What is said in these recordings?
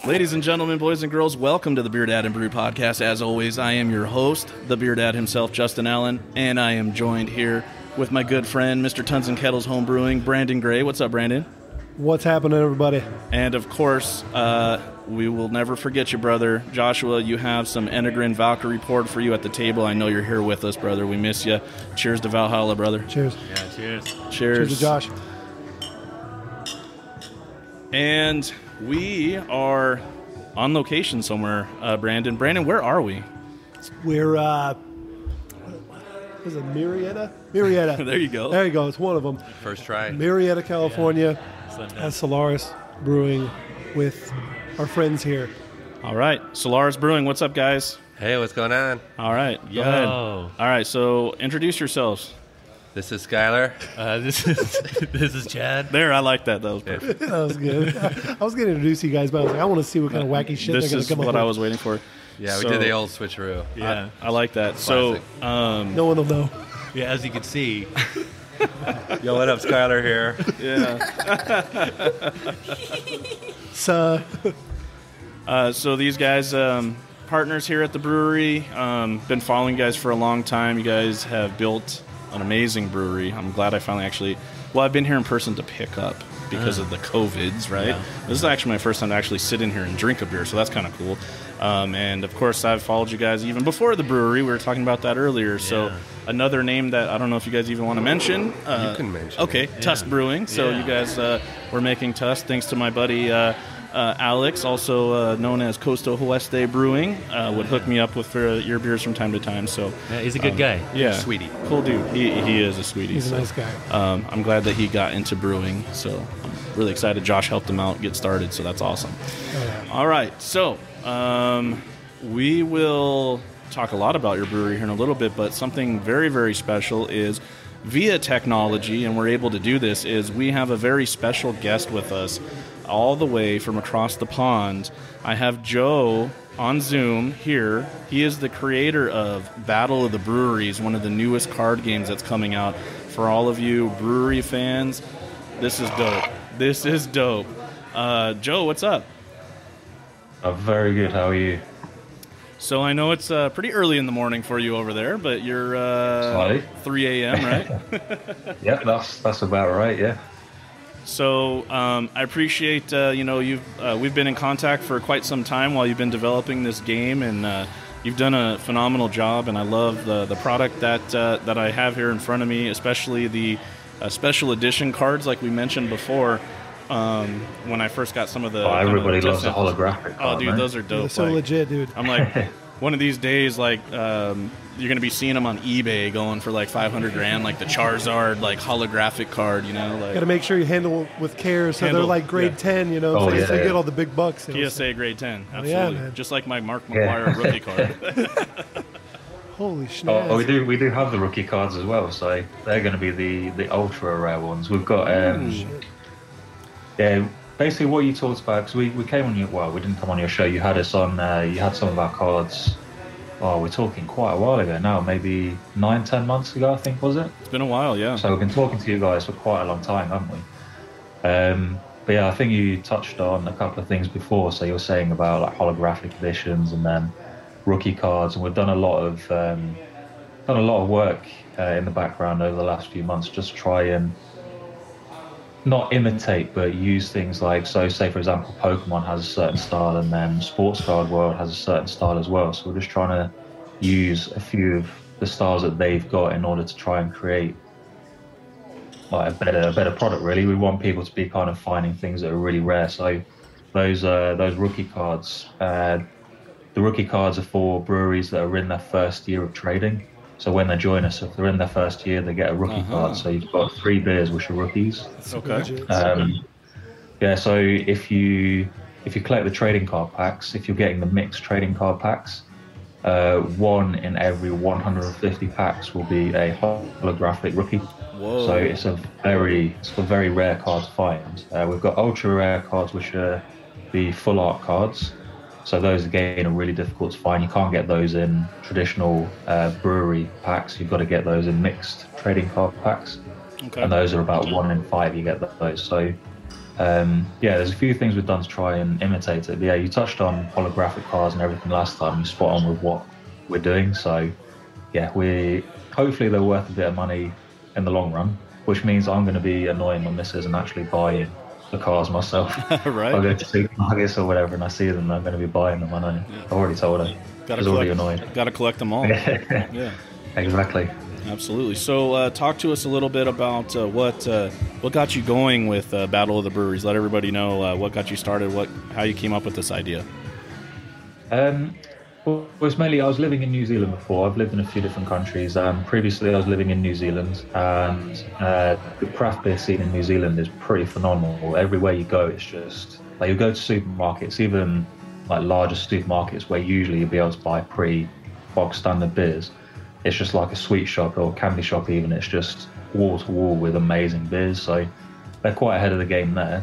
Ladies and gentlemen, boys and girls, welcome to the BeerDad and Brewed podcast. As always, I am your host, the BeerDad himself, Justin Allen, and I am joined here with my good friend, Mr. Tons and Kettles Home Brewing, Brandon Gray. What's up, Brandon? What's happening, everybody? And of course, we will never forget you, brother. Joshua, you have some Enegren Valkyrie poured for you at the table. I know you're here with us, brother. We miss you. Cheers to Valhalla, brother. Cheers. Yeah, cheers. Cheers. Cheers to Josh. And we are on location somewhere, Brandon. Brandon, where are we? We're, is it Murrieta? Murrieta. There you go. There you go. It's one of them. First try. Murrieta, California, Yeah. at Solaris Brewing with our friends here. All right. Solaris Brewing, what's up, guys? Hey, what's going on? All right. Go Yo. ahead. All right, so introduce yourselves. This is Skyler. This is Chad. There, I like that. That was perfect. That was good. I was going to introduce you guys, but I was like, I want to see what kind of wacky shit This they're going is to come up what with. I was waiting for. Yeah, So- we did the old switcheroo. Yeah, I like that. Classic. So, No one will know. yeah. As you can see, Yo, what up, Skyler here? yeah. So these guys, partners here at the brewery, been following you guys for a long time. You guys have built an amazing brewery. I'm glad I finally I've been here in person to pick up because of the COVIDs, right? Yeah. This is actually my first time to actually sit in here and drink a beer, so that's kind of cool. And of course, I've followed you guys even before the brewery. We were talking about that earlier. So Yeah. another name that I don't know if you guys even want to mention. You can mention Okay, it. Tusk Brewing. So Yeah. you guys were making Tusk thanks to my buddy Alex, also known as Costa Oeste Brewing, would hook me up with your beers from time to time. So yeah, he's a good guy. yeah, Sweetie. cool dude. He is a sweetie. He's a so, nice guy. I'm glad that he got into brewing. So I'm really excited. Josh helped him out get started. So that's awesome. Oh, yeah. All right, so we will talk a lot about your brewery here in a little bit, but something very, very special is via technology, and we're able to do this, is we have a very special guest with us all the way from across the pond. I have Joe on Zoom here. He is the creator of Battle of the Breweries, one of the newest card games that's coming out. For all of you brewery fans, this is dope. This is dope. Joe, what's up? Very good. How are you? So I know it's pretty early in the morning for you over there, but you're Slightly. 3 a.m., right? Yeah, that's about right. Yeah. So I appreciate we've been in contact for quite some time while you've been developing this game, and you've done a phenomenal job. And I love the product that I have here in front of me, especially the special edition cards, like we mentioned before. When I first got some of the Everybody kind of loves a holographic. Oh, dude, those are dope. They're so Like, legit, dude. I'm like, one of these days, like, you're going to be seeing them on eBay going for like 500 grand, like the Charizard, like holographic card, you know, Got to like make sure you handle with care, so Handle, they're like grade yeah. 10, you know, Oh, so you yeah, get yeah. all the big bucks. you know, so- PSA grade 10. Oh, Absolutely. yeah, man. Just like my Mark Yeah. McGuire rookie card. Holy snap. Oh, we do have the rookie cards as well. So they're going to be the ultra rare ones. We've got yeah. Basically, what you talked about, because we came on your, well, we didn't come on your show. You had us on. You had some of our cards. Oh, we're talking quite a while ago now, maybe 9-10 months ago, I think, was it? It's been a while, yeah. So we've been talking to you guys for quite a long time, haven't we? But yeah, I think you touched on a couple of things before. So you were saying about like holographic editions and then rookie cards, and we've done a lot of work in the background over the last few months, just to try and not imitate, but use things like, so say for example, Pokemon has a certain style, and then Sports Card World has a certain style as well. So we're just trying to use a few of the styles that they've got in order to try and create like a better product. Really, we want people to be kind of finding things that are really rare. So those rookie cards, the rookie cards are for breweries that are in their first year of trading. So when they join us, if they're in their first year, they get a rookie card. So you've got 3 beers which are rookies. Okay. Yeah, so if you collect the trading card packs, if you're getting the mixed trading card packs, 1 in every 150 packs will be a holographic rookie. Whoa. So it's a very rare card to find. We've got ultra rare cards, which are the full art cards. So those again are really difficult to find. You can't get those in traditional brewery packs. You've got to get those in mixed trading card packs. Okay. And those are about 1 in 5 you get those. So yeah, there's a few things we've done to try and imitate it. But yeah, you touched on holographic cards and everything last time. You spot on with what we're doing. So yeah, hopefully they're worth a bit of money in the long run, which means I'm going to be annoying my missus and actually buying the cars myself. Right. I'll go to supermarkets or whatever, and I see them, I'm going to be buying them. I know. I've already told her. She's already annoyed. Got to collect them all. Yeah. Exactly. Absolutely. So, talk to us a little bit about what got you going with Battle of the Breweries. Let everybody know what got you started, how you came up with this idea. Well, it's mainly I was living in New Zealand before. I've lived in a few different countries. Previously, I was living in New Zealand, and the craft beer scene in New Zealand is pretty phenomenal. Everywhere you go, it's just like you go to supermarkets, even like larger supermarkets where usually you'll be able to buy pretty bog standard beers. It's just like a sweet shop or candy shop even. It's just wall to wall with amazing beers. So they're quite ahead of the game there.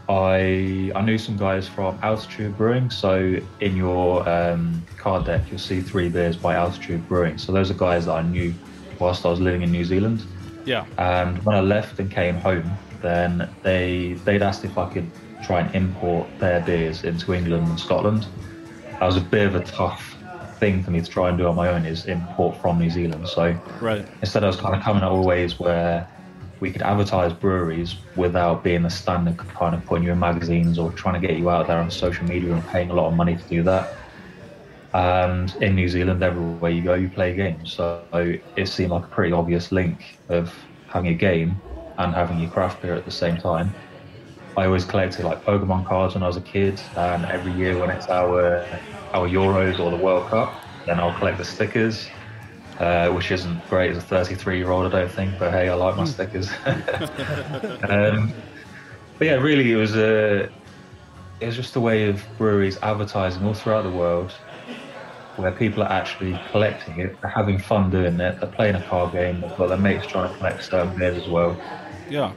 I knew some guys from Altitude Brewing. So in your card deck, you'll see 3 beers by Altitude Brewing. So those are guys that I knew whilst I was living in New Zealand. Yeah. And when I left and came home, then they'd asked if I could try and import their beers into England and Scotland. That was a bit of a tough thing for me to try and do on my own, is import from New Zealand. So right. Instead I was kind of coming up with ways where we could advertise breweries without being the standard kind of putting you in magazines or trying to get you out there on social media and paying a lot of money to do that. And in New Zealand, everywhere you go, you play games. So it seemed like a pretty obvious link of having a game and having your craft beer at the same time. I always collected like Pokemon cards when I was a kid, and every year when it's our Euros or the World Cup, then I'll collect the stickers, which isn't great as a 33-year-old, I don't think, but hey, I like my stickers. But yeah, really, it was just a way of breweries advertising all throughout the world, where people are actually collecting it, they're having fun doing it, they're playing a card game, they've got their mates trying to collect certain beers as well. Yeah.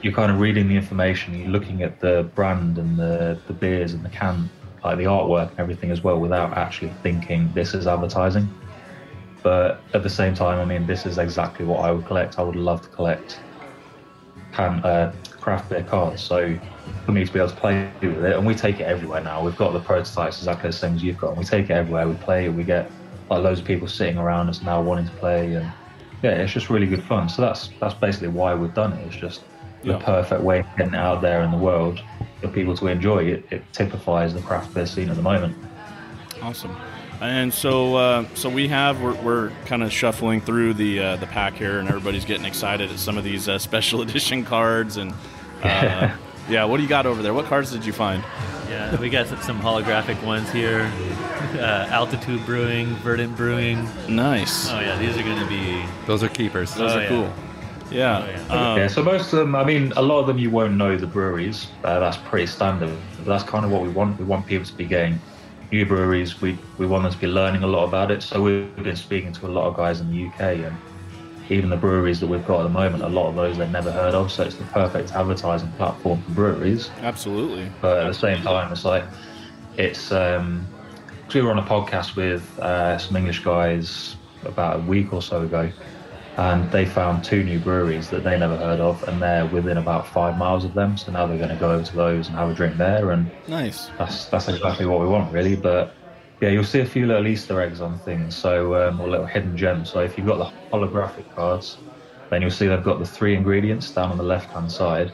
You're kind of reading the information, you're looking at the brand and the beers and the can, like the artwork and everything as well, without actually thinking this is advertising. But at the same time, I mean, this is exactly what I would collect. I would love to collect craft beer cards. So for me to be able to play with it, and we take it everywhere now. We've got the prototypes exactly the same as you've got, and we take it everywhere. We play it. We get like loads of people sitting around us now wanting to play, and yeah, it's just really good fun. So that's basically why we've done it. It's just the perfect way of getting it out there in the world for people to enjoy it. It typifies the craft beer scene at the moment. Awesome. And so we're kind of shuffling through the pack here, and everybody's getting excited at some of these special edition cards. And yeah, what do you got over there? What cards did you find? Yeah, we got some holographic ones here. Altitude Brewing, Verdant Brewing. Nice. Oh yeah, these are going to be. Those are keepers. Those are cool. Yeah. So most of them, I mean, a lot of them you won't know the breweries. That's pretty standard. But that's kind of what we want. We want people to be getting new breweries. We want them to be learning a lot about it. So we've been speaking to a lot of guys in the UK, and even the breweries that we've got at the moment, a lot of those they've never heard of. So it's the perfect advertising platform for breweries. Absolutely. But at the same time, it's like we were on a podcast with some English guys about a week or so ago, and they found 2 new breweries that they never heard of, and they're within about 5 miles of them. So now they're going to go over to those and have a drink there, and nice. That's exactly what we want, really. But yeah, you'll see a few little Easter eggs on things, so or little hidden gems. So if you've got the holographic cards, then you'll see they've got the 3 ingredients down on the left-hand side,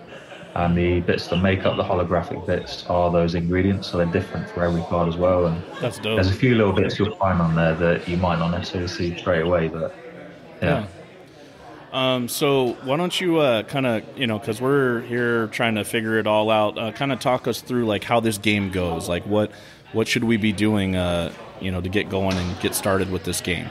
and the bits that make up the holographic bits are those ingredients, so they're different for every card as well. And that's dope. There's a few little bits you'll find on there that you might not necessarily see straight away, but yeah. So why don't you kind of, because we're here trying to figure it all out, kind of talk us through like how this game goes, like what should we be doing, to get going and get started with this game?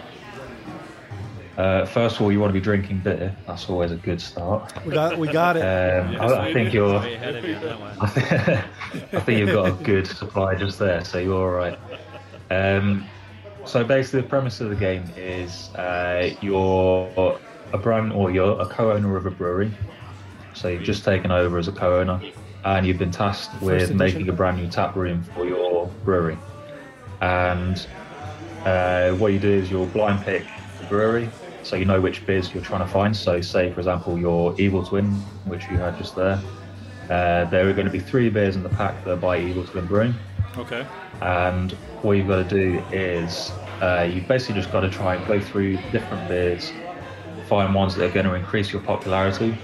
First of all, you want to be drinking beer. That's always a good start. We got it. I think you're. I think you've got a good supply just there, so you're all right. So basically, the premise of the game is you're a brand, or you're a co-owner of a brewery. So you've just taken over as a co-owner, and you've been tasked with making a brand new tap room for your brewery. And what you do is you'll blind pick the brewery. so you know which beers you're trying to find. So say, for example, your Evil Twin, which you had just there, there are going to be 3 beers in the pack that are by Evil Twin Brewing. Okay. And what you've got to do is you've basically just got to try and go through different beers, find ones that are going to increase your popularity,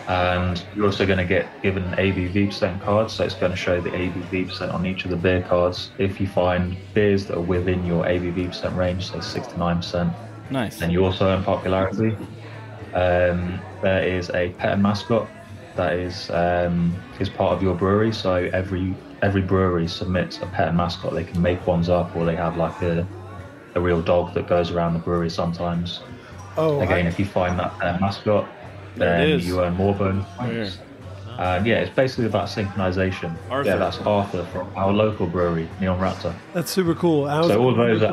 and you're also going to get given an ABV percent card, so it's going to show the ABV percent on each of the beer cards. If you find beers that are within your ABV percent range, so 6 to 9%, Nice. then you also earn popularity. There is a pet and mascot that is part of your brewery, so every brewery submits a pet and mascot. They can make ones up, or they have like a real dog that goes around the brewery sometimes. Oh, Again, if you find that pet and mascot, There it then is. you earn more bonus points. Yeah, it's basically about synchronization. Arthur. Yeah, that's Arthur from our local brewery, Murrieta. that's super cool. So all those are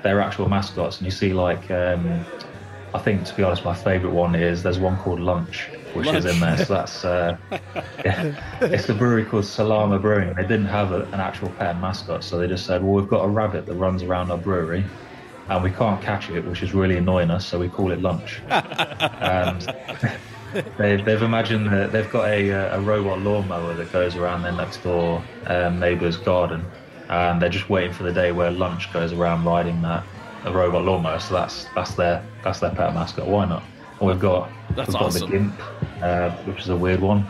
they're actual mascots, and you see like, I think, to be honest, my favourite one is there's one called Lunch, which is in there. So that's it's a brewery called Salama Brewing. They didn't have an actual pet and mascot, so they just said, well, we've got a rabbit that runs around our brewery, and we can't catch it, which is really annoying us, so we call it Lunch. And they've imagined that they've got a robot lawnmower that goes around their next door neighbour's garden, and they're just waiting for the day where Lunch goes around riding a robot lawnmower. So that's their pet mascot. Why not? And we've got awesome. the Gimp, which is a weird one.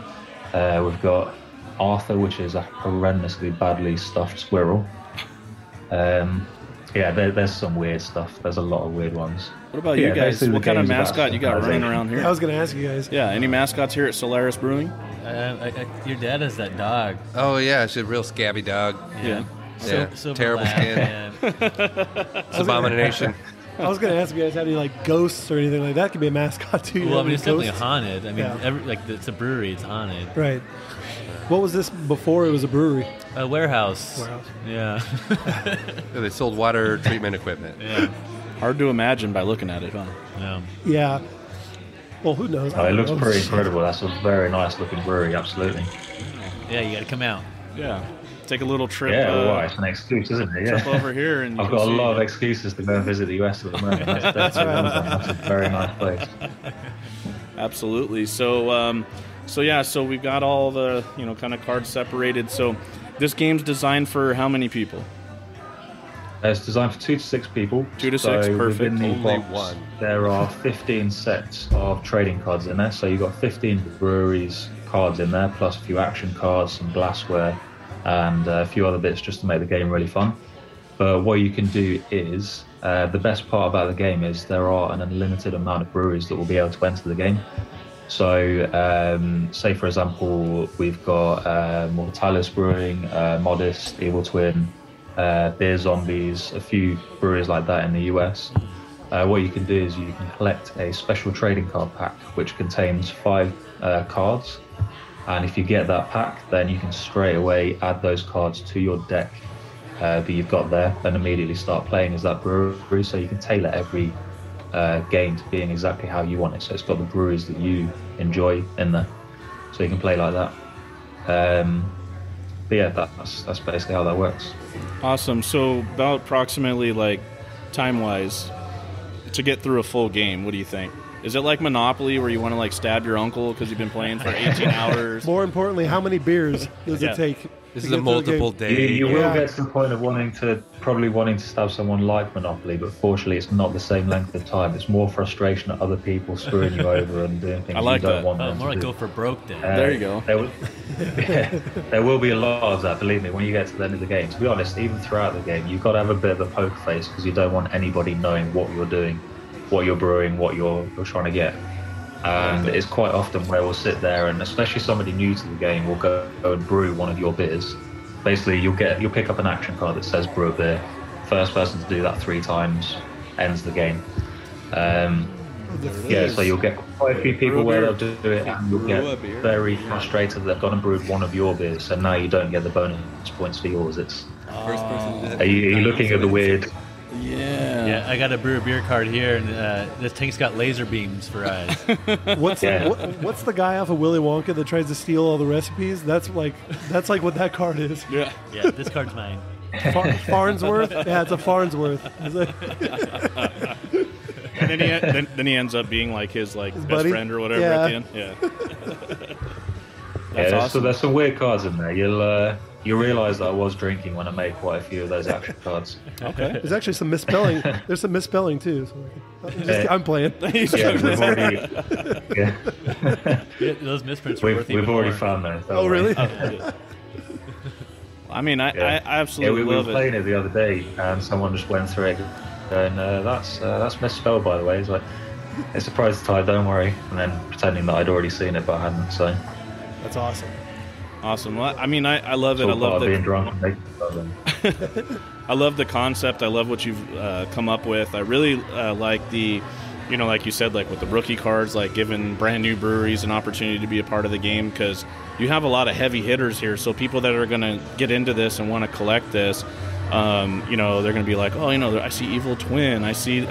We've got Arthur, which is a horrendously badly stuffed squirrel. Yeah, there's some weird stuff. There's a lot of weird ones. What about you guys? basically What the kind of game's about mascot you got running around I here? was going to ask you guys. Yeah, any mascots here at Solaris Brewing? Your dad has that dog. Oh yeah, it's a real scabby dog. Yeah. Yeah, Silver terrible lab, skin. and- It's abomination. I was going to ask you guys, have any like ghosts or anything like that? Could be a mascot too. Well, I mean, Any it's definitely ghosts? haunted. I mean, Yeah. it's a brewery. It's haunted. Right. What was this before it was a brewery? A warehouse. Warehouse. Yeah. Yeah, they sold water treatment equipment. Yeah. Hard to imagine by looking at it, huh? Yeah. Yeah. Well, who knows? Oh, it looks Oh, pretty shit. incredible. That's a very nice looking brewery, absolutely. Yeah, you got to come out. Yeah. Take a little trip. Yeah, well, it's an excuse, isn't it? Trip Yeah. over here, and you I've can got a see- lot of excuses to go and visit the US at the moment. That's one of them. That's a very nice place. Absolutely. So, so we've got all the kind of cards separated. So, this game's designed for how many people? It's designed for 2 to 6 people. 2 to So 6, perfect. Within the Only box, one. there are 15 sets of trading cards in there. So you've got 15 breweries cards in there, plus a few action cards, some glassware, and a few other bits just to make the game really fun. But what you can do is, the best part about the game is there are an unlimited amount of breweries that will be able to enter the game. So, say for example, we've got Mortalis Brewing, Modest, Evil Twin, Beer Zombies, a few breweries like that in the US. What you can do is you can collect a special trading card pack which contains 5 cards, and if you get that pack, then you can straight away add those cards to your deck that you've got there and immediately start playing as that brewery. So you can tailor every game to being exactly how you want it. So it's got the breweries that you enjoy in there, so you can play like that. But yeah, that's basically how that works. Awesome. So, about approximately like time-wise, to get through a full game, what do you think? Is it like Monopoly where you want to like stab your uncle because you've been playing for 18 hours? More importantly, how many beers does Yeah. it take? This to is a get through the game? multiple day. You will Yeah. get to the point of wanting to stab someone like Monopoly, but fortunately it's not the same length of time. It's more frustration at other people screwing you over and doing things I like you don't that. want Oh, them more to like do. go for broke day. There you go. There will be a lot of that, believe me, when you get to the end of the game. To be honest, even throughout the game, you've got to have a bit of a poker face because you don't want anybody knowing what you're doing, what you're brewing, what you're trying to get. And it's quite often where we'll sit there, and especially somebody new to the game will go and brew one of your beers. Basically, you'll pick up an action card that says brew a beer. First person to do that 3 times ends the game. Yeah, so you'll get quite a few people where they'll do it, and you'll get very frustrated that they've gone and brewed one of your beers, and now you don't get the bonus points for yours. It's First person to are you looking at the weird? Yeah. Yeah, I got a brewer beer card here, and this tank's got laser beams for eyes. What's Yeah. what's the guy off of Willy Wonka that tries to steal all the recipes? That's like what that card is. Yeah. Yeah, this card's mine. Farnsworth? Yeah, it's a Farnsworth. Is it? then he ends up being like his best buddy? friend or whatever Yeah. at the end. Yeah. Yeah, That's awesome. there's some weird cards in there. You'll realize that I was drinking when I made quite a few of those action cards. Okay. There's actually some misspelling. There's some misspelling too. So I'm playing. Yeah, we've already, yeah. Yeah, those misprints are worth we've even already more. found those. Oh, really? I mean, I Yeah. absolutely we were love it. playing it the other day, and someone just went through it, and that's misspelled, by the way. It's like, it's a prize tide, don't worry. And then pretending that I'd already seen it, but I hadn't. So That's awesome. Awesome. Well, I mean, I love it. it's I all love part of being the drunk and making stuff. I love the concept. I love what you've come up with. I really like the, like you said, like with the rookie cards, like giving brand new breweries an opportunity to be a part of the game, because you have a lot of heavy hitters here. So people that are going to get into this and want to collect this, they're going to be like, oh, I see Evil Twin, I see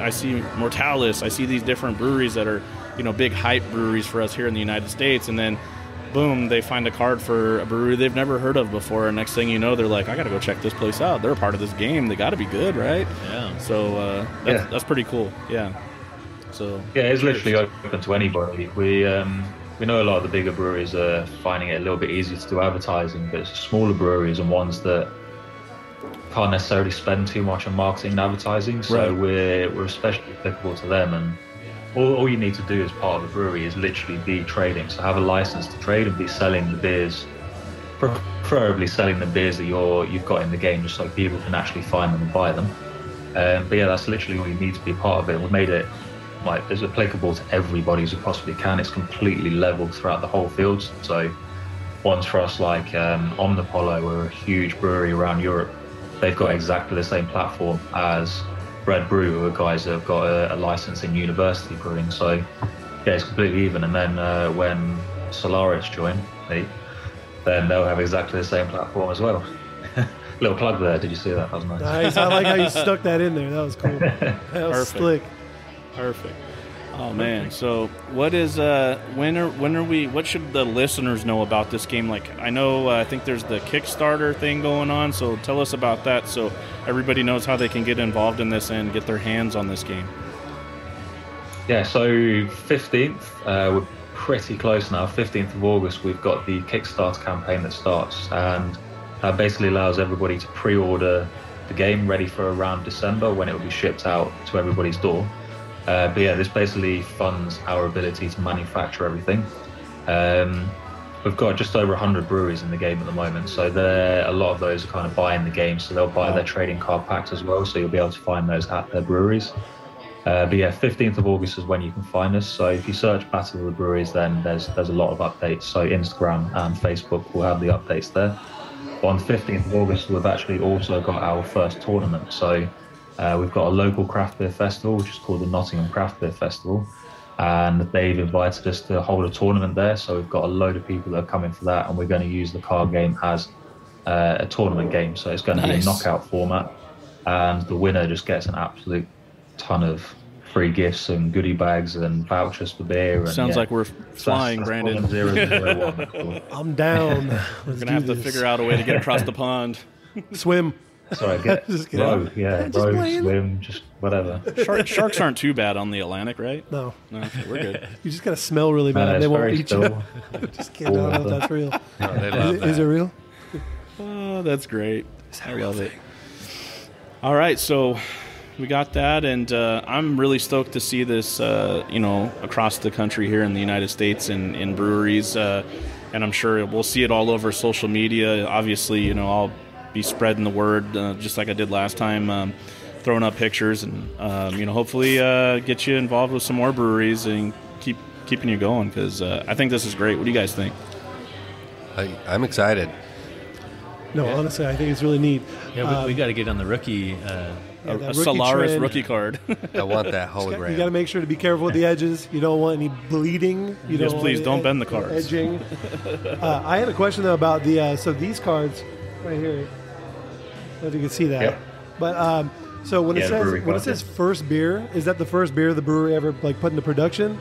Mortalis, I see these different breweries that are, big hype breweries for us here in the United States, and then boom, they find a card for a brewery they've never heard of before, and next thing you know, they're like, I got to go check this place out. They're a part of this game. They got to be good, right? Yeah. So that's pretty cool. Yeah. So Yeah, it's literally open to anybody. We know a lot of the bigger breweries are finding it a little bit easier to do advertising, but it's smaller breweries and ones that can't necessarily spend too much on marketing and advertising. So Right. we're especially applicable to them. And all you need to do as part of the brewery is literally be trading. So have a license to trade and be selling the beers, preferably selling the beers that you've got in the game, just so people can actually find them and buy them. But yeah, that's literally all you need to be part of it. We've made it as applicable to everybody as we possibly can. It's completely level throughout the whole field. So ones for us like Omnipolo, we're a huge brewery around Europe. They've got exactly the same platform as Red Brew, who are guys that have got a license in university brewing. So yeah, it's completely even. And then when Solaris join, then they'll have exactly the same platform as well. Little plug there. Did you see that? That was nice. Nice. I like how you stuck that in there. That was cool. That was Perfect. slick. perfect. Oh man! So what is what should the listeners know about this game? Like I know I think there's the Kickstarter thing going on. So tell us about that, so everybody knows how they can get involved in this and get their hands on this game. Yeah, so 15th, we're pretty close now. 15th of August, we've got the Kickstarter campaign that starts, and that basically allows everybody to pre-order the game ready for around December when it will be shipped out to everybody's door. But yeah, this basically funds our ability to manufacture everything. We've got just over 100 breweries in the game at the moment, so a lot of those are kind of buying the game, so they'll buy their trading card packs as well, so you'll be able to find those at their breweries. But yeah, 15th of August is when you can find us. So if you search Battle of the Breweries, then there's a lot of updates. So Instagram and Facebook will have the updates there. But on the 15th of August, we've actually also got our first tournament. So we've got a local craft beer festival, which is called the Nottingham Craft Beer Festival. And they've invited us to hold a tournament there. So we've got a load of people that are coming for that. And we're going to use the card game as a tournament game. So it's going to be a knockout format. And the winner just gets an absolute ton of free gifts and goodie bags and vouchers for beer. And Sounds like we're flying, Brandon. 001. I'm down. We're gonna have to figure out a way to get across the pond. Swim. Sorry, Just get row, out. yeah, Just row, playing. swim, just whatever. Sharks aren't too bad on the Atlantic, right? No, No, okay, we're good. you just gotta smell really bad. It's They won't very eat still. you. Just kidding. I don't know if that's real. No, they love Is it that. real? Oh, that's great. I love it. All right, so we got that, and I'm really stoked to see this, across the country here in the United States in breweries, and I'm sure we'll see it all over social media. Obviously, I'll be spreading the word just like I did last time, throwing up pictures, and hopefully get you involved with some more breweries and keeping you going, because I think this is great. What do you guys think? I'm excited. No, honestly, I think it's really neat. Yeah, we got to get on the rookie. Yeah, A that rookie Solaris trend. rookie card. I want that You got to hologram. make sure to be careful with the edges. You don't want any bleeding. You Yes, don't please, want don't any bend the cards. Edging. I had a question though about the so these cards right here. I don't know if you can see that. Yep. But so when Yeah, the brewery it card, says yeah. first beer, is that the first beer the brewery ever put into production?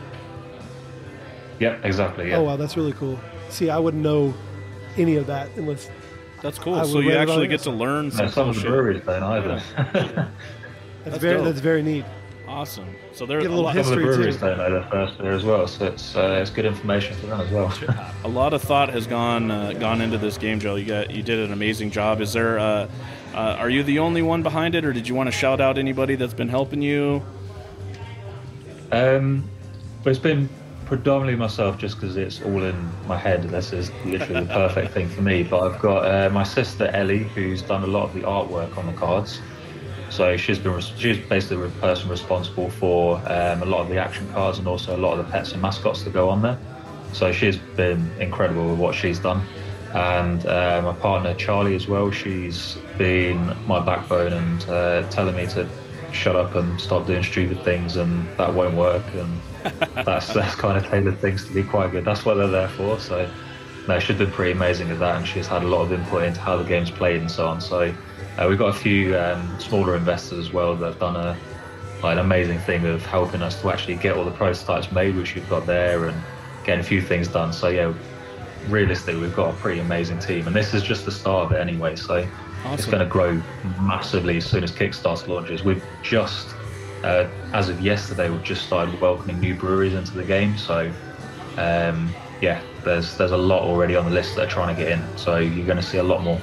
Yep, exactly. Yeah. Oh wow, that's really cool. See, I wouldn't know any of that unless. That's cool. I So would you read about actually it. get to learn No, some some cool of the shit. breweries don't either. That's very dope. very neat. Awesome. So there's Get a little lot, Some of the history, breweries too. don't know their first beer as well, so it's good information for them as well. a lot of thought has gone into this game, Joe. You did an amazing job. Is there are you the only one behind it, or did you want to shout out anybody that's been helping you? But it's been predominantly myself, just because it's all in my head. This is literally the perfect thing for me. But I've got my sister Ellie, who's done a lot of the artwork on the cards. So she's basically the person responsible for a lot of the action cards and also a lot of the pets and mascots that go on there. So she's been incredible with what she's done. And my partner Charlie as well, she's been my backbone and telling me to shut up and stop doing stupid things, and that won't work. And that's kind of tailored things to be quite good. That's what they're there for. So no, she's been pretty amazing at that, and she's had a lot of input into how the game's played and so on. So we've got a few smaller investors as well that have done an amazing thing of helping us to actually get all the prototypes made, which we've got there, and getting a few things done. So yeah, realistically, we've got a pretty amazing team, and this is just the start of it anyway. So it's going to grow massively as soon as Kickstarter launches. We've just, as of yesterday, we've just started welcoming new breweries into the game. So yeah, there's a lot already on the list that are trying to get in. So you're going to see a lot more.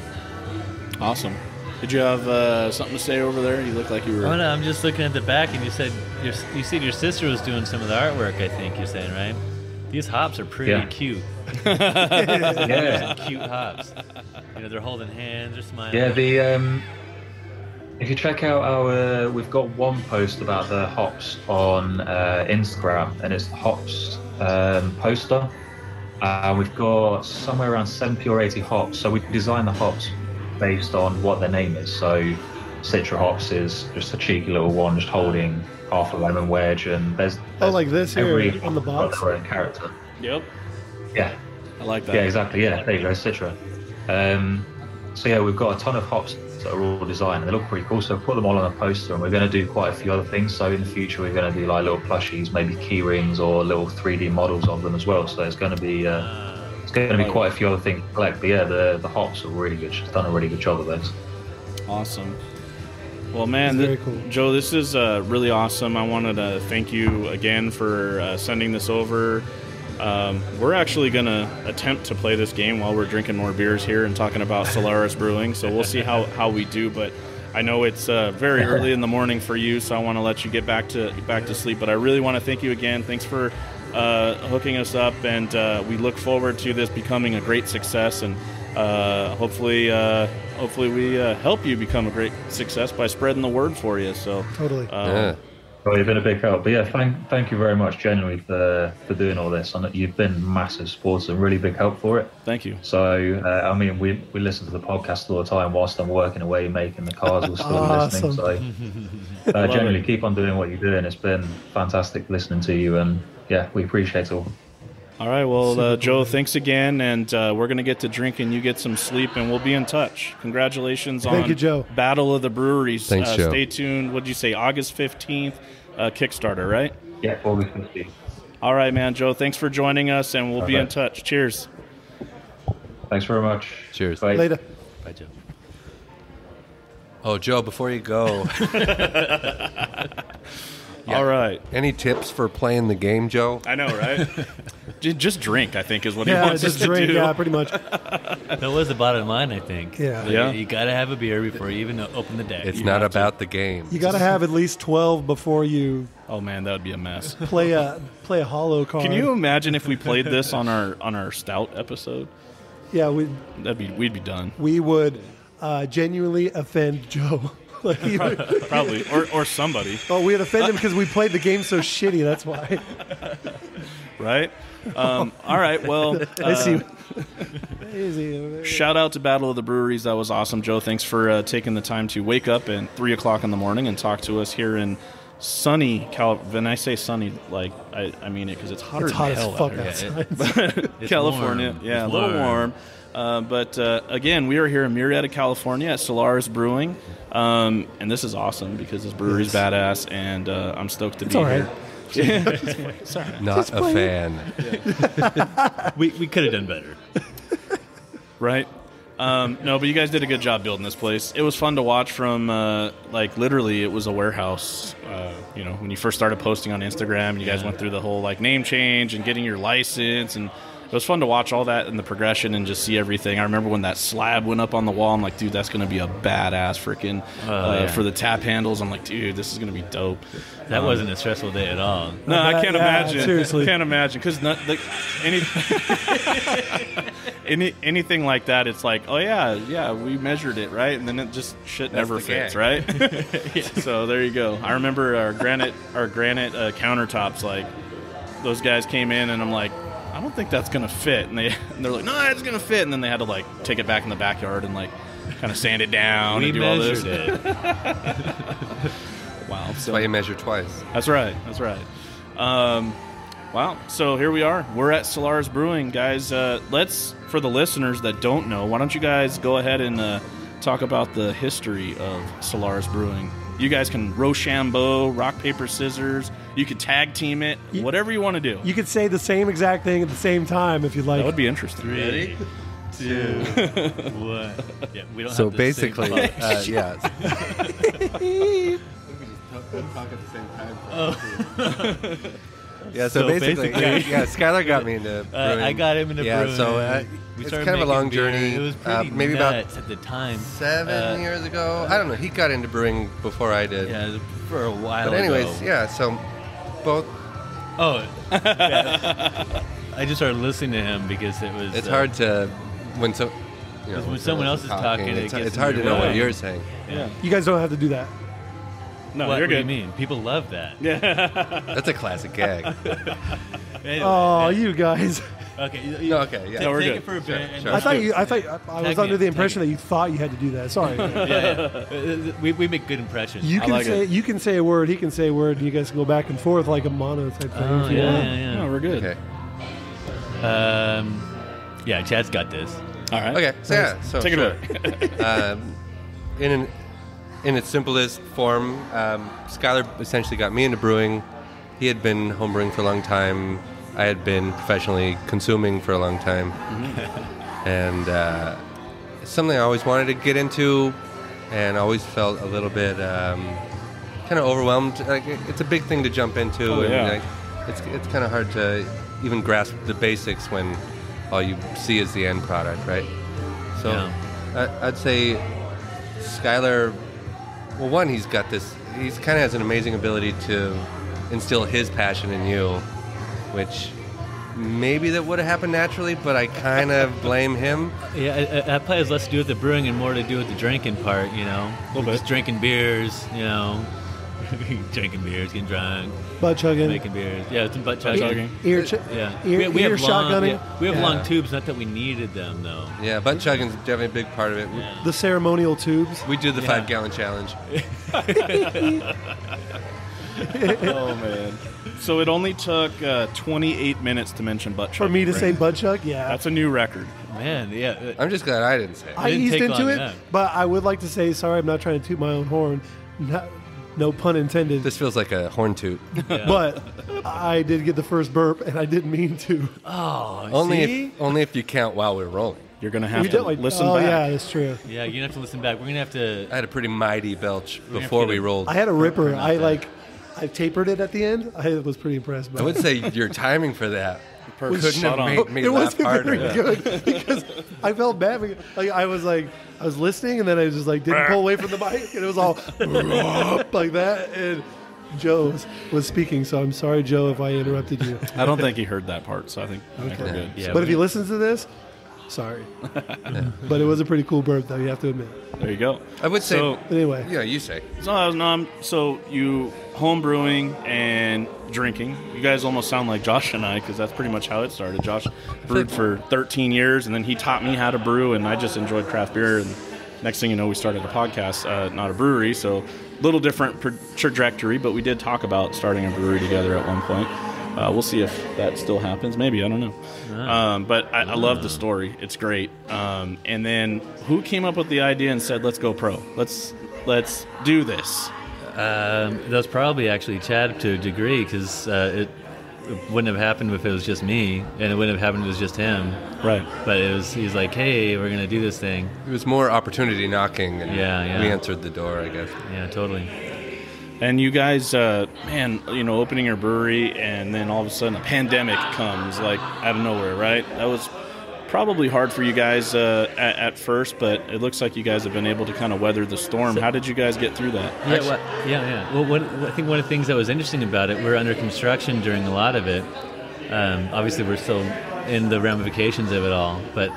Awesome. Did you have something to say over there? You look like you were. Oh no, I'm just looking at the back, and you said your sister was doing some of the artwork. I think you're saying, right? These hops are pretty cute. Yeah, Cute hops. You know, they're holding hands, they're smiling. yeah. If you check out we've got one post about the hops on Instagram, and it's the hops poster. We've got somewhere around 70 or 80 hops. So we designed the hops based on what their name is. So Citra hops is just a cheeky little one, just holding half a lemon wedge, and there's like this here every on the box? for a character. Yep. Yeah. I like that. Yeah, exactly. Yeah, there you go, Citra. So yeah, we've got a ton of hops that are all designed, and they look pretty cool. So I've put them all on a poster, and we're going to do quite a few other things. So in the future, we're going to do like little plushies, maybe key rings, or little 3D models of them as well. So it's going to be quite a few other things to collect. But yeah, the hops are really good. She's done a really good job of those. Awesome. Well, man, Very cool. Joe, this is really awesome. I wanted to thank you again for sending this over. We're actually going to attempt to play this game while we're drinking more beers here and talking about Solaris Brewing, so we'll see how we do. But I know it's very early in the morning for you, so I want to let you get back to sleep. But I really want to thank you again. Thanks for hooking us up, and we look forward to this becoming a great success, and hopefully we help you become a great success by spreading the word for you. So Totally. Well, you've been a big help. But yeah, thank you very much, genuinely, for doing all this. And you've been massive supporters and really big help for it. Thank you. So, I mean, we listen to the podcast all the time whilst I'm working away making the cars. We're still listening. So, generally, keep on doing what you're doing. It's been fantastic listening to you. And yeah, we appreciate it all. All right. Well, Joe, thanks again. And we're going to get to drink and you get some sleep, and we'll be in touch. Congratulations Thank you, Joe. Battle of the Breweries. Thanks, Joe. Stay tuned. What did you say? August 15th, Kickstarter, right? Yeah, August 15th. All right, man. Joe, thanks for joining us, and we'll be in touch. Cheers. Thanks very much. Cheers. Bye. Later. Bye, Joe. Oh, Joe, before you go, All right. any tips for playing the game, Joe? I know, right? Just drink, I think, is what he Yeah, wants us just to drink. do. Yeah, pretty much. That was the bottom line, I think. Yeah. Yeah. You got to have a beer before you even open the deck. It's You not have to. about the game. You got to have at least 12 before you Oh, man, that would be a mess. play a hollow card. Can you imagine if we played this on our stout episode? Yeah, we'd We'd be done. we would genuinely offend Joe. Like he would, Probably. Or somebody, oh, we'd offend him because we played the game so shitty. That's why. right? All right, well, I see. Easy over there. shout out to Battle of the Breweries. That was awesome. Joe, thanks for taking the time to wake up at 3 o'clock in the morning and talk to us here in sunny California. When I say sunny, like, I mean it because it's hotter It's than hot as hell fuck out here. outside. It's California. warm. Yeah, It's a little warm. But again, we are here in Murrieta, California at Solaris Brewing. And this is awesome because this brewery's badass, and I'm stoked to be all right. here. It's all right. Not a fan. We could have done better. Right? No, but you guys did a good job building this place. It was fun to watch from, literally, it was a warehouse. When you first started posting on Instagram, you guys went through the whole, name change and getting your license, and it was fun to watch all that and the progression and just see everything. I remember when that slab went up on the wall, I'm like, dude, that's going to be a badass freaking for the tap handles. I'm like, dude, this is going to be dope. That wasn't a stressful day at all. No, I can't imagine. Seriously. Can't imagine. Because anything like that, it's like, oh, yeah, we measured it, right? And then it just never fits, right? So there you go. I remember our granite countertops, those guys came in, and I'm like, I don't think that's going to fit. And they're like, no, it's going to fit. And then they had to, take it back in the backyard and, kind of sand it down and do all this. We measured it. Wow. That's why you measure twice. That's right. Wow. So here we are. We're at Solaris Brewing, guys. Let's, for the listeners that don't know, why don't you guys go ahead and talk about the history of Solaris Brewing? You guys can Rochambeau, rock, paper, scissors. You could tag team it, whatever you want to do. You could say the same exact thing at the same time if you'd like. That would be interesting. 3, 2, 1. Yeah, we don't So have to basically, sing. yeah. Talk at the same time. Yeah, so basically, Skyler got me into brewing. I got him into brewing. Yeah, so we it's started kind of a making long beer. journey. It was pretty maybe about nuts at the time. 7 years ago. I don't know. He got into brewing before I did. Yeah, for a while But anyways, ago. yeah, so both. Oh, yeah. I just started listening to him because it was. It's hard to when when someone else is talking, it gets it's hard in to your know way. what you're saying. Yeah. You guys don't have to do that. No, What you're do you good. mean? People love that. That's a classic gag. Anyway, Oh, you guys. Okay. No, okay, yeah. No, we're take good. it for a bit. And sure. I thought I was Tag under me, the tag impression me. that you thought you had to do that. Sorry. We make good impressions. You can like say it. you can say a word, he can say a word, and you guys can go back and forth like a mono type thing. Oh, if you want. yeah. No, we're good. Okay. Yeah, Chad's got this. All right. Okay. So yeah. So Take it sure. away. In its simplest form, Skyler essentially got me into brewing. He had been homebrewing for a long time. I had been professionally consuming for a long time. And it's something I always wanted to get into, and always felt a little bit kind of overwhelmed. It's a big thing to jump into, Oh, and yeah. it's kind of hard to even grasp the basics when all you see is the end product, right? So I'd say Skyler, well, one, he's got this, he kind of has an amazing ability to instill his passion in you, which maybe that would have happened naturally, but I kind of blame him. Yeah, that probably has less to do with the brewing and more to do with the drinking part, you know. Little bit. Just drinking beers, you know. Drinking beers, getting drunk, Butt chugging. making beers. Yeah, some butt chugging. Ear Yeah, ear we have long, shotgunning. we have long tubes. Not that we needed them though. Yeah, butt chugging's definitely a big part of it. Yeah. The ceremonial tubes. We do the Yeah. 5-gallon challenge. Oh, man. So it only took 28 minutes to mention butt For chugging, me to right? say butt chug, yeah. That's a new record. Man, yeah. I'm just glad I didn't say it. I didn't eased take into long it, enough. but I would like to say, sorry, I'm not trying to toot my own horn. No pun intended. This feels like a horn toot. But I did get the first burp, and I didn't mean to. Oh, Only if you count while we're rolling. You're going to have We to did like, listen oh, back. yeah, that's true. yeah. You're gonna have to listen back. We're gonna have to. I had a pretty mighty belch gonna before have to we get a- rolled. I had a ripper. I tapered it at the end. I was pretty impressed by I would it. say your timing for that couldn't Spot have on. made me It laugh wasn't harder. very good because I felt bad. Because, I was listening, and then I just didn't pull away from the mic, and it was all like that. And Joe was speaking, so I'm sorry, Joe, if I interrupted you. I don't think he heard that part, so I think we're good. Yeah, But if he listens to this, sorry. But it was a pretty cool burp, though, you have to admit. There you go. I would say, So, Anyway, yeah, you say. so you home brewing and drinking. You guys almost sound like Josh and I, because that's pretty much how it started. Josh brewed for 13 years, and then he taught me how to brew, and I just enjoyed craft beer. And next thing you know, we started a podcast, not a brewery. So little different trajectory, but we did talk about starting a brewery together at one point. We'll see if that still happens. Maybe, I don't know. But I love the story. It's great. And then who came up with the idea and said, let's go pro? Let's do this. That was probably actually Chad to a degree because it wouldn't have happened if it was just me, and it wouldn't have happened if it was just him. Right. But he's like, hey, we're gonna do this thing. It was more opportunity knocking, and Yeah. we answered the door, I guess. Yeah, totally. And you guys, man, opening your brewery, and then all of a sudden a pandemic comes, like, out of nowhere, right? That was probably hard for you guys at first, but it looks like you guys have been able to kind of weather the storm. How did you guys get through that? Yeah. Well, I think one of the things that was interesting about it, we're under construction during a lot of it. Obviously, we're still in the ramifications of it all, but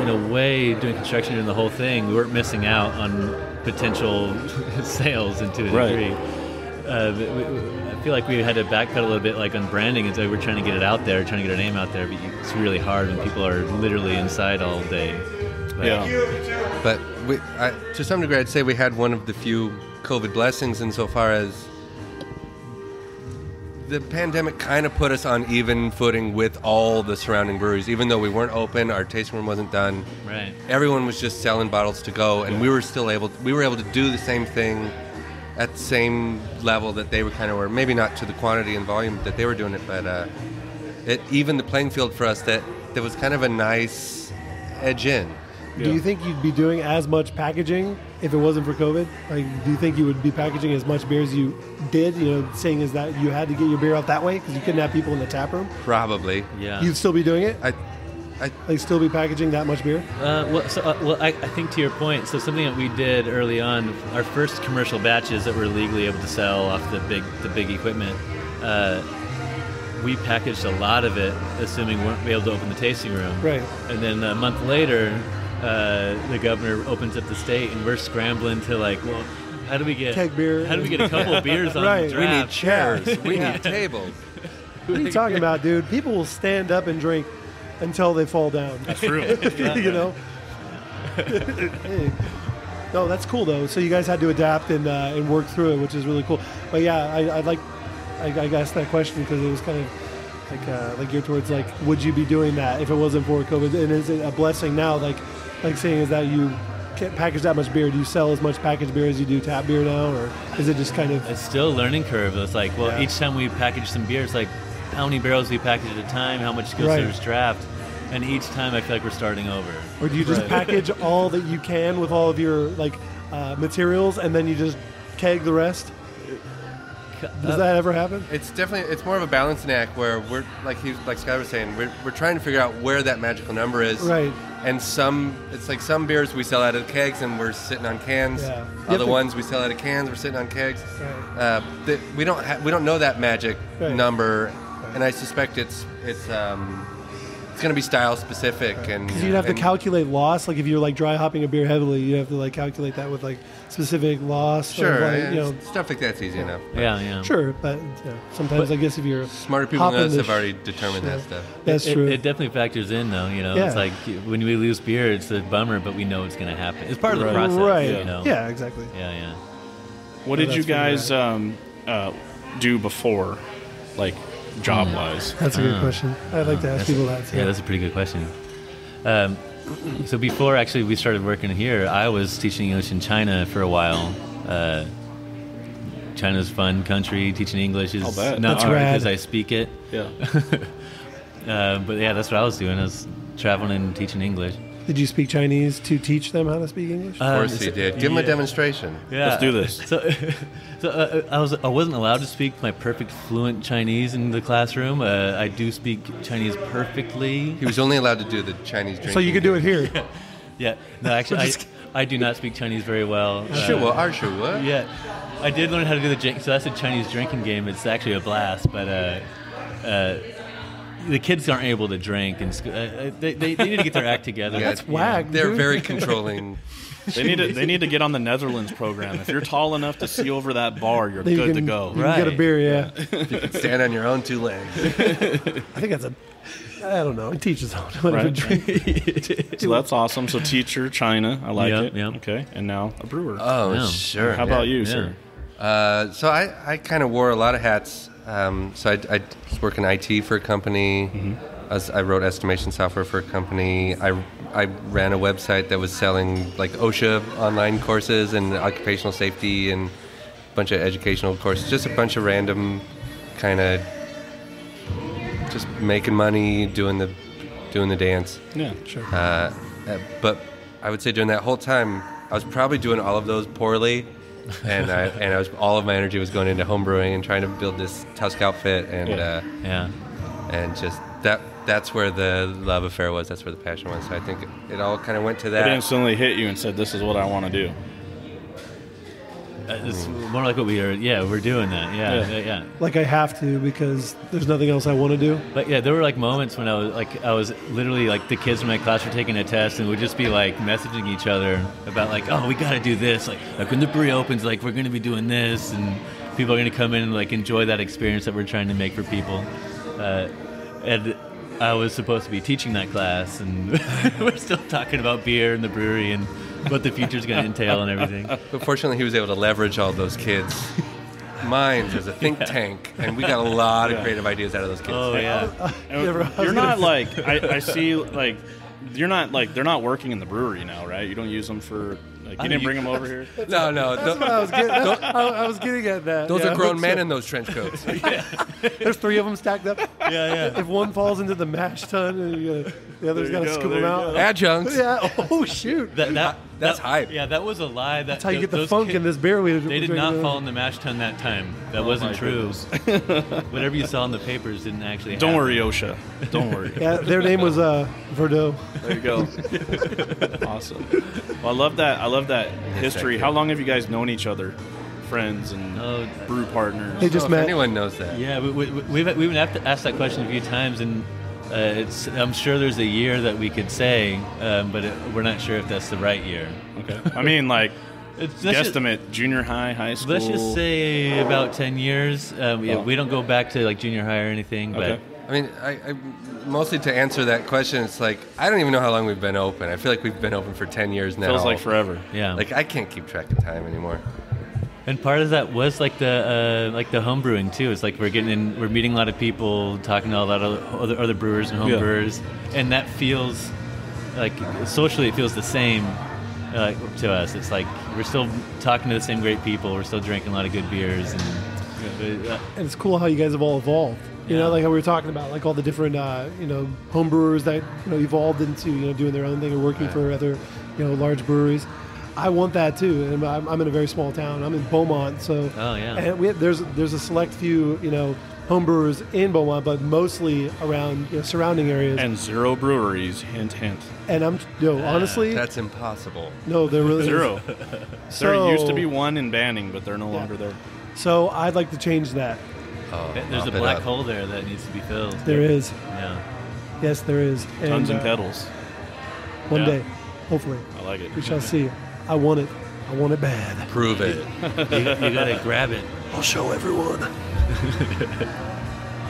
in a way, doing construction during the whole thing, we weren't missing out on potential sales to a degree. I feel like we had to backpedal a little bit, like on branding, and so we're trying to get it out there, trying to get our name out there, but it's really hard when people are literally inside all day. But to some degree, I'd say we had one of the few COVID blessings insofar as the pandemic kind of put us on even footing with all the surrounding breweries. Even though we weren't open, our tasting room wasn't done. Right. Everyone was just selling bottles to go, and we were able to do the same thing at the same level that they were maybe not to the quantity and volume that they were doing it, but it evened the playing field for us. That there was kind of a nice edge in. Do you think you'd be doing as much packaging if it wasn't for COVID? Like, do you think you would be packaging as much beer as you did, saying as that you had to get your beer out that way because you couldn't have people in the tap room? Probably. Yeah. You'd still be doing it? I still be packaging that much beer? I think to your point, so something that we did early on, our first commercial batches that we're legally able to sell off the big equipment, we packaged a lot of it, assuming we weren't able to open the tasting room. Right. And then a month later, the governor opens up the state, and we're scrambling to how do we get keg beer? How do we get a couple of beers on Right. the We draft? need chairs. We need tables. What are you talking about, dude? People will stand up and drink until they fall down. That's true. Hey. No, that's cool though. So you guys had to adapt and work through it, which is really cool. But yeah, I asked that question because it was kind of like geared towards would you be doing that if it wasn't for COVID? And is it a blessing now? Like saying is that you can't package that much beer. Do you sell as much packaged beer as you do tap beer now, or is it just kind of? It's still a learning curve. It's each time we package some beer, it's like how many barrels we package at a time, how much goes through this draft. And each time I feel like we're starting over. Or do you just package all that you can with all of your materials, and then you just keg the rest? Does that ever happen? It's more of a balancing act where we're like Skyler was saying, we're trying to figure out where that magical number is. Right. And some beers we sell out of kegs and we're sitting on cans. Yeah. Other ones we sell out of cans, we're sitting on kegs. Right. We don't know that magic Right. number, and I suspect it's going to be style specific. And because you'd have to calculate loss. Like if you're dry hopping a beer heavily, you have to calculate that with specific loss. Sure, stuff like that's easy enough. Yeah. Sure, but sometimes I guess if you're smarter people than us have already determined that stuff. That's true. It definitely factors in though. Yeah. It's like when we lose beer, it's a bummer, but we know it's going to happen. It's part of the process. Right. Yeah, exactly. Yeah. What did you guys do before, job-wise? That's a good question. I'd like to ask people that too. Yeah, that's a pretty good question. So before actually we started working here, I was teaching English in China for a while. China's a fun country. Teaching English is not That's hard rad. because I speak it. Yeah. But yeah, that's what I was doing. I was traveling and teaching English. Did you speak Chinese to teach them how to speak English? Of course he did. Give him a demonstration. Yeah. Let's do this. So I wasn't allowed to speak my perfect fluent Chinese in the classroom. I do speak Chinese perfectly. He was only allowed to do the Chinese drinking. So you could do it here. Yeah. No, actually, I do not speak Chinese very well. Sure. Yeah. I did learn how to do the drink. So that's a Chinese drinking game. It's actually a blast, but the kids aren't able to drink, and they need to get their act together. Yeah, That's whack. They're dude. very controlling. They need to get on the Netherlands program. If you're tall enough to see over that bar, you're Then you good can- to go. You can get a Right. beer, yeah. You can stand on your own two legs. I think that's I don't know. It teaches own. Whatever Right. drink. So that's awesome. So teacher, China, I like Yep, it. yep. Okay, and now a brewer. Oh, Yeah. sure. How about you, sir? So I kind of wore a lot of hats. So I was working IT for a company. I wrote estimation software for a company. I ran a website that was selling OSHA online courses and occupational safety and a bunch of educational courses. Just a bunch of random kind of making money, doing the dance. Yeah, sure. But I would say during that whole time, I was probably doing all of those poorly, and I was all of my energy was going into homebrewing and trying to build this Tusk outfit, and just that's where the love affair was. That's where the passion was. So I think it all kind of went to that. It instantly hit you and said, "This is what I want to do." It's more like what we are. Yeah, we're doing that. Yeah. Like I have to because there's nothing else I want to do. But yeah, there were like moments when I was literally like the kids in my class were taking a test and we'd just be like messaging each other about like, oh, we got to do this. Like when the brewery opens, like we're going to be doing this, and people are going to come in and like enjoy that experience that we're trying to make for people. And I was supposed to be teaching that class, and we're still talking about beer and the brewery and what the future's going to entail and everything. But fortunately, he was able to leverage all those kids' minds as a think tank, and we got a lot of creative ideas out of those kids. Oh yeah. You're not like I see like you're not like they're not working in the brewery now, right? You don't use them for like you didn't bring them over here. No. That's what I was getting. I was getting at that. Those are grown men in those trench coats. There's 3 of them stacked up. Yeah. If one falls into the mash tun, and the other's got to scoop them out. Adjuncts. Yeah. Oh shoot. That's hype. Yeah, that was a lie. That's how you get the funk in this beer. They did not fall in the mash tun that time. That wasn't true. Whatever you saw in the papers didn't actually happen. Don't worry, OSHA. Don't worry. Yeah, their name was Verdot. There you go. Awesome. Well, I love that history. How long have you guys known each other? Friends and brew partners. They just If met. anyone knows that. Yeah, we've been asked that question a few times, and I'm sure there's a year that we could say, but we're not sure if that's the right year. Okay. I mean, like, guesstimate junior high, high school. Let's just say about 10 years. We don't go back to like junior high or anything, but. Okay. I mean, I mostly to answer that question, it's like I don't even know how long we've been open. I feel like we've been open for 10 years now. Feels like forever. Yeah. Like I can't keep track of time anymore. And part of that was like the home brewing too. It's like we're meeting a lot of people, talking to a lot of other brewers and home brewers, and that feels like socially it feels the same to us. It's like we're still talking to the same great people. We're still drinking a lot of good beers, and And it's cool how you guys have all evolved. You know, like how we were talking about, like all the different, home brewers that evolved into doing their own thing or working for other, large breweries. I want that too, and I'm in a very small town. I'm in Beaumont, so and there's a select few home brewers in Beaumont, but mostly around surrounding areas. And 0 breweries, hint, hint. And I'm honestly, That's impossible. no, there really 0. So, There used to be 1 in Banning, but they're no longer there. So I'd like to change that. there's a black hole there that needs to be filled. There is, Yeah. yes, there is. Tons and pedals. One day, hopefully, I like it. we shall see. I want it. I want it bad. Prove it. You gotta grab it. I'll show everyone.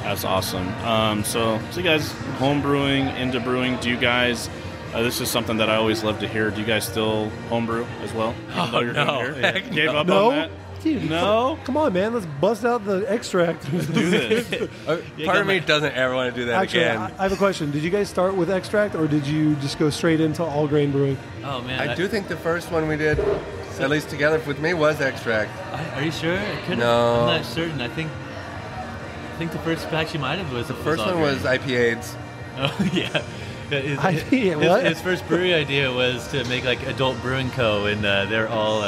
That's awesome. So you guys home brewing, into brewing. Do you guys? This is something that I always love to hear. Do you guys still homebrew as well? Even though you're no. here? Gave up No? on that? Dude, No? come on, man. Let's bust out the extract. Do this. Part of me doesn't ever want to do that Actually, again. I have a question. Did you guys start with extract, or did you just go straight into all grain brewing? Oh man. I do think the first one we did, at least together with me, was extract. Are you sure? No. I'm not certain. I think the first batch you might have was The first one was IPAs. Oh yeah. What? His first brewery idea was to make like Adult Brewing Co. and they're all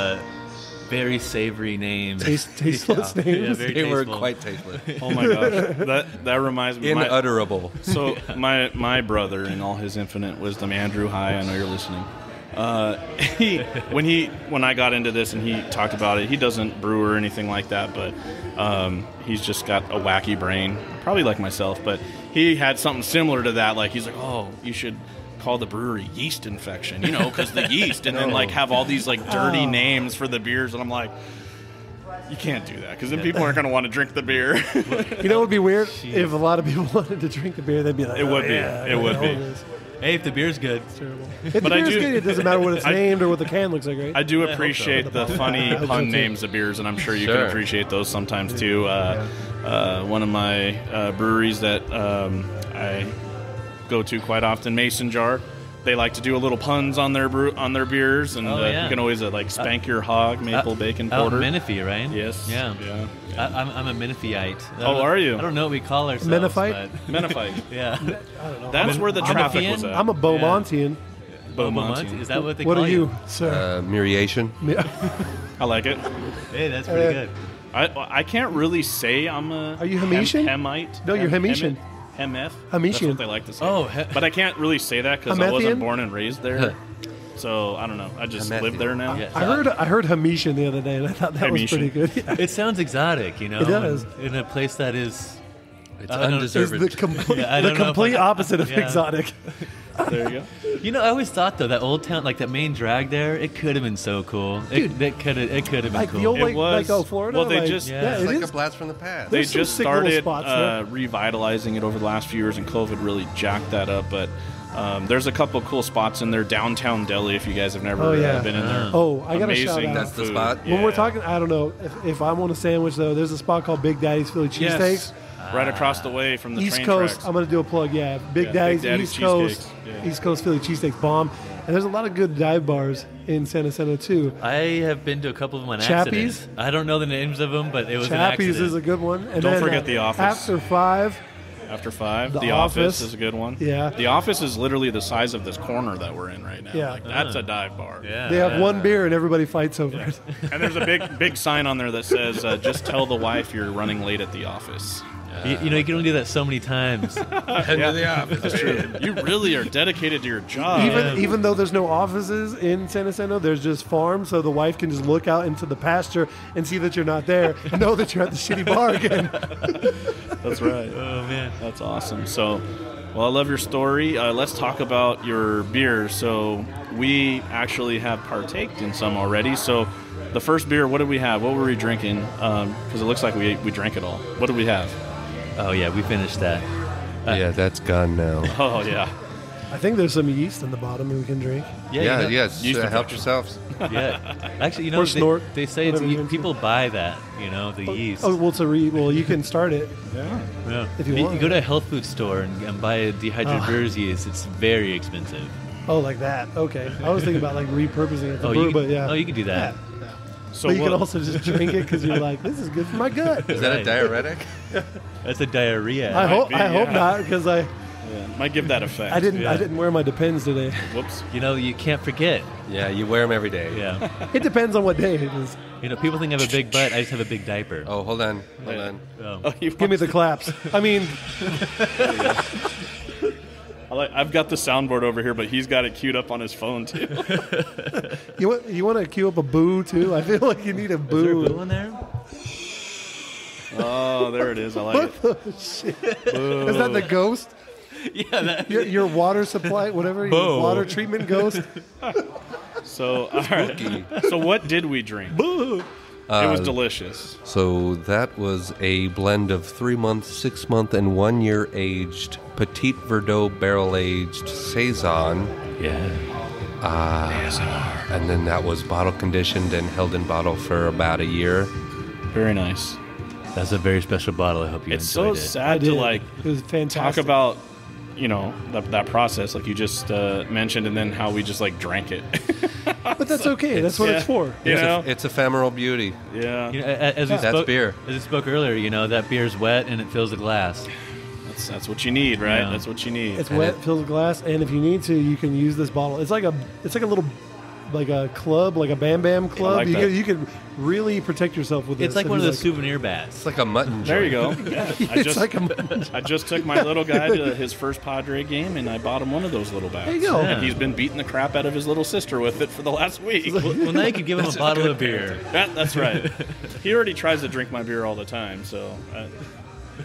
very savory names. Tasteless Yeah, names. very They were tasteful. quite tasteless. Oh my gosh, that reminds me. Inutterable. So my brother, in all his infinite wisdom, Andrew, hi, I know you're listening. When I got into this and he talked about it, he doesn't brew or anything like that, but he's just got a wacky brain, probably like myself. But he had something similar to that. Like he's like, oh, you should call the brewery Yeast Infection, because the yeast, and then like have all these like dirty names for the beers, and I'm like, you can't do that because then people aren't going to want to drink the beer. You know what would be weird? If a lot of people wanted to drink the beer, they'd be like, It would be. yeah, It would I know be. it is. Hey, if the beer's good. It's terrible. If the But I beer's do- good, it doesn't matter what it's I- named or what the can looks like, right? I do appreciate the funny pun names of beers, and I'm sure you can Sure. appreciate those sometimes too. One of my breweries that I go to quite often, Mason Jar. they like to do a little puns on their beers, and yeah. you can always like spank your hog maple bacon porter. Menifee, right? Yes. Yeah. I'm a Menifeite. Oh, are you? I don't know what we call ourselves. Menifite? Menifite. Yeah. I don't know. That's where the traffic was at. I'm a Beaumontian. Beaumont. Is that what they What call are you, sir? Muriation. I like it. Hey, that's pretty good. I can't really say I'm a. Are you Hametian? Hemite? No, you're Hametian. Hemeth. Hametian. That's what they like to say. Oh, but I can't really say that because I Hamethian? wasn't born and raised there. So I don't know. I just Hamethian. live there now. Yeah. I heard Hametian the other day, and I thought that was Hametian. pretty good. Yeah. It sounds exotic, you know. It does. In a place that is. It's I don't know. It's undeserved. the complete, Yeah, I don't know if I- opposite of yeah. exotic. There you go. You know, I always thought though that old town, like that main drag there, it could have been so cool. It could have been Like cool. the old, It was- Florida. well, they like, just- yeah, It's it like is. a blast from the past. They There's some just sick little started spots there. revitalizing it over the last few years, and COVID really jacked that up. But there's a couple cool spots in there. Downtown Deli, if you guys have never Oh, yeah. been in there. Oh, I got to Amazing shout out. That's the food. spot? When we're Yeah. talking, I don't know if I want a sandwich though. There's a spot called Big Daddy's Philly Cheesesteaks. Yes. Right across the way from the East train Coast. tracks. I'm gonna do a plug. Yeah, Big Yeah, Daddy's Big Daddy's East Coast. cheesesteaks. Yeah. East Coast Philly cheesesteaks bomb. And there's a lot of good dive bars in San Jacinto too. I have been to a couple of them on Chappie's? accident. I don't know the names of them, but it was an Chappie's accident. is a good one. And Don't then, forget The Office. After 5. After 5, The The Office Office. is a good one. Yeah. The Office is literally the size of this corner that we're in right now. Yeah. Like, that's a dive bar. Yeah. They have one beer and everybody fights over it. And there's a big sign on there that says, "Just tell the wife you're running late at the office." You know, you can only do that so many times. That's true. You really are dedicated to your job. Even though there's no offices in San Jacinto, there's just farms, so the wife can just look out into the pasture and see that you're not there and know that you're at the shitty bar again. That's right. Oh man. That's awesome. So, well, I love your story. Let's talk about your beer. So, we actually have partaked in some already. So, the first beer, what did we have? What were we drinking? Because it looks like we drank it all. What did we have? Oh yeah, we finished that. Yeah, that's gone now. Oh, yeah. I think there's some yeast in the bottom we can drink. Yeah, you know, yes. Used to Help function. yourselves. Yeah. Actually, you know, Or snort, they say it's, whatever you're into. people buy that. You know, the yeast. Oh, well, you can start it. Yeah. if you you want. go to a health food store and buy a dehydrated brewer's yeast. It's very expensive. Oh, like that. Okay. I was thinking about like repurposing it to brew, you but yeah. you can do that. So But you what, can also just drink it because you're like, this is good for my gut. Is that a Right. diuretic? That's a diarrhea. I hope be, I hope yeah. not because I might give that effect. I Yeah. didn't wear my Depends today. Whoops. You know, you can't forget. Yeah, you wear them every day. Yeah. It depends on what day it is. You know, people think I have a big butt. I just have a big diaper. Oh, hold on. Hold on. Oh. Oh, you Give me the claps. I mean, I've got the soundboard over here, but he's got it queued up on his phone too. you want to cue up a boo too? I feel like you need a Is there a boo. boo in there? Oh, there it is. I like it. Shit. Is that the ghost? Yeah. That, Your water supply, whatever, your water treatment ghost? So, all right. So, what did we drink? It was delicious. So that was a blend of 3-month, 6-month, and 1-year aged Petite Verdot barrel aged Saison. yeah. And then that was bottle conditioned and held in bottle for about a year. Very nice. That's a very special bottle. I hope you It's so enjoyed it. sad to like It was fantastic. talk about, you know, that process like you just mentioned, and then how we just like drank it. But that's okay. That's what it's for. You know? It's ephemeral beauty. Yeah. You know, as we That's spoke, beer. As we spoke earlier, you know that beer's wet and it fills the glass. That's what you need, right? Yeah. That's what you need. It's wet, fills the glass, and if you need to, you can use this bottle. It's like a little, like a club, like a Bam Bam club. like that. You can really protect yourself with this. It's like if one of you those souvenir bats. It's like a mutton There you joint. go. Yeah. It's like a. I just took my little guy to his first Padre game, and I bought him one of those little bats. There you go. And he's been beating the crap out of his little sister with it for the last week. Well, now you could give him a bottle of beer. That's right. He already tries to drink my beer all the time, so.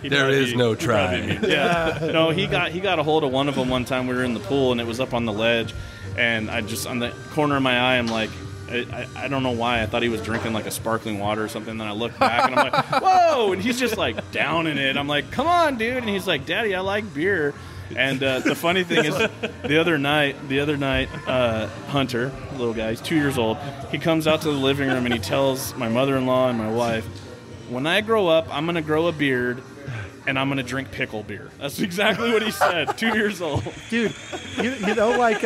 There is no try. Yeah. No, he got a hold of one of them one time. We were in the pool, and it was up on the ledge, and I just on the corner of my eye, I'm like. I don't know why. I thought he was drinking like a sparkling water or something. Then I looked back and I'm like, whoa! And he's just like downing it. I'm like, come on, dude. And he's like, Daddy, I like beer. And the funny thing is, the other night, Hunter, little guy, he's 2 years old. He comes out to the living room and he tells my mother-in-law and my wife, when I grow up, I'm going to grow a beard and I'm going to drink pickle beer. That's exactly what he said. 2 years old. Dude, you know, like,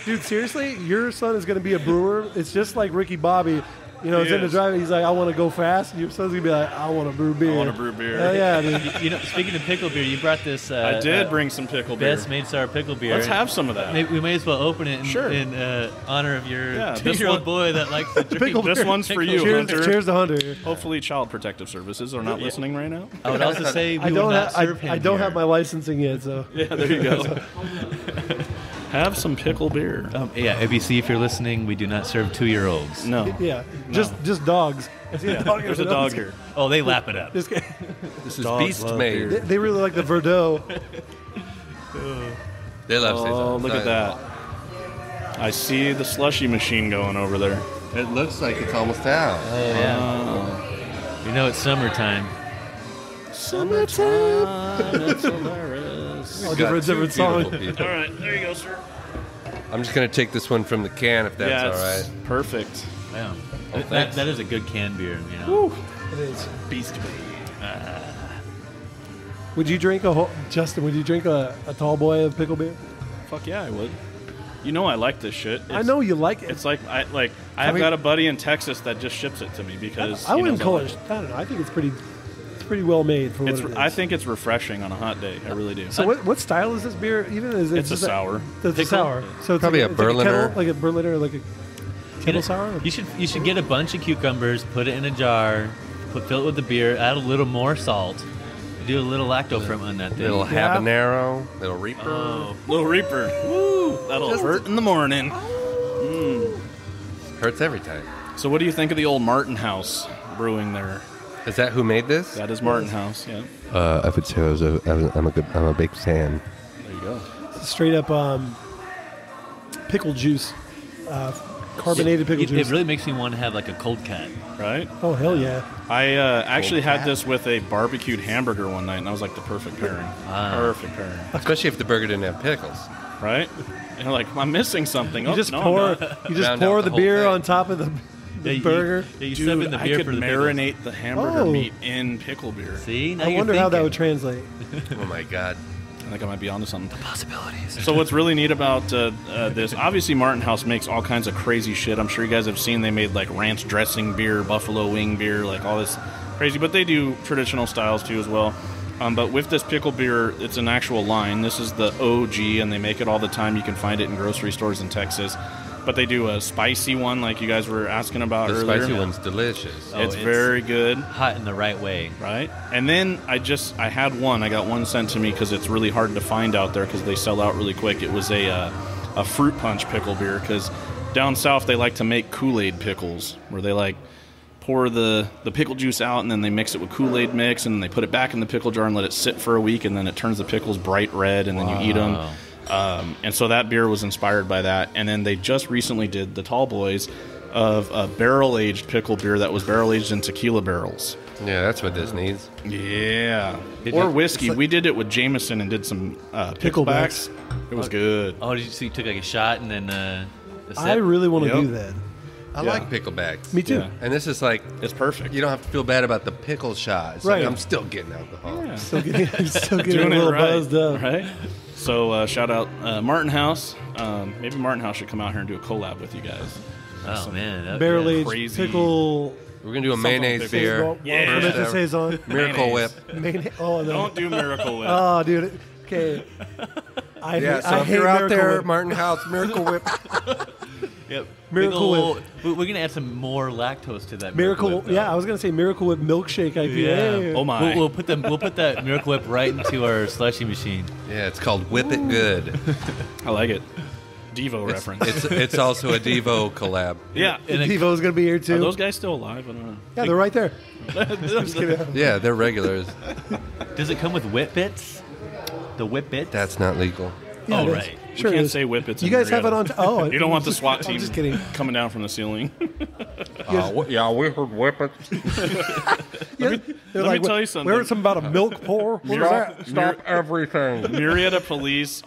dude, seriously, your son is going to be a brewer. It's just like Ricky Bobby. You know, he's in the driving. He's like, I want to go fast. Your son's going to be like, I want to brew beer. I want to brew beer. Hell yeah, dude. You know, speaking of pickle beer, you brought this. I did bring some pickle beer. Best made sour pickle beer. Let's have some of that. Maybe we may as well open it in honor of your 2-year-old boy that likes to drink. This one's for you, Cheers, Hunter. cheers to Hunter. Hopefully, Child Protective Services are not listening right now. I would also say I don't have my licensing yet, so. Yeah, there you go. Have some pickle beer. Yeah, ABC, if you're listening, we do not serve 2-year-olds. No. Yeah, just dogs. I see a dog. There's a dog here. Oh, they lap it up. This guy, This is Dogs beast love made. beer. they really like the Verdot. They love saison. Oh, look at that. I see the slushy machine going over there. It looks like it's almost out. Yeah. You know it's summertime. Summertime, it's hilarious. Oh, Got different two song. beautiful people. All right, there you go, sir. I'm just going to take this one from the can if that's all it's right. perfect. Yeah. thanks. That is a good canned beer, you know. It is. Beast Would you drink Justin? Would you drink a tall boy of pickle beer? Fuck yeah, I would. You know I like this shit. I know you like it. It's like I've got a buddy in Texas that just ships it to me because I he wouldn't knows call like it. I don't know. I think it's pretty well made for what it is. I think it's refreshing on a hot day. I really do. So what style is this beer? Even is It's a just sour. It's a sour. So it's Probably like a it's like Berliner. kettle, like a Berliner, like a Get kettle it- sour. You should get a bunch of cucumbers, put it in a jar, fill it with the beer, add a little more salt, do a little lacto ferment on that thing. Little Yeah. habanero, little reaper. Oh, Little Reaper. Woo! That'll hurt in the morning. Hurts every time. So what do you think of the old Martin House brewing there? Is that who made this? That is Martin House, yeah. I would say I'm a big fan. There you go. Straight up pickle juice, carbonated pickle It juice. really makes me want to have like a cold cut. Right? Oh hell yeah! I actually had this with a barbecued hamburger one night, and that was like the perfect pairing. Perfect pairing. Especially if the burger didn't have pickles. Right? And you're like, I'm missing something. You Oh, just no, pour I'm not. you just Round pour out the the whole beer thing. on top of the burger. You sub Dude, in the I beer could for the pickles. marinate the hamburger Oh. meat in pickle beer. See, now I you're wonder how that thinking. would translate. Oh my god. I think I might be onto something. Possibilities. So what's really neat about this, obviously Martin House makes all kinds of crazy shit. I'm sure you guys have seen they made like ranch dressing beer, buffalo wing beer, like all this crazy. But they do traditional styles too as well. But with this pickle beer, it's an actual line. This is the OG, and they make it all the time. You can find it in grocery stores in Texas. But they do a spicy one like you guys were asking about The earlier. spicy one's delicious. Oh, It's it's- very good. Hot in the right way. Right, and then I had one. I got one sent to me because it's really hard to find out there because they sell out really quick. It was a fruit punch pickle beer because down south they like to make Kool-Aid pickles where they like pour the pickle juice out and then they mix it with Kool-Aid mix and then they put it back in the pickle jar and let it sit for a week and then it turns the pickles bright red and then you eat them. And so that beer was inspired by that. And then they just recently did the Tall Boys of a barrel-aged pickle beer that was barrel-aged in tequila barrels. Yeah, that's what this needs. Yeah. Or whiskey. We did it with Jameson and did some picklebacks. It was good. Oh, did you see? You took like a shot and then a sip? I really want to Yep. do that. I like picklebacks. Me too. Yeah. And this is like, It's perfect. you don't have to feel bad about the pickle shot. It's Right. like, I'm still getting alcohol. Yeah. Still getting a Doing it little right. buzzed up. Right? So shout out Martin House. Maybe Martin House should come out here and do a collab with you guys. Oh man, that- Barrel yeah. aged Crazy. pickle. We're going to do a Something mayonnaise big. beer. Yeah. Fermented First ever. saison. Miracle Whip. Oh, no. Don't do Miracle Whip. Oh, dude. Okay. Yeah, so I if hate you're out Miracle there, Whip. Martin House, Miracle Whip. Yep. Miracle Big Whip. ol'- We're gonna add some more lactose to that Miracle. Whip, though. Yeah, I was gonna say Miracle Whip milkshake IPA. Oh my. We'll put that Miracle Whip right into our slushy machine. Yeah, it's called Whip It Good. I like it. Devo reference. It's also a Devo collab. yeah. And Devo's gonna be here Are too. those guys still alive? I don't know. Yeah, they're right there. Just kidding. Yeah, they're regulars. does it come with whip bits? The whip bits? That's not legal. Yeah, Oh, it is. right. We Sure. it can't is. say whippets. You in guys have it Murrieta. on. Oh, You don't want the SWAT team I'm just kidding. coming down from the ceiling. Yeah, we heard Whip It. Yeah, they're let me tell you something. We heard something about a milk pour. What was that? Stop everything. Murrieta police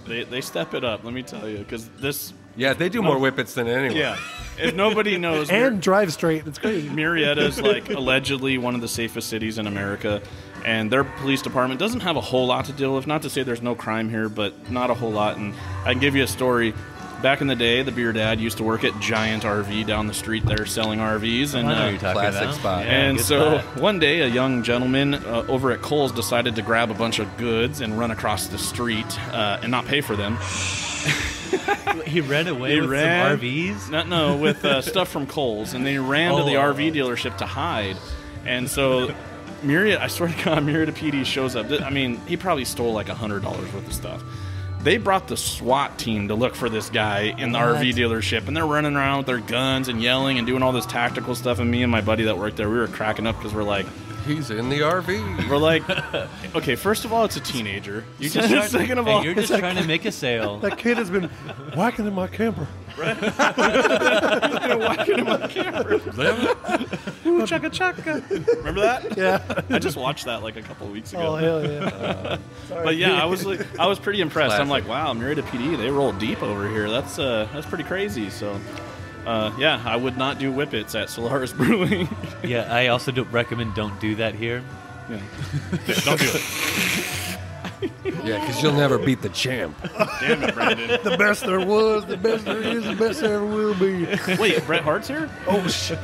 they step it up. Let me tell you, because this. Yeah, they do more whippets than anyone. Yeah, if nobody knows, And drive straight. It's crazy. Murrieta is like allegedly one of the safest cities in America, And their police department doesn't have a whole lot to deal with. Not to say there's no crime here, but not a whole lot. And I can give you a story. Back in the day, the Beer Dad used to work at Giant RV down the street there selling RVs. And I know what you're talking classic about. spot. Yeah, and good so spot. one day, a young gentleman over at Kohl's decided to grab a bunch of goods and run across the street and not pay for them. He ran away with some RVs? No, with stuff from Kohl's. And they ran to the RV dealership to hide. And so Murrieta, I swear to God, Murrieta PD shows up. I mean, he probably stole like $100 worth of stuff. They brought the SWAT team to look for this guy in the RV dealership, and they're running around with their guns and yelling and doing all this tactical stuff. And me and my buddy that worked there, we were cracking up because we're like, He's in the RV. we're like, okay, first of all, it's a teenager. You're just Second of all, you're just trying to make a sale. That kid has been whacking in my camper. whacking in my camera. Ooh, chugga chugga. Remember that? Yeah. I just watched that like a couple of weeks ago. Oh, hell yeah. But yeah, I was pretty impressed. I'm Classic. like, wow, Murrieta PD, they roll deep over here. That's pretty crazy. So, yeah, I would not do whippets at Solaris Brewing. Yeah, I also recommend don't do that here. Yeah. Don't do it. Yeah, because you'll never beat the champ. Damn it, Brandon. The best there was, the best there is, the best there ever will be. Wait, Bret Hart's here? Oh, shit.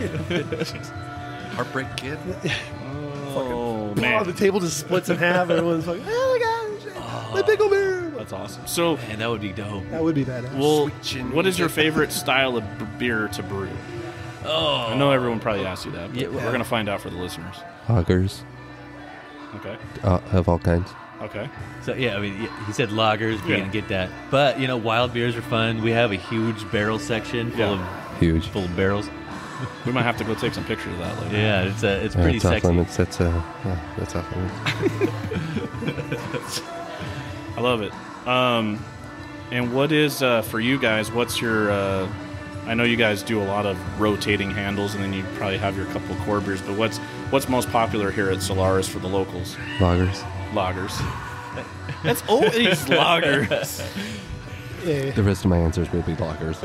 Heartbreak Kid. Oh, Oh, man. the table just splits in half. Everyone's like, oh my gosh, my big old beer. That's awesome. So, Man, that would be dope. That would be badass. well, chin what is your favorite style of beer to brew? Oh. I know everyone probably asked you that, but Yeah, we're going to find out for the listeners. Hoggers Okay. of all kinds. Okay. So, yeah, I mean, he said lagers. We're Yeah. going to get that. But, wild beers are fun. We have a huge barrel section full Huge. of barrels. We might have to go take some pictures of that later. Yeah, it's pretty It's off sexy. limits. That's off limits. I love it. And what is, for you guys, what's your, I know you guys do a lot of rotating handles, and then you probably have your couple of core beers, but what's most popular here at Solaris for the locals? Loggers. Lagers. That's always lagers. Yeah. The rest of my answers will be loggers.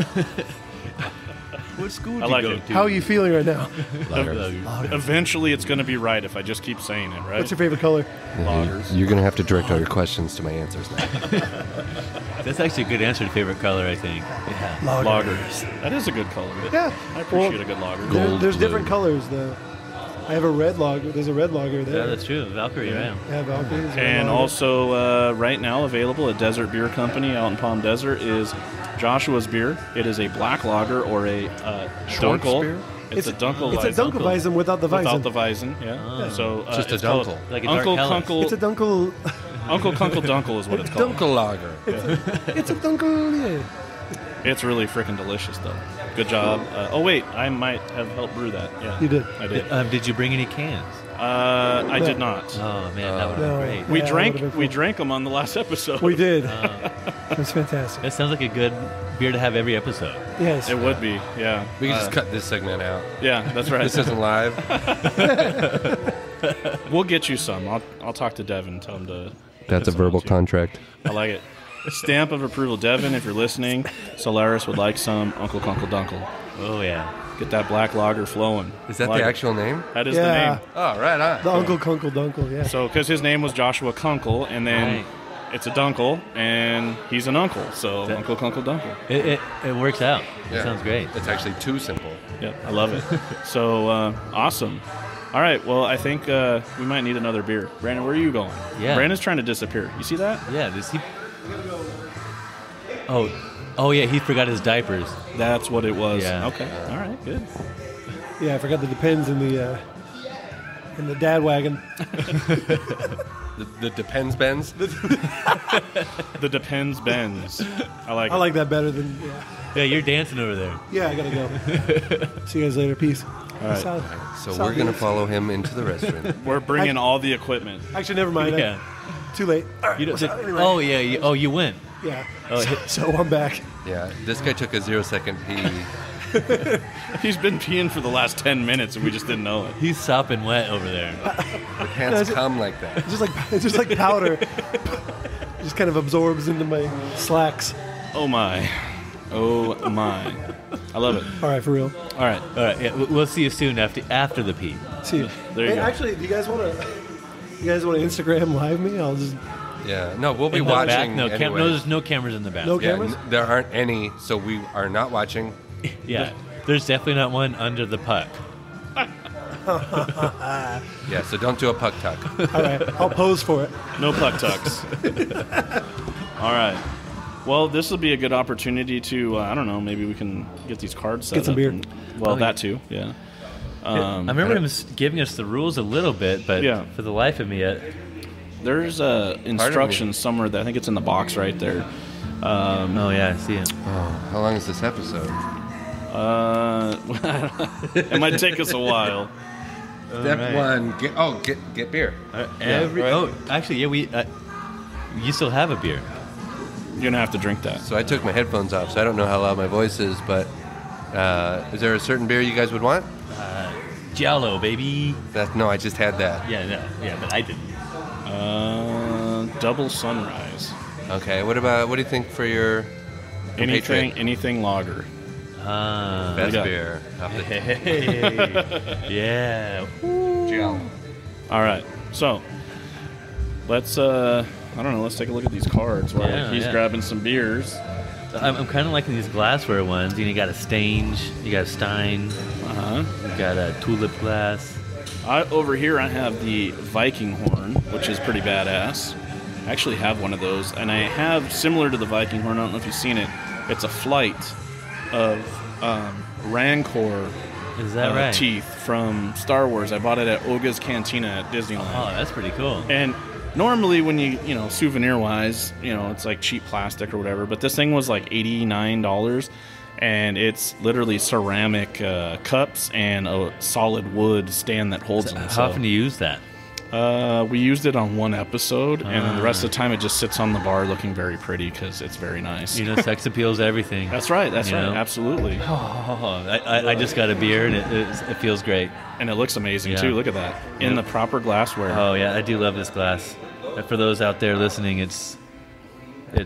What school I like it. How are you feeling right now? Loggers. Eventually it's going to be right if I just keep saying it, right? What's your favorite color? Lagers. You're going to have to direct all your questions to my answers now. That's actually a good answer to favorite color, I think. Yeah. Lagers. That is a good color. Yeah. I appreciate a good lager. There's blue. different colors. I have a red lager. There's a red lager there. Yeah, that's true. Valkyrie, yeah. Yeah, Valkyrie. there's a red And lager. also, right now available at Desert Beer Company out in Palm Desert is Joshua's beer. It is a black lager or a Dunkel. beer? It's a Dunkel. It's a Dunkelweizen without the Weizen. Without the Weizen, yeah. So Just a it's called Dunkel. Like a dark Uncle Helles. Kunkle. It's a Dunkel. Uncle Kunkle Dunkel is what it's called. Dunkel Lager. It's a Dunkel. Yeah. It's really freaking delicious, though. Good job. Oh wait, I might have helped brew that. Yeah, You did. I did. Did you bring any cans? I did not. Oh, man, that would No. be great. We Yeah, drank. that would've been We cool. drank them on the last episode. We did. It was fantastic. That sounds like a good beer to have every episode. Yes. It would be. Yeah. We can just cut this segment out. Yeah, that's right. This isn't live. We'll get you some. I'll talk to Devin. Tell him to. That's a get some verbal to you. contract. I like it. Stamp of approval, Devin. If you're listening, Solaris would like some Uncle Kunkle Dunkel. Oh, yeah. Get that black lager flowing. Is that Like the it. actual name? That is Yeah. the name. Oh, right on. The Uncle Kunkle Dunkel, yeah. So, because his name was Joshua Kunkle, and then Right. it's a Dunkel, and he's an uncle. So, That- Uncle Kunkle Dunkel. It works out. Yeah. It sounds great. It's actually too simple. Yep, I love it. So, awesome. All right, well, I think we might need another beer. Brandon, where are you going? Yeah. Brandon's trying to disappear. You see that? Yeah, does he... Oh, yeah, he forgot his diapers. That's what it was. Yeah. Okay. All right, good. Yeah, I forgot the Depends in the dad wagon. The Depends Bends. The Depends Benz. I like I it. like that better than. Yeah, Yeah, you're dancing over there. yeah I gotta go. See you guys later. Peace. All right. So we're going to follow him into the restroom. We're bringing all the equipment. Actually, never mind. Yeah. Too late. All right. You don't, Anyway. oh, yeah. You went. Yeah. Oh, So I'm back. Yeah, this guy took a 0-second pee. He's been peeing for the last 10 minutes, and we just didn't know it. he's sopping wet over there. The pants come like that. It's just like powder. Just kind of absorbs into my slacks. Oh, my. Oh, my. I love it. All right, for real. All right. All right, yeah, we'll see you soon after the pee. See you. There you Hey, go. Actually, do you guys want to? You guys want to Instagram live me? I'll just Yeah, no, we'll be In the watching. back? No, anyway. no, there's no cameras in the back. No Yeah, cameras? there aren't any, so we are not watching. Yeah, there's definitely not one under the puck. Yeah, so don't do a puck tuck. All right, I'll pose for it. No puck tucks. All right. Well, this will be a good opportunity to, I don't know, maybe we can get these cards set Get some up beer. and- well, Oh, that too, yeah. I remember him giving us the rules a little bit, but Yeah. for the life of me, There's instructions somewhere that I think it's in the box right there. oh yeah, I see it. Oh, how long is this episode? It might take us a while. Step right. one, get beer. Actually, yeah, you still have a beer. You're gonna have to drink that. So I took my headphones off, so I don't know how loud my voice is, but is there a certain beer you guys would want? Giallo, baby. No, I just had that. Yeah, but I didn't. Double Sunrise. Okay, what do you think for your compatriot? Anything lager. Best yeah. beer? Hey, yeah. Giallo. All right. So let's I don't know. Let's take a look at these cards while Yeah, he's yeah. grabbing some beers. I'm kind of liking these glassware ones. You got a Stange, you got a Stein, you got a tulip glass. Over here, I have the Viking horn, which is pretty badass. I actually have one of those, and I have similar to the Viking horn. I don't know if you've seen it. It's a flight of Rancor Is that right? teeth from Star Wars. I bought it at Oga's Cantina at Disneyland. Oh, that's pretty cool. And normally when you know, souvenir-wise, it's like cheap plastic or whatever, but this thing was like $89, and it's literally ceramic cups and a solid wood stand that holds them. How often do you use that? We used it on one episode, and then the rest of the time it just sits on the bar looking very pretty because it's very nice. Sex appeals everything. That's right, You know? absolutely. I just got a beer, and it feels great. And it looks amazing, Yeah. too. Look at that. In the proper glassware. Oh, yeah, I do love this glass. For those out there listening, it's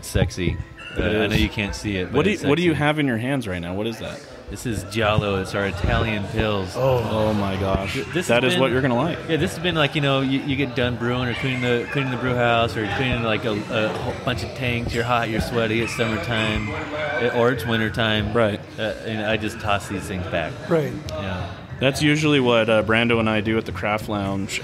sexy. I know you can't see it, but What do it's you sexy. have in your hands right now? What is that? This is Giallo. It's our Italian pills. Oh my gosh. This That has is been- what you're going to like. Yeah, this has been like, you get done brewing or cleaning the brew house or cleaning like a whole bunch of tanks. You're hot, you're sweaty. It's summertime or it's wintertime. Right. And I just toss these things back. Right. Yeah. That's usually what Brando and I do at the Craft Lounge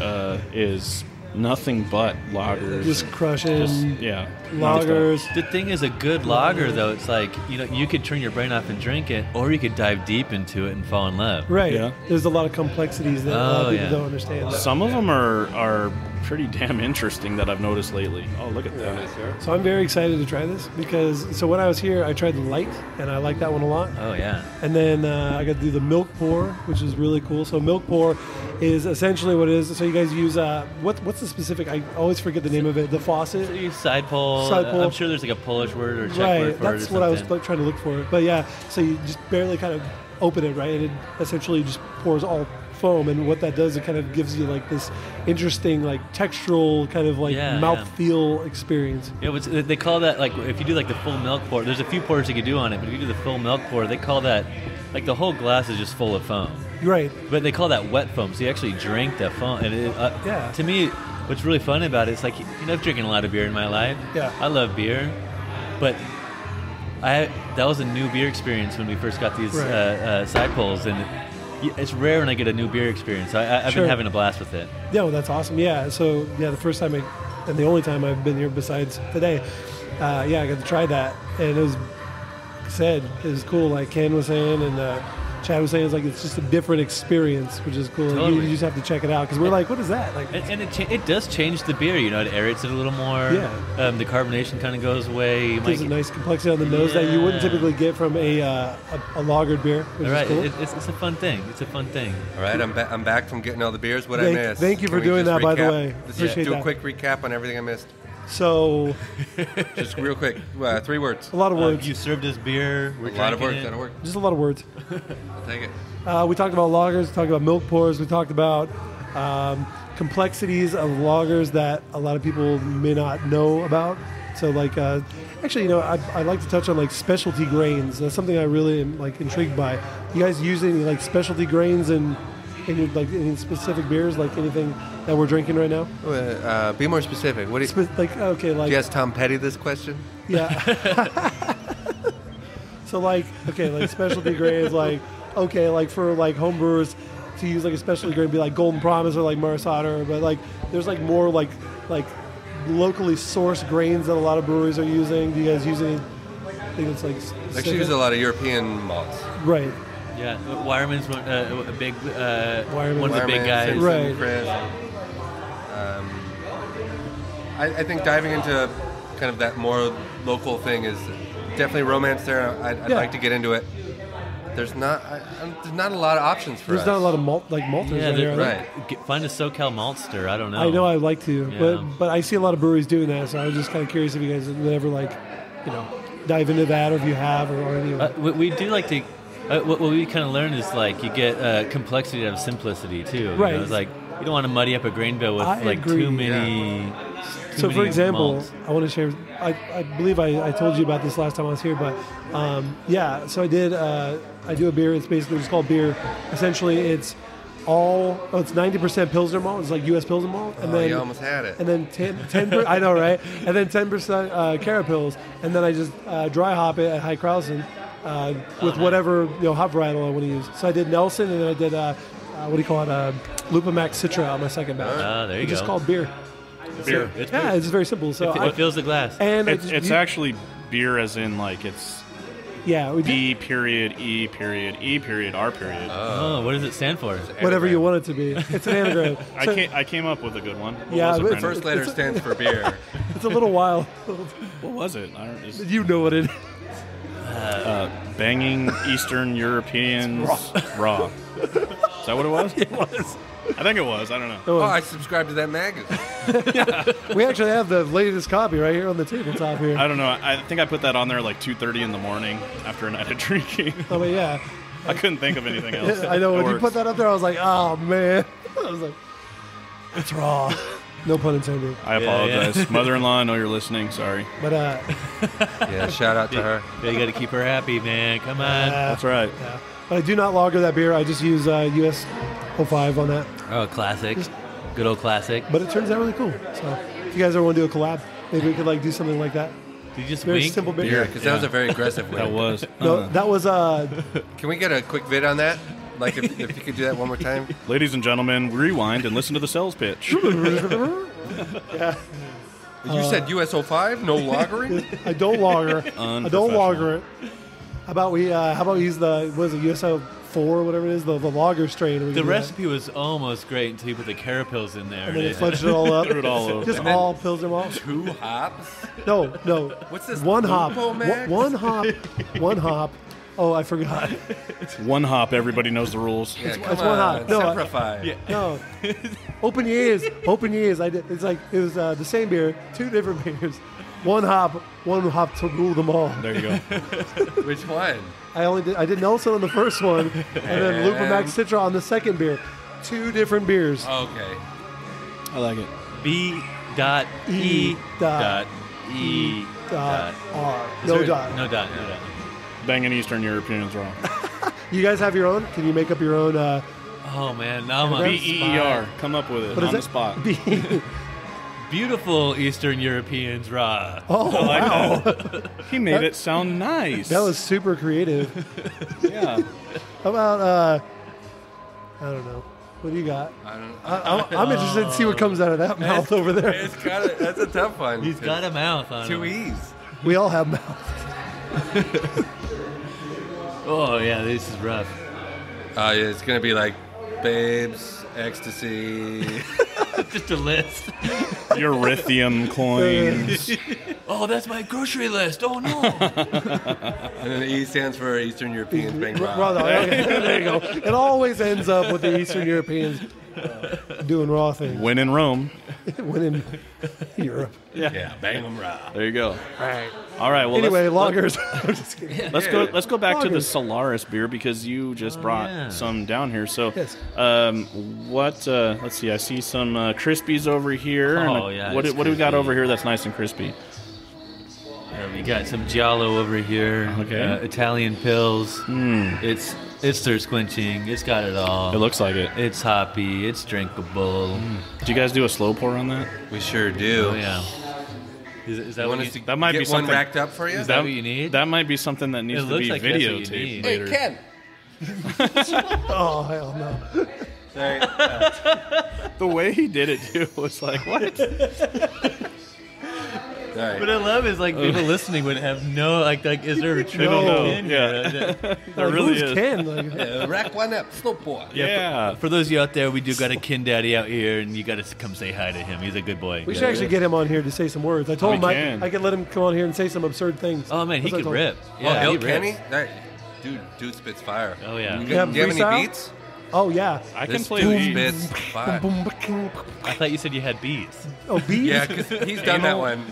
is nothing but lagers. Just crushing yeah. lagers. The thing is, a good lager, though, it's like, you could turn your brain off and drink it, or you could dive deep into it and fall in love. Right. Yeah. There's a lot of complexities that a lot of people don't understand. Some of them are pretty damn interesting that I've noticed lately. Oh, look at that. So I'm very excited to try this because, when I was here, I tried the light, and I like that one a lot. Oh, yeah. And then I got to do the milk pour, which is really cool. So milk pour is essentially what it is. So you guys use, what's the specific, I always forget the name of it, the faucet? So you side pull. Side pull. I'm sure there's like a Polish word or Czech Right, word for it. that's or what I was something. trying to look for. But yeah, so you just barely kind of open it, right? And it essentially just pours all foam. And what that does, it kind of gives you like this interesting, like textural kind of like Yeah, mouthfeel experience. Yeah, they call that, like, if you do like the full milk pour, there's a few pours you could do on it, but if you do the full milk pour, they call that, like, the whole glass is just full of foam. Right. But they call that wet foam, so you actually drink the foam. And Yeah. to me, what's really fun about it is, like, I've drinking a lot of beer in my life. Yeah. I love beer, but that was a new beer experience when we first got these Right. side pulls, and it's rare when I get a new beer experience. I've Sure. been having a blast with it. Yeah, well, that's awesome. Yeah, so yeah, the first time and the only time I've been here besides today, I got to try that, and it was cool. Like Ken was saying, and Chad was saying, it's just a different experience, which is cool. Totally. You just have to check it out because we're like, what is that? Like, And it does change the beer. It aerates it a little more. Yeah. The carbonation kind of goes away. You gives a nice complexity on the nose that you wouldn't typically get from a lagered beer, which Right. is cool. It's a fun thing. It's a fun thing. All right, I'm back from getting all the beers. What I Thank- missed? thank you Can for we doing just that, by the recap? way. Let's Appreciate do a that. quick recap on everything I missed. So Just real quick, 3 words. a lot of words, You served us beer. We're A lot of words. drinking it. That'll work. just a lot of words. I'll take it. We talked about lagers, we talked about milk pours, we talked about complexities of lagers that a lot of people may not know about. So like, actually, I'd like to touch on like specialty grains. That's something I really am like intrigued by. You guys using like specialty grains in any specific beers, like anything that we're drinking right now? Be more specific. What do you? Like Do you ask Tom Petty this question? yeah. So like specialty grades, like for like home brewers to use like a specialty grade would be like Golden Promise or like Murrieta, but like there's like more like locally sourced grains that a lot of breweries are using. Do you guys use any? I think it's like Like she uses a lot of European malts. right. Yeah, Wireman's a big Wireman. one of the big Wireman, guys. Simpson, Right. Chris. I think diving into kind of that more local thing is definitely romance there. I'd Yeah. like to get into it. There's not a lot of options for There's us. not a lot of malters Yeah, right here. right. Find a SoCal maltster. I don't know. I know I'd like to, Yeah. but I see a lot of breweries doing that, so I was just kind of curious if you guys would ever dive into that, or if you have, or any. We do like to. What we kind of learn is like you get complexity out of simplicity too. Right. You know, it's like you don't want to muddy up a grain bill with I like agree. too many. So, for example, malts. I want to share. I believe I told you about this last time I was here, but so I did. I do a beer. It's basically just called beer. Essentially, it's 90% Pilsner malt. It's like U.S. Pilsner malt, and then you almost had it. and then 10 I know, right? And then 10% Carapils, and then I just dry hop it at High Krausen with whatever hop varietal I want to use. So I did Nelson, and then I did what do you call it? Lupa Max Citra on my second batch. There you It's just go. called beer. Beer. It's Yeah, it's very simple. So it fills the glass. and It's actually beer, as in like it's yeah, we do B period E period E period R period. Oh, what does it stand for? whatever you want it to be. It's an anagram. So I came up with a good one. What Yeah, was it, but Brandon? First letter stands for beer. it's a little wild. What was it? I don't, it's, You know what it is. banging Eastern Europeans raw. Is that what it was? It was. I think it was. I don't know. Oh, I subscribe to that magazine. We actually have the latest copy right here on the tabletop here. I don't know. I think I put that on there like 2:30 in the morning after a night of drinking. I mean, yeah. I couldn't think of anything else. I know It when you works. put that up there, I was like, oh man. I was like, it's raw. No pun intended. I apologize. Mother-in-law, I know you're listening. Sorry. But Yeah, shout out to her. Yeah, you got to keep her happy, man. Come on. That's right. yeah. But I do not lager that beer. I just use US 05 on that. Oh, classic. Good old classic. But it turns out really cool. So if you guys ever want to do a collab, maybe we could like do something like that. Did you just Very wink? simple beer. Beer, because that was a very aggressive That win. was. No, that was Can we get a quick vid on that? Like if you could do that one more time. Ladies and gentlemen, rewind and listen to the sales pitch. yeah. You said US05, no lagering? I don't lager. I don't lager it. How about we use the USO 4 or whatever it is, the lager strain. We can The do that. recipe was almost great until you put the Carapils in there. And then you fudged it all up. Threw it all over. Just all Pilsner malt. 2 hops? No. What's this? One hop. Lupo Max? One hop. One hop. Oh, I forgot. One hop. Everybody knows the rules. Yeah, It's come one hop. on. No, Simplify. No. Open your ears. Open your ears. It was the same beer, 2 different beers. One hop to rule them all. There you go. Which one? I did Nelson on the first one, and then Lupa Max Citra on the second beer. 2 different beers. Okay. I like it. B.E. Dot E. R. No dot. No dot. Banging Eastern Europeans wrong. You guys have your own? Can you make up your own? Oh man, now I'm on the BEER. spot. Come up with it What is on the it? spot. Beautiful Eastern Europeans raw. Oh, wow. He made it sound nice. That was super creative. yeah. How about, I don't know. What do you got? I'm interested to see what comes out of that mouth over there. It's that's a tough one. He's got a mouth on 2 him. E's. We all have mouths. Oh yeah, this is rough. It's going to be like babes, ecstasy. Just a list. Eurythium coins. Oh, that's my grocery list. Oh no. And then the E stands for Eastern Europeans being Raw raw. dog. Okay, there you go. It always ends up with the Eastern Europeans doing raw things. When in Rome. When in Europe. Yeah, bang them raw. There you go. All right. All right. Well, Anyway, let's, lagers. I'm just kidding. let's go back to the Lagers. Solaris beer because you just brought yeah. some down here. So, Yes. let's see. I see some crispies over here. Oh, and yeah, What it's do we got crispy. over here that's nice and crispy? We got some Giallo over here. Okay. Italian pills. It's thirst quenching. It's got it all. It looks like it. It's hoppy. It's drinkable. Do you guys do a slow pour on that? We sure do. Oh yeah. Is that You what want us you? to That might get be one something- racked up for you? Is that what you need? That might be something that needs It to looks be like that's what you videotaped need. later. Ken. Oh hell no! Sorry. The way he did it too was like, what? All right. What I love is like people listening would have no like is there a trivial don't know. Ken Yeah. here? There really Who's is. Ken? Like, Rack one up. Slow pour. Yeah. For those of you out there, we do got a Ken Daddy out here, and you got to come say hi to him. He's a good boy. we should actually get him on here to say some words. I told We him can. I could let him come on here and say some absurd things. Oh man, he That's what I could told him. rip. Oh, Yeah, Bill he Kenny? rips. That, dude spits fire. Oh yeah. You, You have do you have any freestyle? beats? Oh yeah. I can This play dude these. spits fire. I thought you said you had beats. Oh beats. Yeah, because he's done that one.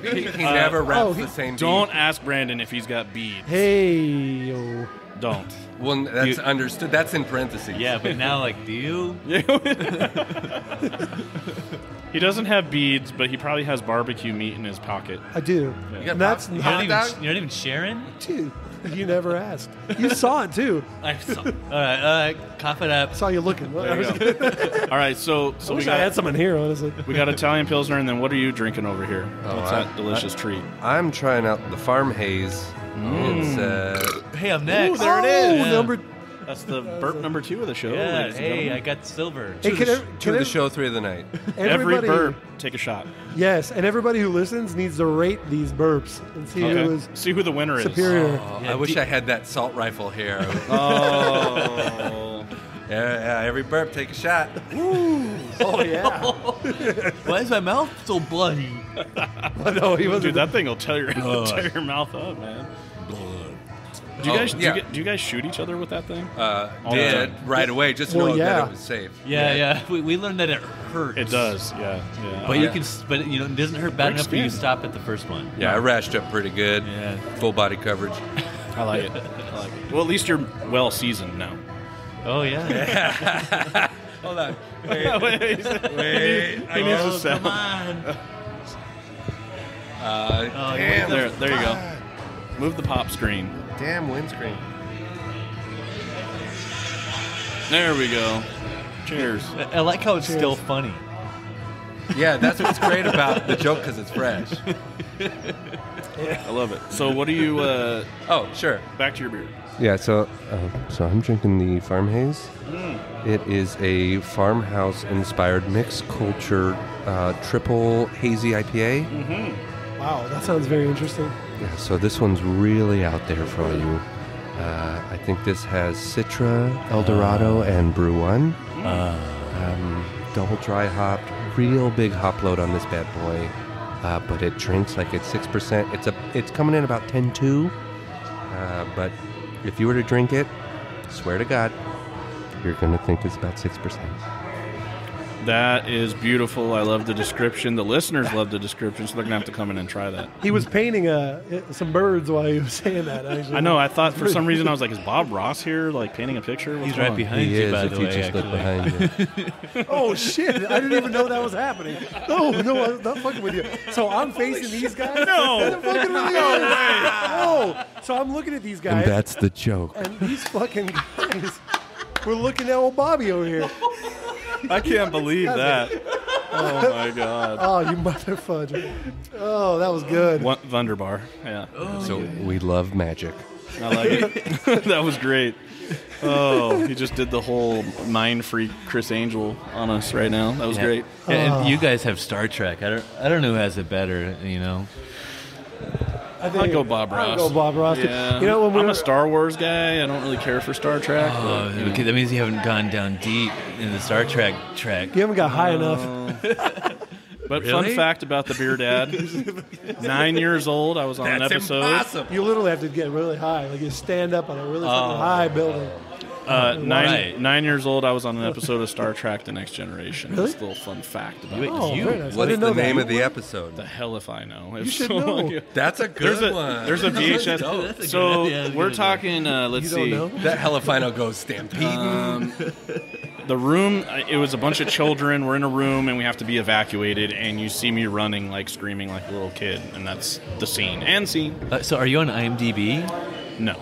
He never raps the same beat. Don't ask Brandon if he's got beads. Hey yo. Don't. Well, that's You- understood. That's in parentheses. Yeah, but now like, do you? He doesn't have beads, but he probably has barbecue meat in his pocket. I do. You got And that's pop- You're not not even sharing? dude. You never asked. You saw it too. I saw. All right, cough it up. I saw you looking. There you go. All right, so I we wish I had got someone here, honestly. we got Italian Pilsner, and then what are you drinking over here? Oh, What's that delicious treat? I'm trying out the Farm Haze. It's Hey, I'm next. there it is. Yeah. Number. That's the burp number 2 of the show. Yeah. ladies and Hey, gentlemen. I got silver. Hey, two can of the show, 3 of the night. Every everybody, burp, take a shot. Yes, and everybody who listens needs to rate these burps and see who is See who the winner is. superior. I wish I had that salt rifle here. Oh. Yeah, every burp, take a shot. Oh yeah. Why is my mouth so bloody? No, he wasn't. Dude, that thing will tear your mouth up, man. Do you guys yeah. do you guys shoot each other with that thing? Did right away, just to Well, know yeah. that it was safe. Yeah. We learned that it hurts. It does, yeah. But you can, but it doesn't hurt bad Breaks enough for you to skin. stop at the first one. Yeah, I rashed up pretty good. Yeah. Full body coverage. I like it. I like it. Well, at least you're well seasoned now. Oh yeah. Hold on. Wait. He needs to sound. Come on. Damn, There you go. Move the pop screen. damn windscreen. There we go. Cheers. I like how it's still funny. Yeah, that's what's great about the joke because it's fresh. I love it. So, what do you? Oh, sure. Back to your beer. Yeah, so I'm drinking the Farm Haze. It is a farmhouse-inspired mixed culture triple hazy IPA. Wow, that sounds very interesting. Yeah, so this one's really out there for you. I think this has Citra, Eldorado, and Brew One. Double dry hopped, real big hop load on this bad boy. But it drinks like it's 6%. It's coming in about 10.2. But if you were to drink it, swear to God, you're gonna think it's about 6%. That is beautiful. I love the description. The listeners love the description, so they're gonna have to come in and try that. He was painting some birds while he was saying that. Actually, I know. I thought for some reason I was like, is Bob Ross here, like painting a picture? What's He's going right on? behind He you, is by if the you way. just look Actually. behind you. Oh shit! I didn't even know that was happening. No, I'm not fucking with you. So I'm facing these guys. No. They're fucking with me. No. So I'm looking at these And guys, that's the joke. and these fucking guys. We're looking at old Bobby over here. I can't believe that. Oh my god. Oh, you motherfucker! Oh, that was good. Wunderbar. Yeah. So we love magic. I like it. That was great. Oh, he just did the whole mind freak Chris Angel on us right now. That was great. Yeah, and you guys have Star Trek. I don't know who has it better. You know. I I'd go Bob Ross. I'd go Bob Ross. Yeah. You know, when I'm a Star Wars guy. I don't really care for Star Trek. Oh, but, you know. okay, that means you haven't gone down deep in the Star Trek track. you haven't got high enough. But Really? fun fact about the Beer Dad: 9 years old, I was on an episode. You literally have to get really high. Like you stand up on a really fucking high building. Right. 9 years old, I was on an episode of Star Trek: The Next Generation. Really? That's a little fun fact about Wait, it. Oh, you- very nice. I What's didn't the know name that. of the episode? The hell if I know. You should know. That's a good one. There's a VHS. That's a So good- yeah, that's we're good. talking. Let's You don't see. know? That Helifino goes stampeding. The room, it was a bunch of children. We're in a room, and we have to be evacuated, and you see me running, like, screaming like a little kid, and that's the scene. So are you on IMDb? No.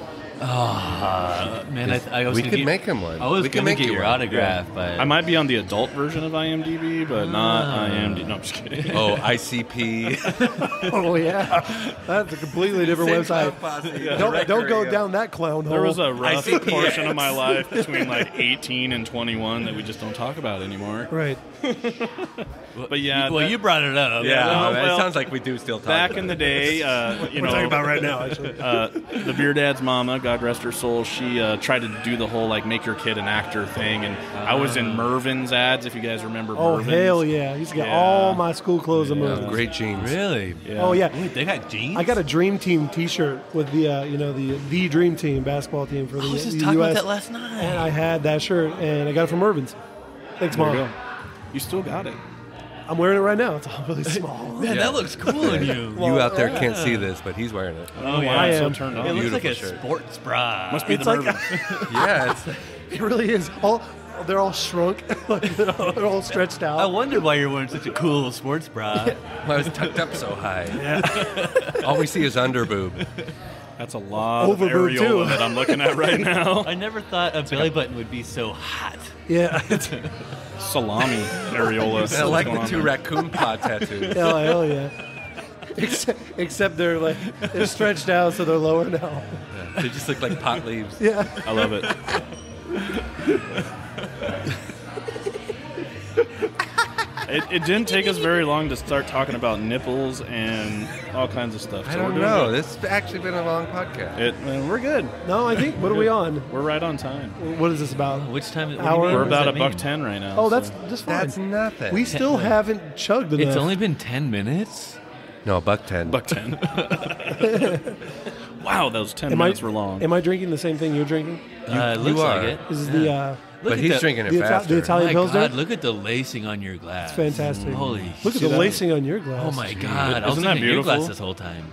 Oh, man, I was we gonna could get, make him one. I was we going to get your autograph, but... I might be on the adult version of IMDb, but not IMDb. No, I'm just kidding. Oh, ICP. Oh yeah, that's a completely different website. Don't go down that clown hole. There was a rough portion of my life between like 18 and 21 that we just don't talk about anymore. Right. But yeah, well, you brought it up. Yeah, well, it sounds like we do still talk back about in the it. day, We're talking about right now, actually. the Beer Dad's mama, God rest her soul, she tried to do the whole like make your kid an actor thing, and I was in Mervin's ads, if you guys remember. Oh Mervin's. hell yeah! I used to get all my school clothes in Mervin's. Great jeans. Really? Yeah. Oh yeah. Wait, they got jeans? I got a Dream Team T-shirt with the Dream Team basketball team for I was just the talking U.S. about that last night. And I had that shirt, and I got it from Mervin's. Thanks, There Mom. you go. You still got it. I'm wearing it right now. It's all really small. Man, that looks cool on you. You out there can't see this, but he's wearing it. Oh I yeah, I'm so am. turned It on. looks like a Beautiful shirt. sports bra. Must be It's the like Mervin. Yeah, it's, it really is. They're all shrunk. They're all stretched out. I wonder why you're wearing such a cool sports bra. I was tucked up so high. All we see is underboob. That's a lot of Overboob, areola too. that I'm looking at right now. I never thought a belly button would be so hot. Yeah. Salami areola. And I like What's the going two on raccoon paw tattoos. Hell yeah. Except they're stretched out, so they're lower now. They just look like pot leaves. Yeah. there? I love it. It didn't take us very long to start talking about nipples and all kinds of stuff. I So don't we're doing know. good. This has actually been a long podcast. We're good. No, I think. What are we on? We're right on time. What is this about? Which time? Hour? What do you mean? We're What does about that $1.10 mean? right now. Oh, so- that's just fine. That's nothing. We still haven't chugged enough. It's only been 10 minutes. No, $1.10. $1.10. Wow, those 10 minutes were long. Am I drinking the same thing you're drinking? It looks you like are. it. This is But he's drinking it the faster. Italian My Pilsner? God, look at the lacing on your glass. It's fantastic. Holy Look at See the that? lacing on your glass. Oh my God! I was Isn't that looking at your glass beautiful? this whole time.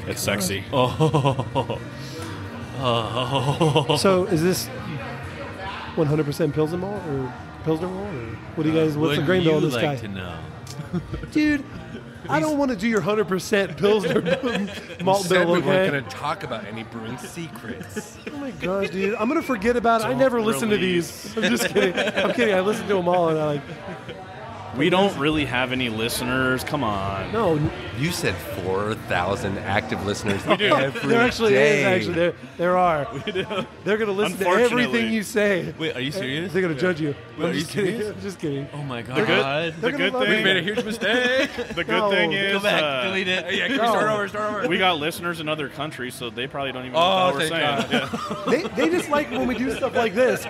It's sexy. So is this 100% Pilsner malt or Pilsner malt? Or what do you guys? What's the Would grain bill on you this like guy? to know? Dude, I don't want to do your 100% Pilsner malt Said bill, we okay? weren't going to talk about any brewing secrets. Oh my gosh, dude. I'm going to forget about it. I never listen to these. I'm just kidding. I'm kidding. I listen to them all and I We don't really have any listeners. Come on. no. You said 4,000 active listeners every There actually day. is. Actually, there are. They're going to listen to Unfortunately. everything you say. Wait, are you serious? They're going to judge you. Wait, I'm are you just kidding. serious? I'm just kidding. Oh my God! The good gonna love thing. it. We made a huge mistake. The good No. thing is, Go back, delete it. Yeah, can we No. start over? we got listeners in other countries, so they probably don't even know Oh, what we're thank saying. God. They just like when we do stuff like this.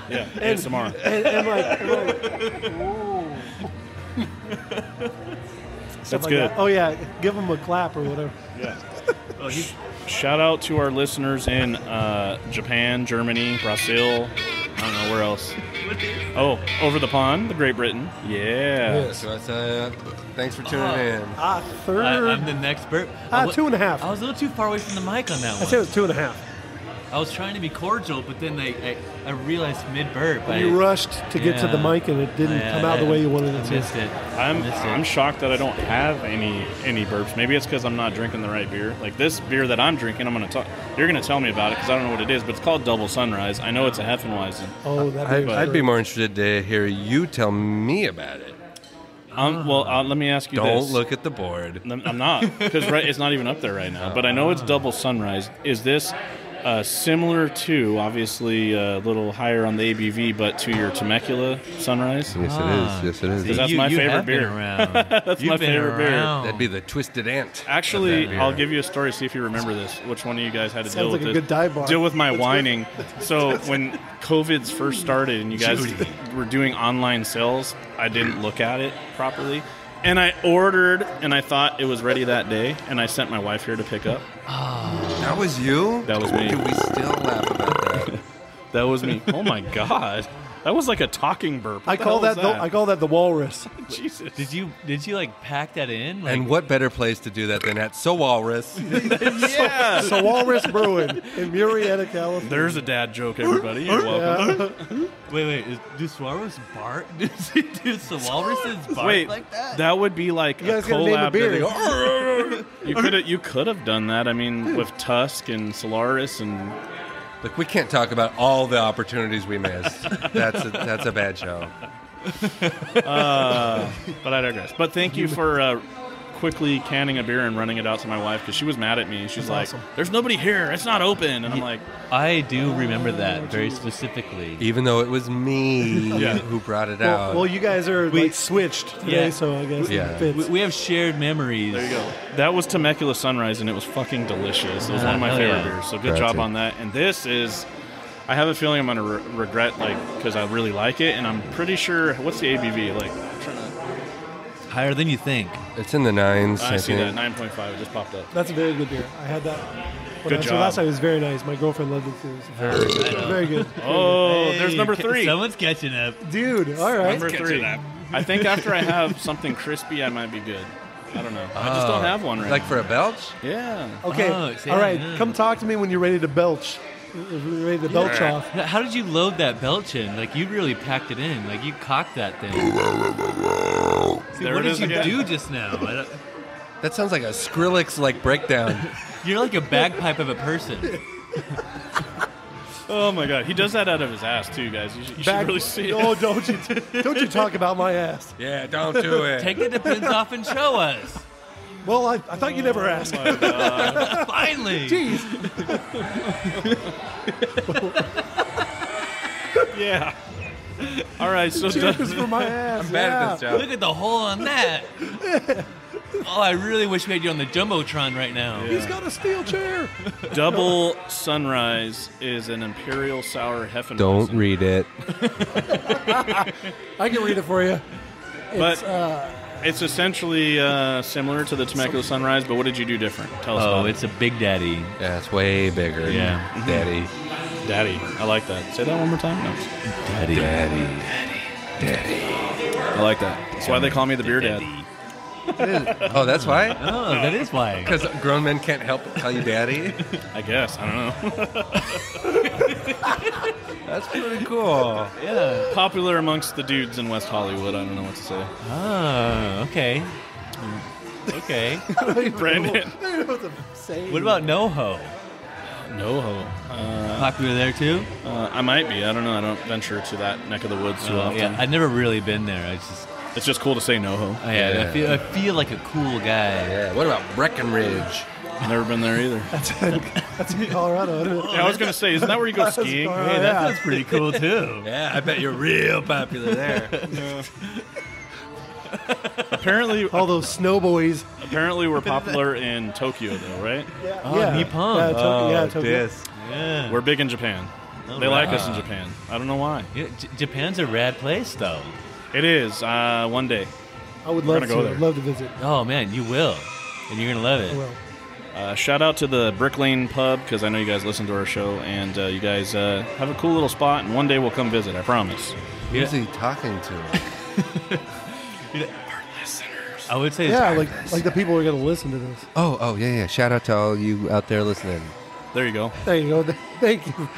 Yeah, ASMR. And like whoa. That's Like good. that. Oh yeah, give them a clap or whatever. Yeah. Shout out to our listeners in Japan, Germany, Brazil. I don't know where else. Oh, over the pond, the Great Britain. Yeah. So thanks for tuning in. Third. I'm the next burp. 2.5. I was a little too far away from the mic on that I said it one. was 2.5. I was trying to be cordial, but then I realized mid burp. You rushed to get to the mic and it didn't come out the way you wanted it I to. missed it. I'm shocked that I don't have any burps. Maybe it's because I'm not drinking the right beer. Like this beer that I'm drinking, you're gonna tell me about it because I don't know what it is, but it's called Double Sunrise. I know it's a Hefeweizen. Oh, I'd be more interested to hear you tell me about it. Let me ask you this. Don't look at the board. I'm not, because it's not even up there right now. But I know it's Double Sunrise. Is this similar to, obviously, a little higher on the ABV, but to your Temecula Sunrise? Yes, it is. Yes, it is. See, that's my favorite have been beer. around. That's You've my been favorite beer. around. That'd be the Twisted Ant. Actually, of that beer. I'll give you a story, see if you remember this. Which one of you guys had to Sounds deal like with a this? good dive bar. Deal with my whining. So when COVID's first started and you guys were doing online sales, I didn't look at it properly. And I ordered, and I thought it was ready that day, and I sent my wife here to pick up. That was you? That was me. Do we still laugh about that? That was me. Oh my God. That was like a talking burp. I call that the walrus. Jesus. Did you like pack that in? Like, And what better place to do that than at Solaris? Yeah. So Walrus Brewing in Murrieta, California. There's a dad joke, everybody. You're welcome. wait, do Solaris bark? Do Walruses bark Wait, like that? that would be like You a guys gotta name a collab. beer. You could have done that. I mean, with Tusk and Solaris and Look, we can't talk about all the opportunities we missed. That's a bad show. but I digress. But thank you for quickly canning a beer and running it out to my wife because she was mad at me. She's like, awesome. "There's nobody here. It's not open." And I'm like, I do remember that very specifically. Even though it was me who brought it out. Well, you guys are switched today, so I guess Yeah. it fits. We have shared memories. there you go. That was Temecula Sunrise, and it was fucking delicious. It was one of my hell favorite yeah. beers. So good Gotcha. job on that. And this is, I have a feeling I'm going to regret, because I really like it, and I'm pretty sure, what's the ABV? I'm trying to, Higher than you think. It's in the 9s. I see that, think. 9.5. It just popped up. That's a very good beer. I had that. Good I was here job. last time. It was very nice. My girlfriend loved it too. Very good. Oh, there's number 3. Someone's catching up. Dude, all right. Number 3. I think after I have something crispy, I might be good. I don't know. I just don't have one right Like now. for a belch? Yeah. Okay. Oh, see, all right. yeah. Come talk to me when you're ready to belch. If you're ready to belch off. How did you load that belch in? Like, you really packed it in. Like, you cocked that thing. See, There what it did is you again. do just now? That sounds like a Skrillex breakdown. You're like a bagpipe of a person. Oh my God, he does that out of his ass too, guys. You should really see it. Oh, don't you talk about my ass. Yeah, don't do it. Take the depends off and show us. Well, I thought you never asked. Oh my God. Finally. Jeez. Yeah. All right, so Cheers for my ass. I'm bad at this job. Look at the hole on that. Oh, I really wish we had you on the Jumbotron right now. He's got a steel chair. Double Sunrise is an Imperial Sour Hefeweizen. Don't read it. I can read it for you. But it's essentially similar to the Temecula Sunrise, but what did you do different? Tell us Oh, about it's a Big Daddy. Yeah, it's way bigger. Yeah. Daddy. it. Daddy. I like that. Say that one more time. No. Daddy. I like that. That's why they call me the Beer Dad. Oh, that's why? Oh, that is why. Because grown men can't help but call you daddy? I guess. I don't know. That's pretty cool. Yeah. Popular amongst the dudes in West Hollywood. I don't know what to say. Oh, okay. Okay. Brandon. I don't know what to say. What about NoHo? No. Popular there too? I might be. I don't know. I don't venture to that neck of the woods too often. Yeah, I've never really been there. It's just cool to say NoHo. I feel like a cool guy. Yeah, what about Breckenridge? Never been there either. That's in Colorado. Isn't it? Yeah, I was gonna say, isn't that where you go skiing? Colorado. Hey, that Yeah. sounds pretty cool too. Yeah, I bet you're real popular there. Apparently, All those snowboys. we're popular in Tokyo, though, right? Oh, Nippon. Yeah, Tokyo. Yeah. We're big in Japan. They like us in Japan. I don't know why. Yeah, Japan's a rad place, though. It is. One day. I would We're love gonna go to. there. I'd love to visit. Oh man, you will, and you're gonna love it. I will. Shout out to the Brick Lane Pub because I know you guys listen to our show, and you guys have a cool little spot. And one day we'll come visit. I promise. Who's he talking to? I would say, Yeah, like the people who are going to listen to this. Oh, yeah. Shout out to all you out there listening. There you go. There you go. Thank you.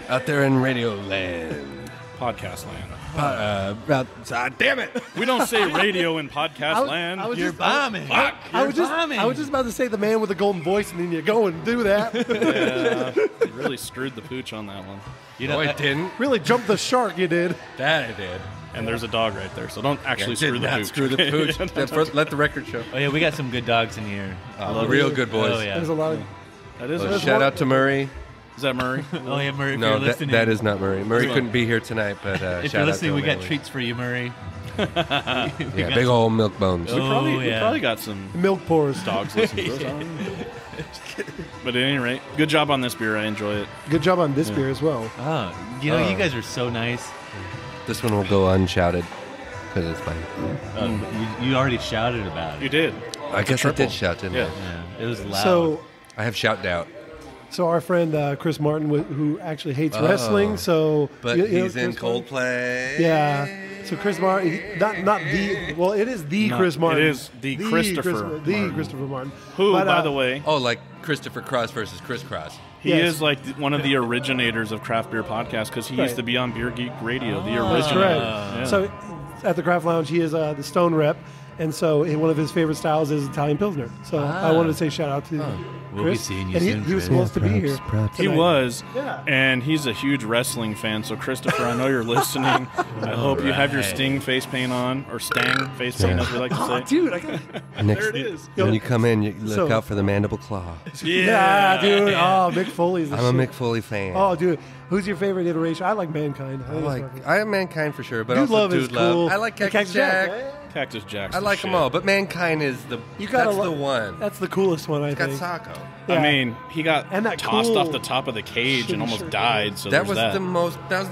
Out there in Radio Land. Podcast land. Damn it! We don't say radio in podcast land. I was you're just, bombing. I was just about to say the man with the golden voice, and then you go and do that. Yeah, you really screwed the pooch on that one. You No, know, I didn't. Really jumped the shark, you did. That I did. And there's a dog right there, so don't actually I screw did the not pooch. screw the pooch. Let the record show. oh yeah, we got some good dogs in here. Real good boys. Oh yeah. There's a lot of. That is. Well, shout out to Murray. Is that Murray? Oh yeah, Murray. If No, you're listening, that is not Murray. Murray couldn't be here tonight, but If shout you're out listening, to we him got anyway. treats for you, Murray. Yeah, big old milk bones. We probably, Oh, we yeah. probably got some Milk pours. dogs listening to us. I don't know. But at any rate, good job on this beer. I enjoy it. Good job on this beer as well. Oh, you know, you guys are so nice. This one will go unshouted because it's mine. You already shouted about You it. did. I guess I triple. did shout, didn't Yeah. Yeah, it was loud. So, I? I have shout out. So our friend Chris Martin, who actually hates wrestling, so But you know he's in Chris Martin? Coldplay. Yeah. So Chris Martin, not the. Well, it is the Chris Martin. It is the Christopher Martin. Christopher Martin. Who, But, by the way, Oh, like Christopher Cross versus Chris Cross. he yes. is like one of the originators of craft beer podcasts because he used Right. to be on Beer Geek Radio, the That's original. right. Yeah. So at the Craft Lounge, he is the Stone rep, and so one of his favorite styles is Italian Pilsner. So I wanted to say shout out to Chris. We'll be seeing you and soon, he was Chris. supposed to be here. He tonight. was, Yeah. and he's a huge wrestling fan. So, Christopher, I know you're listening. I hope you have your right. Sting face paint on, or Stang face paint, as we like to Oh, say. dude, I got Next, There it is. when you come in, you look So- out for the mandible claw. yeah, dude. Oh, Mick Foley's. the I'm a shit. Mick Foley fan. Oh, dude, who's your favorite iteration? I like Mankind. I am Mankind for sure, but Dude also Love is Dude Love. cool. I like And Cactus Jack. yeah. Cactus Jack's I like them all, but Mankind is the that's the one. That's the coolest one, I It's got think. Sacco. Yeah. I mean, he got And that tossed cool off the top of the cage and almost shirt. died. So That there's was that. the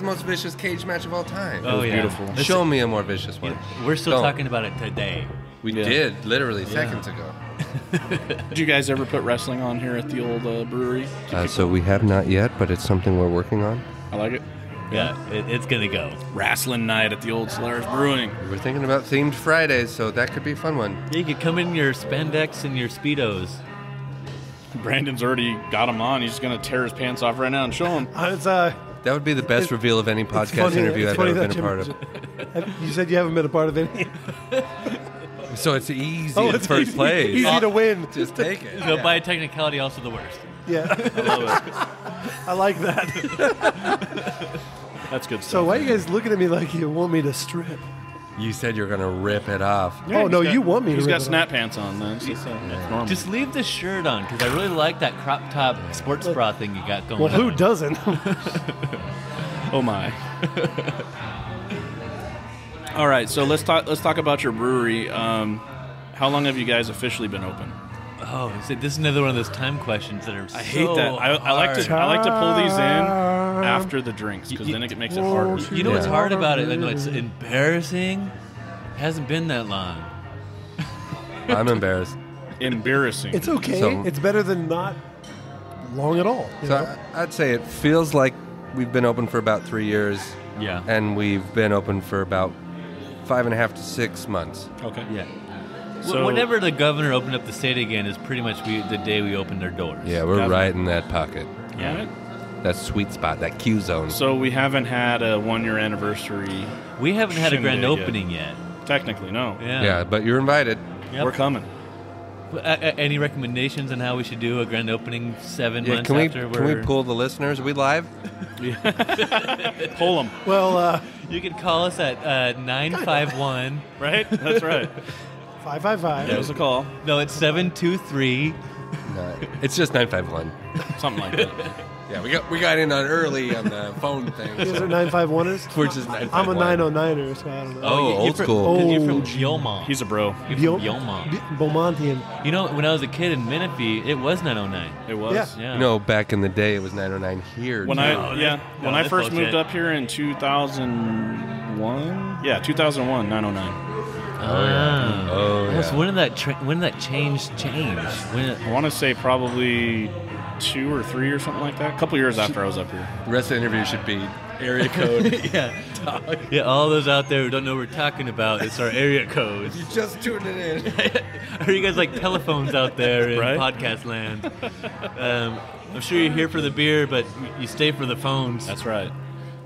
most vicious cage match of all time. Oh, yeah. beautiful. This- Show me a more vicious one. We're still Don't. talking about it today. We Yeah. did literally seconds ago. Did you guys ever put wrestling on here at the old brewery? So we have not yet, but it's something we're working on. I like it. Yeah, it's going to go. Wrestling night at the old Solaris Brewing. We're thinking about themed Fridays, so that could be a fun one. Yeah, you could come in your spandex and your Speedos. Brandon's already got him on. He's just going to tear his pants off right now and show him. It's That would be the best reveal of any it's podcast funny- interview it's I've funny ever that been a part of. You said you haven't been a part of any. So it's easy Oh, in it's first easy, place. easy to win. Just take it. So by technicality, also the worst. Yeah, I love it. I like that. That's good So stuff. why are you guys looking at me like you want me to strip? You said you're gonna rip it off. Oh, no, you want me to He's rip got it snap pants on then. So that's normal. Just leave the shirt on, because I really like that crop top sports bra thing you got going Well, who on. doesn't? Oh my. All right, so let's talk about your brewery. How long have you guys officially been open? Oh, so this is another one of those time questions that are I hate that. I like to pull these in after the drinks because then it makes it harder. You know what's Yeah. hard about it? I know it's embarrassing. It hasn't been that long. I'm embarrassed. Embarrassing. It's okay. So- It's better than not long at all. you So know? I'd say it feels like we've been open for about 3 years, Yeah. and we've been open for about 5.5 to 6 months. okay. Yeah. So- Whenever the governor opened up the state again is pretty much the day we opened our doors. Yeah, we're Definitely. right in that pocket, Yeah. that sweet spot, that Q zone. So we haven't had a 1-year anniversary. We haven't had a grand Shindig yet. opening yet. Technically, no. Yeah, but you're invited. Yep. We're coming. Any recommendations on how we should do a grand opening 7 Yeah, months can we after can we pull the listeners? Are we live? Pull them. Well, You can call us at 951. Right? That's right. 555. That was a call. No, it's 723. No, it's just 951. Something like that. Yeah, we got in on early on the phone You thing. guys So are 951ers? we're just 951. I'm a 909er, so I don't know. Oh, you're old from- school. 'cause You're from Oh, Beaumont. He's a bro. You're Bio- from Beaumont. Beaumontian. You know, when I was a kid in Menifee, it was 909. It was. Yeah. Yeah. You know, back in the day, it was 909 here. When too. when I that's first moved bullshit. up here in 2001. Yeah, 2001, 909. Ah. Oh, yeah. So when did that change? When I want to say probably 2 or 3 or something like that. A couple years after I was up here. The rest of the interview should be area code. yeah, all those out there who don't know what we're talking about, it's our area codes. You just tuned it in. Are you guys like telephones out there in Right? podcast land? I'm sure you're here for the beer, but you stay for the phones. That's right.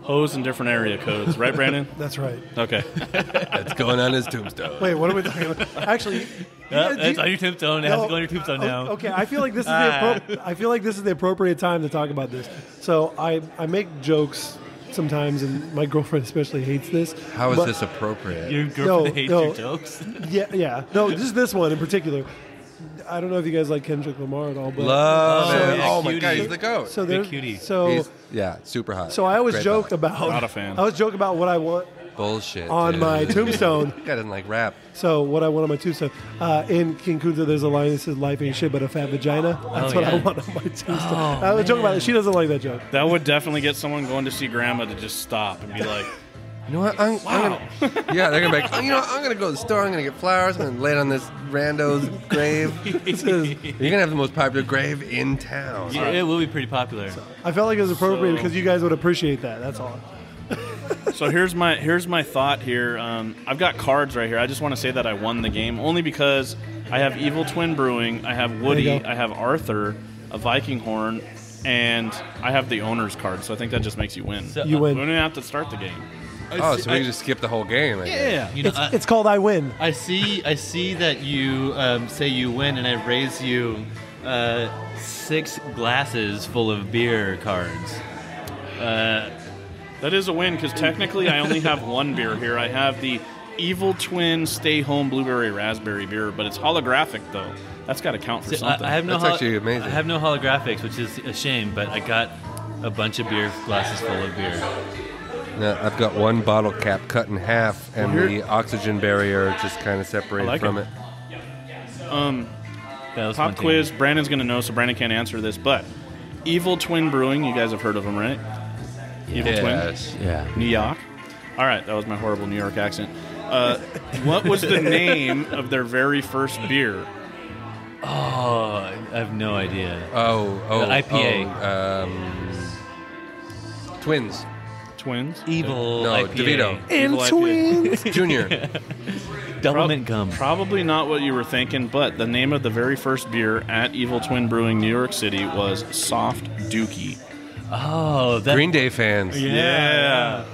Hose and different area codes. Right, Brandon? That's right. Okay. That's going on his tombstone. Wait, what are we talking about? Actually, you guys- That's on your tombstone. It has to go on your tombstone now. Okay, I feel like this is I feel like this is the appropriate time to talk about this. So I make jokes sometimes, and my girlfriend especially hates this. How is But- this appropriate? Your girlfriend No, hates no. your jokes. Yeah. No, just this one in particular. I don't know if you guys like Kendrick Lamar at all, but Love Oh, it. yeah, Oh my cutie. god, he's the goat. so Big there, cutie. so He's, yeah, super hot. so I always Great joke fella. about. Not a fan. I always joke about what I want bullshit on dude. my tombstone. Guy doesn't like rap. So what I want on my tombstone. In King Kunta, there's a line that says, "Life ain't shit but a fat vagina." That's what I yeah. want on my tombstone. I would joke about it. She doesn't like that joke. That would definitely get someone going to see Grandma to just stop and be like, You know what? I'm gonna, yeah, they're gonna be like, oh, you know what? I'm gonna go to the store. I'm gonna get flowers. I'm gonna lay it on this rando's grave. You're gonna have the most popular grave in town. Yeah, it will be pretty popular. I felt like it was appropriate because you guys would appreciate that. That's all. So here's my thought here. I've got cards right here. I just want to say that I won the game only because I have Evil Twin Brewing, I have Woody, I have Arthur, a Viking horn, and I have the owner's card. So I think that just makes you win. So, You win. We don't even have to start the game. Oh, so we can just skip the whole game. I guess. Yeah. You know, It's called I Win. I see that you say you win, and I raise you 6 glasses full of beer cards. That is a win because technically I only have one beer here. I have the Evil Twin Stay Home Blueberry Raspberry beer, but it's holographic though. That's got to count for something. I have no That's actually amazing. I have no holographics, which is a shame, but I got a bunch of beer glasses full of beer. Now, I've got one bottle cap cut in half, and the oxygen barrier just kind of separated like from it. it. That was Pop fun quiz. Brandon's going to know, so Brandon can't answer this. But Evil Twin Brewing, you guys have heard of them, right? Evil Yes. Yeah. Twin? New York. All right, that was my horrible New York accent. What was the name of their very first beer? Oh, I have no idea. Oh, The IPA. Twins. Twins? Evil No, IPA. DeVito. And Evil twins. Junior. Double mint gum. Probably not what you were thinking, but the name of the very first beer at Evil Twin Brewing, New York City, was Soft Dookie. Oh, that Green Day fans. Yeah.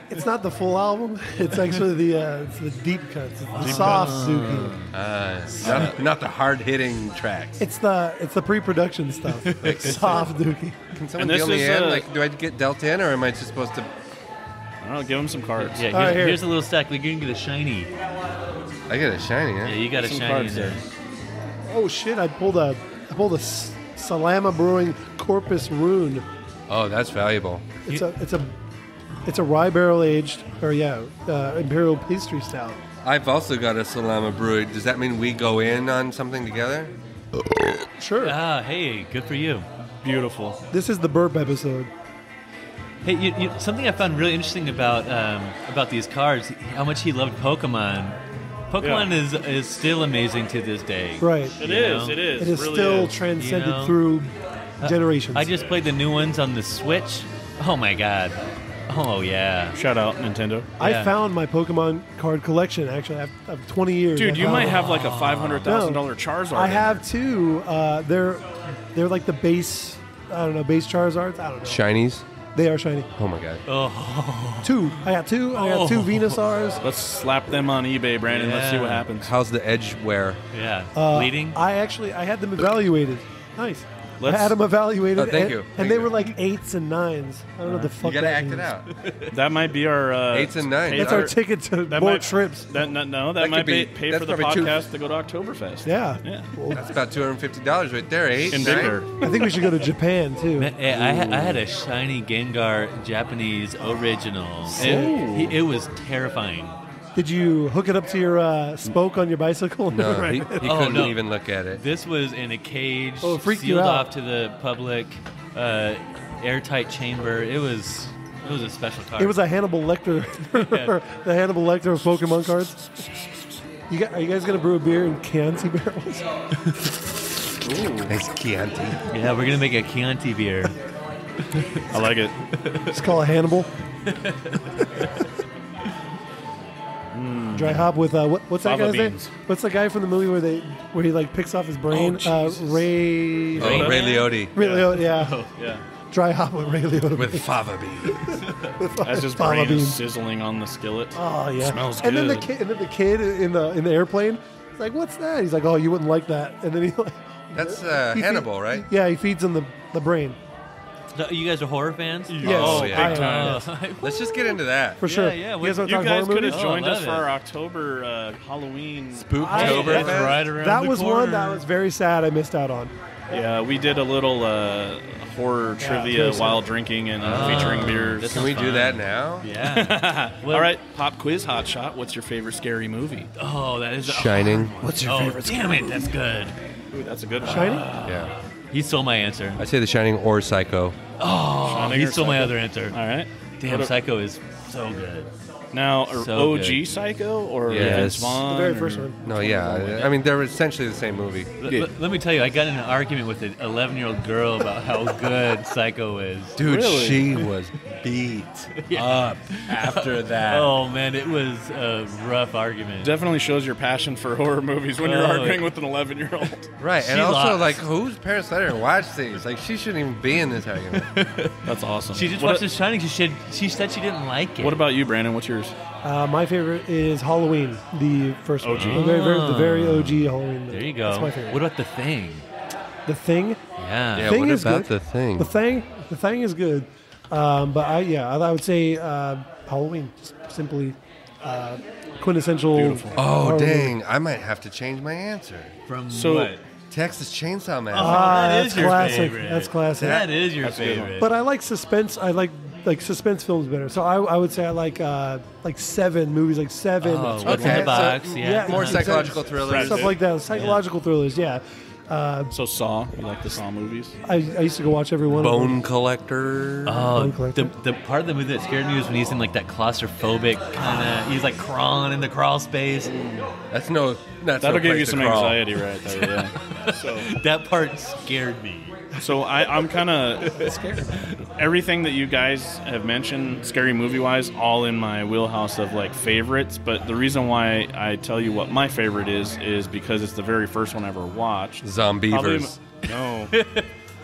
It's not the full album. It's actually it's the deep cuts. It's the soft Dookie. Not the hard-hitting tracks. It's the pre-production stuff. Soft Dookie. Can someone And this deal me is, in? Like, do I get dealt in, or am I just supposed to... I don't know, give them some cards. Yeah, All right, here. here's a little stack. We're gonna get a shiny. I get a shiny, huh? Yeah, you got a Some shiny cards in there. Oh shit! I pulled a Salama Brewing Corpus Rune. Oh, that's valuable. It's a rye barrel aged imperial pastry stout. I've also got a Salama Brewery. Does that mean we go in on something together? Sure. Ah, hey, good for you. Beautiful. This is the burp episode. Hey, you, something I found really interesting about these cards, how much he loved Pokemon. Pokemon is still amazing to this day. Right. It You is. know? It is. It is really still is. transcended You know? through generations. I just played the new ones on the Switch. Oh my god. Oh yeah. Shout out Nintendo. I Yeah. found my Pokemon card collection. Actually, I've 20 years. Dude, I you found might it. have like a $500,000 Charizard. I in have two. They're like the base. I don't know, base Charizards. I don't know. Shinies? They are shiny. Oh, my God. Two. I got two. I got two Venusaurs. there. Let's slap them on eBay, Brandon. Let's see what Yeah. happens. How's the edge wear? Yeah. Bleeding. I had them evaluated. Nice. Let's- I had them evaluated. Oh, thank and, you. And Thank they you. were like 8s and 9s. I don't know what the fuck You got to that act means. it out. That might be our 8s and 9s. pay That's for- our ticket to that more might- trips. That might could be be- pay that's for the probably podcast to go to Oktoberfest. Yeah. Yeah. That's about $250 right there, 8, In 9. bigger. I think we should go to Japan too. Man, I had a shiny Gengar Japanese original. It was terrifying. Did you hook it up to your spoke on your bicycle? No, Right. he Oh, couldn't no. even look at it. This was in a cage, Oh, it freaked you sealed out. off to the public, airtight chamber. It was a special card. It was a Hannibal Lecter, the Hannibal Lecter of Pokemon cards. Are you guys gonna brew a beer in Chianti barrels? Nice Chianti. Yeah, we're gonna make a Chianti beer. I like it. Just call it Hannibal. Dry hop with what's that Fava guy's name? beans. What's the guy from the movie where he like picks off his brain? Ray. Oh, Ray Liotta. Ray Liotta, yeah. Oh, yeah. Dry hop with Ray Liotta. With fava beans. As his Fava brain is beans. sizzling on the skillet. Oh yeah. Smells and then good. the kid in the airplane. He's like, "What's that?" He's like, "Oh, you wouldn't like that." And then he like, That's he Hannibal, right? Yeah, he feeds him the brain So, you guys are horror fans? Yes. Oh, yeah. Big time. Let's just get into that. for sure. yeah, You guys want to You talk guys horror could have movies? joined Oh, I us love for it. our October Halloween. Spooktober. That's right around That the was corner. one that was very sad. I missed out on. Yeah, we did a little horror trivia very sad. while drinking and featuring beers. That's Can we do fun. that now? Yeah. Well, All right, pop quiz hot shot. What's your favorite scary movie? Oh, that is Shining. What's your Oh, favorite? damn it, that's good. Ooh, that's a good one. Shining? Yeah. He stole my answer. I say The Shining or Psycho. Oh, Shining he or stole my Psycho? other answer. All right. Damn, Psycho is so good. Now, So OG good. Psycho or Yes. Vince Vaughn? The very or- first one. No, yeah. I mean, they're essentially the same movie. Let me tell you, I got in an argument with an 11-year-old girl about how good Psycho is. Dude, Really? she was beat up after that. Oh man, it was a rough argument. Definitely shows your passion for horror movies when you're Oh, arguing with an 11-year-old. Right, and She also, lost. like, whose parents let her watch these? Like, she shouldn't even be in this argument. That's awesome. She just What watched The Shining. She said she didn't like it. What about you, Brandon? What's yours? My favorite is Halloween, the first OG. one. The very OG Halloween. There you go. That's my favorite. What about The Thing? The Thing? Yeah. Yeah, Thing what is about good. the thing? The Thing is good. But I would say Halloween, just simply quintessential. Beautiful. Oh, horror movie. dang. I might have to change my answer. From So- what? Texas Chainsaw Massacre. Ah, that that's is your classic. favorite. That's classic. That is your That's a good one. favorite. But I like suspense. I like suspense films better. So I would say I like Seven movies, like Seven. Oh, It's What's in the like- Box? Yeah. More exactly. psychological thrillers. stuff like that. Psychological thrillers. Yeah. So Saw. You like the Saw movies? I used to go watch every one. of them. Bone Collector. Oh, Bone Collector. the part of the movie that scared me was when he's in like that claustrophobic kind of. He's like crawling in the crawl space. That's no That'll give place you to some crawl. anxiety right there. Yeah. So That part scared me. I'm kind of scared. Everything that you guys have mentioned, scary movie wise, all in my wheelhouse of like favorites. But the reason why I tell you what my favorite is because it's the very first one I ever watched. Zombievers. No.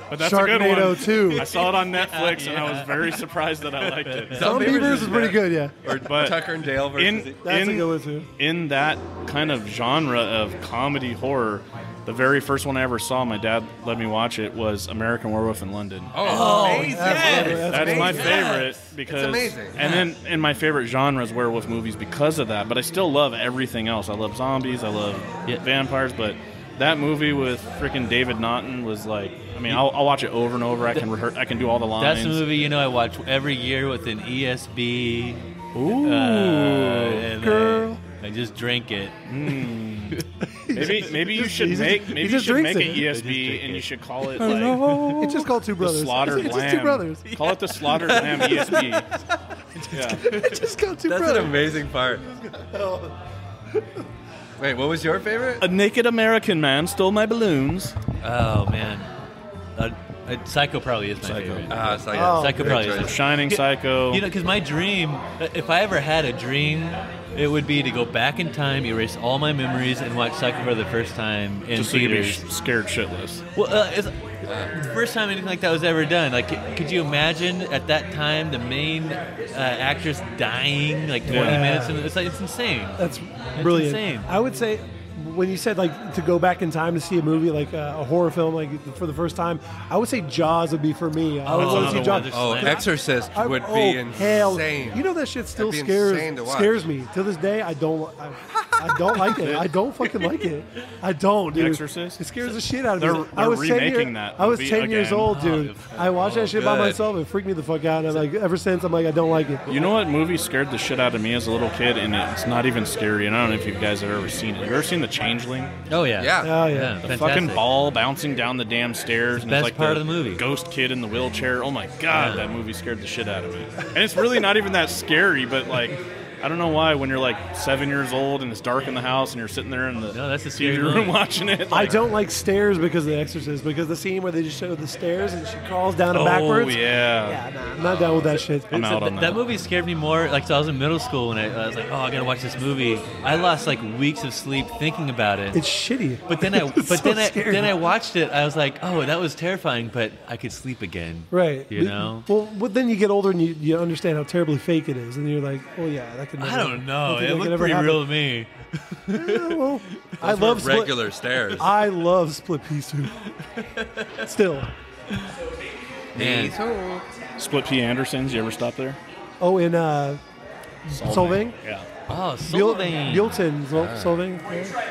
But that's a good Sharknado one. 2. I saw it on Netflix and I was very surprised that I liked it. Zombievers is pretty good. Yeah. Or But Tucker and Dale versus... That's a good one too. in that kind of genre of comedy horror, the very first one I ever saw, my dad let me watch it, was American Werewolf in London. Oh, amazing. That's my favorite because, amazing. And then my favorite genre is werewolf movies because of that. But I still love everything else. I love zombies. I love vampires. But that movie with freaking David Naughton was like, I mean, I'll watch it over and over. I can do all the lines. That's a movie I watch every year with an ESB. Ooh, And girl. I just drink it. Maybe you should he make just maybe you should drinks make it. an ESB and you should call it like It's just called Two the Brothers. slaughtered It's lamb. just Two Brothers. Call it the slaughtered lamb ESB. Yeah. It's just called Two That's Brothers. an amazing part. Wait, what was your favorite? A naked American man stole my balloons. Oh man, Psycho probably is my favorite. Psycho probably is. Shining, Psycho. You know, because my dream, if I ever had a dream, it would be to go back in time, erase all my memories, and watch Psycho for the first time in just so you'd be theaters. scared shitless. Well, it's the first time anything like that was ever done. Like, could you imagine at that time the main actress dying like 20 minutes? And it's insane. That's brilliant. insane. I would say when you said like to go back in time to see a movie like a horror film like for the first time, I would say Jaws would be for me. I would want to see another Jaws. one. Oh, Exorcist would be hell, insane. you know that shit still That'd be insane to watch. scares me to this day. I don't like it. I don't fucking like it. I don't, dude. Exorcist? It scares the shit out of me. They're I was 10 remaking that I was movie 10 years again. old, dude. I watched that shit by good. myself. It freaked me the fuck out. And like ever since, I'm like, I don't like it. You know what movie scared the shit out of me as a little kid, and it's not even scary. And I don't know if you guys have ever seen it. You ever seen The Changeling? Oh yeah. Yeah. Oh yeah. Yeah, The fantastic. fucking ball bouncing down the damn stairs. And best it's like part of the movie. Ghost kid in the wheelchair. Oh my god, that movie scared the shit out of me. And it's really not even that scary, but like, I don't know why when you're like 7 years old and it's dark in the house and you're sitting there in the No, that's a scary TV room movie. watching it. I Like, don't like stairs because of The Exorcist. Because the scene where they just show the stairs and she crawls down and Oh backwards. yeah. Yeah, nah, I'm not down with that shit. I'm out on that that. movie scared me more. Like, so I was in middle school and I was like, oh, I gotta watch this movie. I lost like weeks of sleep thinking about it. It's shitty. But then I, It's so scary. then I watched it. I was like, oh, that was terrifying, but I could sleep again. Right. You know? Well, then you get older and you understand how terribly fake it is, and you're like, oh yeah, that could. Never, I don't know. that could- It that could looked never pretty happen. real to me. Yeah, well, I Those were love split. regular stairs. I love split pea soup. Still. Man. Split P. Anderson's. You ever stop there? Oh, in Solvang? Yeah. Oh, Built- Solvang. Builton, Solvang.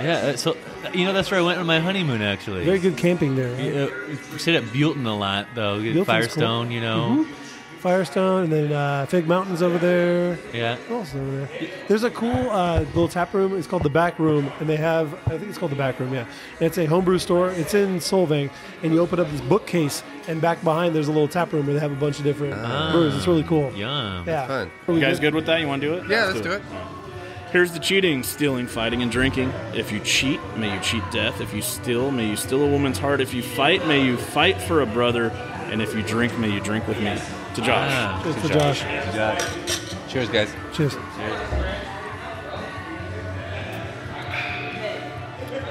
Yeah. Yeah, so that's where I went on my honeymoon. Actually, Very good camping there. Right? We stayed at Builton a lot, though. Builton's Firestone, cool. you know. Firestone, and then Fig Mountain's over there. Yeah. What else is over there? There's a cool little tap room. It's called the Back Room, and they have, I think it's called the Back Room, yeah. And it's a homebrew store. It's in Solvang, and you open up this bookcase, and back behind there's a little tap room where they have a bunch of different brews. It's really cool. Yum. Yeah. Fun. You guys good with that? You want to do it? Yeah, let's do it. Here's the cheating: stealing, fighting, and drinking. If you cheat, may you cheat death. If you steal, may you steal a woman's heart. If you fight, may you fight for a brother. And if you drink, may you drink with me. To Josh. Cheers to Josh. Cheers, guys. Cheers.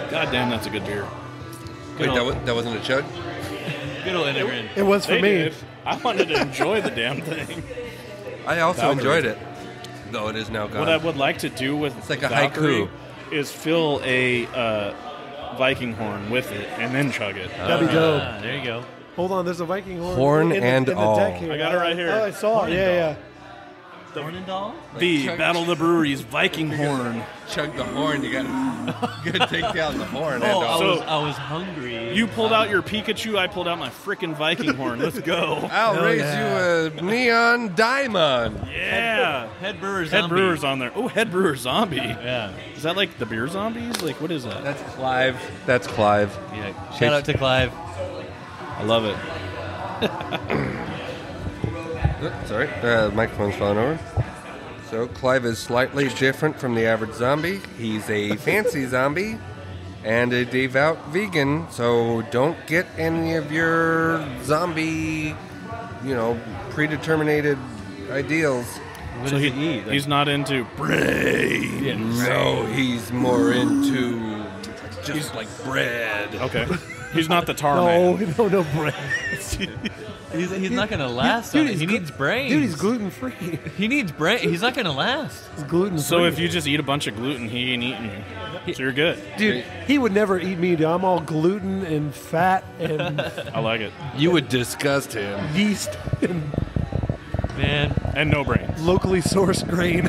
God damn, that's a good beer. Wait, that wasn't a chug? Good old Integrin. It was for They me. did. I wanted to enjoy the damn thing. I also Valkyrie. enjoyed it, though it is now gone. What I would like to do with It's like a Valkyrie haiku. is fill a Viking horn with it and then chug it. That'd be dope. There you go. Hold on, there's a Viking horn. Horn in and the all. deck here. I got it right here. Oh, I saw it. Yeah. Hornendal? The Battle of the Breweries Viking horn. Chug the horn, you gotta take down the horn. Oh, and all. So- I was hungry. You pulled out your Pikachu, I pulled out my frickin' Viking horn. Let's go. I'll Hell raise yeah. you a neon diamond. Yeah. Head Brewer Head Zombie. Brewers on there. Oh, Head Brewer Zombie. Yeah. Is that like the beer zombies? Like, what is that? That's Clive. That's Clive. Yeah. Shout out to Clive. I love it. Sorry, the microphone's falling over. So Clive is slightly different from the average zombie. He's a fancy zombie and a devout vegan. So don't get any of your zombie, predetermined ideals. What So does he eat? he's not into brain. No, he's more into just like bread. Okay. He's not the tar No, man. no brain. He's not gonna last Dude, on it. He he's needs brains. Dude, he's gluten free. He needs brain. He's not gonna last. He's gluten free. So if you just eat a bunch of gluten, he ain't eating you. So you're good. Dude, he would never eat me. Dude. I'm all gluten and fat and I like it. You would disgust him. yeast and Man, And no brains. locally sourced grain.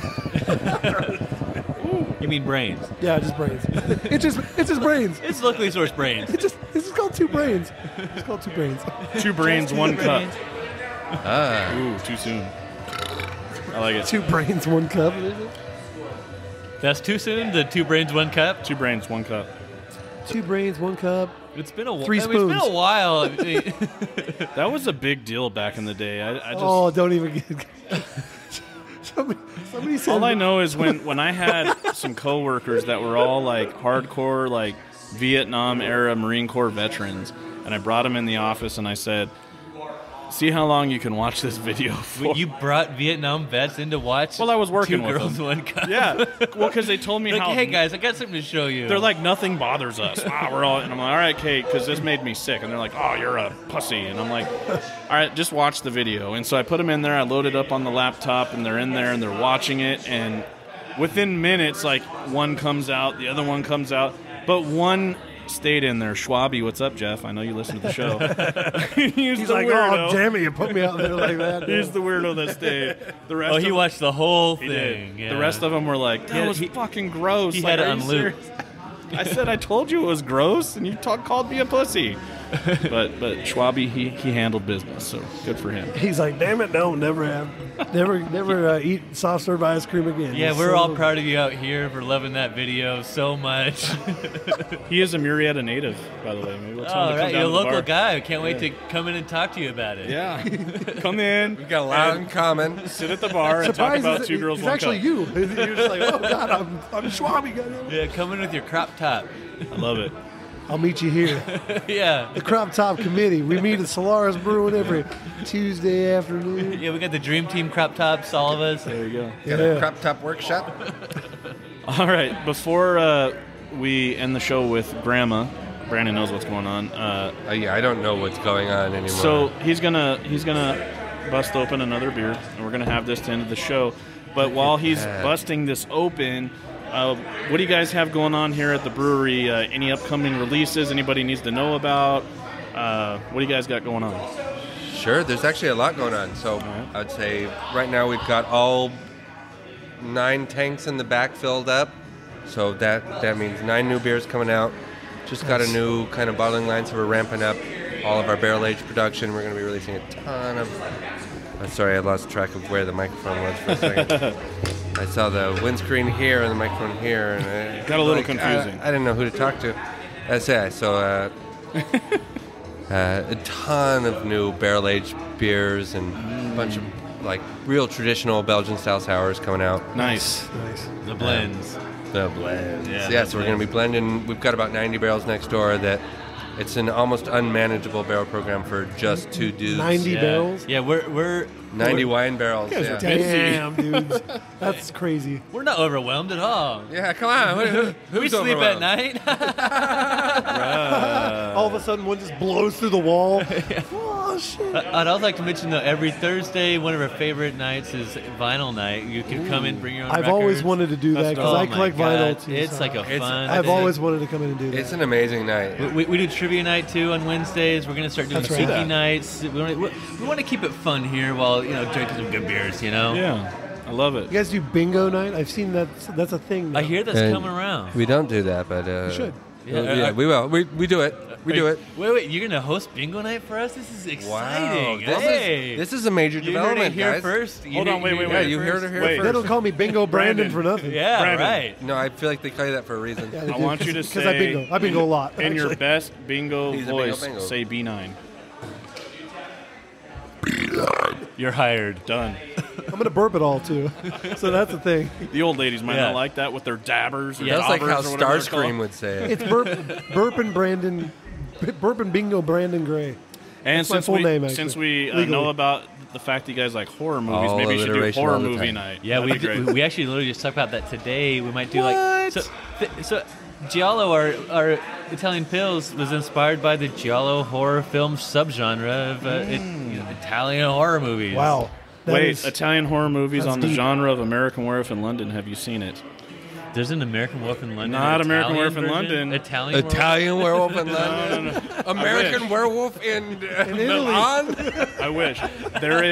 you mean brains? Yeah, just brains. It's just brains. It's locally sourced brains. This is called two brains. It's called two brains. 2 brains, 1 cup. Ah. Ooh, too soon. I like it. Two brains, one cup. That's too soon. The 2 brains, 1 cup. 2 brains, 1 cup. Two brains, one cup. It's been a 3 It's been spoons. a while. That was a big deal back in the day. I just Oh, don't even get. Somebody said. all I know is when I had some coworkers that were all like hardcore like Vietnam era Marine Corps veterans, and I brought them in the office and I said, "See how long you can watch this video for." You brought Vietnam vets in to watch. Well, I was working 2 with girls, them. 1 cup. Yeah, well, because they told me Like, how. hey guys, I got something to show you. They're like, nothing bothers us. We're all, and I'm like, all right, Kate, because this made me sick. And they're like, oh, you're a pussy. And I'm like, all right, just watch the video. And so I put them in there. I load it up on the laptop, and they're in there, and they're watching it. And within minutes, like, one comes out, the other one comes out. But one stayed in there. Schwabi, what's up, Jeff? I know you listen to the show. He's He's the like, weirdo. oh, damn it, you put me out there like that. He's the weirdo that stayed. The rest Oh, he of watched the whole He thing. did. Yeah. The rest of them were like, that had- was he- fucking gross. he Like, had it are on you loop. serious? I said, I told you it was gross, and you called me a pussy. But Schwabi, he handled business, so good for him. He's like, damn it, no, never have. Never eat soft serve ice cream again. Yeah, It's we're so- all proud of you out here for loving that video so much. He is a Murrieta native, by the way. Maybe we'll tell him Oh, to come right, down you're a to the local bar. guy. I can't wait to come in and talk to you about it. Yeah, come in. We've got a lot in common. Sit at the bar and talk Surprise about is- 2 girls, it's 1 actually cup. you. You're just like, oh, God, I'm Schwabi. goddamn it. Yeah, come in with your crop top. I love it. I'll meet you here. Yeah. The Crop Top Committee. We meet at Solaris Brewing every Tuesday afternoon. Yeah, we got the dream team crop tops, all of us. There you go. Got a crop top workshop. All right, before we end the show with Grandma, Brandon knows what's going on. Yeah, I don't know what's going on anymore. So he's gonna bust open another beer, and we're gonna have this to end of the show. But while he's busting this open, what do you guys have going on here at the brewery? Any upcoming releases? Anybody needs to know about? What do you guys got going on? Sure, there's actually a lot going on. So I'd say right now we've got all 9 tanks in the back filled up. So that means 9 new beers coming out. Just got a new kind of bottling line, so we're ramping up all of our barrel aged production. We're going to be releasing a ton of Sorry, I lost track of where the microphone was for a second. I saw the windscreen here and the microphone here, and Got a little confusing. I didn't know who to talk to. I saw a ton of new barrel-aged beers and a bunch of like real traditional Belgian-style sours coming out. Nice. The blends. The blends. Yeah, Yeah, so we're going to be blending. We've got about 90 barrels next door that it's an almost unmanageable barrel program for just 2 dudes. 90 barrels? Yeah, we're 90 wine barrels. You guys Yeah. are busy. Damn, dudes. That's crazy. we're not overwhelmed at all. Yeah, come on. We Who's sleep overwhelmed? at night. All of a sudden, one just blows through the wall. Oh, shit. I'd also like to mention though, every Thursday, one of our favorite nights is vinyl night. You can come in, bring your own I've records. always wanted to do that because Oh I my collect God. vinyl too. It's so like a fun. I've thing. always wanted to come in and do that. It's an amazing night. We do trivia night too on Wednesdays. We're gonna start doing That's right. tiki nights. We want to keep it fun here while drinking some good beers. Yeah, I love it. You guys do bingo night? I've seen that's a thing now. I hear that's And coming around. We don't do that, but You should. Yeah, we will. We do it. We do it. Wait, you're gonna host bingo night for us? This is exciting. Wow, Hey, this is a major you heard it development, here guys. first. Hold on, wait. Yeah, you heard it here Wait. first. They don't call me Bingo Brandon Brandon. for nothing. Yeah, Brandon. right. No, I feel like they call you that for a reason. Yeah, they I do, want you to 'cause I say bingo a lot. in your actually. best bingo He's a voice, bingo. say B9. You're hired. Done. I'm gonna burp it all too. So that's the thing. The old ladies might Yeah. not like that with their dabbers. Or That's like daubers how or whatever they're Starscream called. would say it. It's burp and bingo Brandon Gray. And That's my since full we name, actually. since we Legally. know about the fact that you guys like horror movies, All maybe you should do alliteration horror all the movie time. night. Yeah, That'd be great. we actually literally just talked about that today. We might do like so. Giallo, our Italian Pills, was inspired by the Giallo horror film subgenre of Italian horror movies. Wow. That Wait, is- Italian horror movies that's on the deep. genre of American Werewolf in London. Have you seen it? There's an American Werewolf in London. Not an American Italian Werewolf in version? London. Italian Werewolf in London. No. American Werewolf in Italy. Milan. I wish there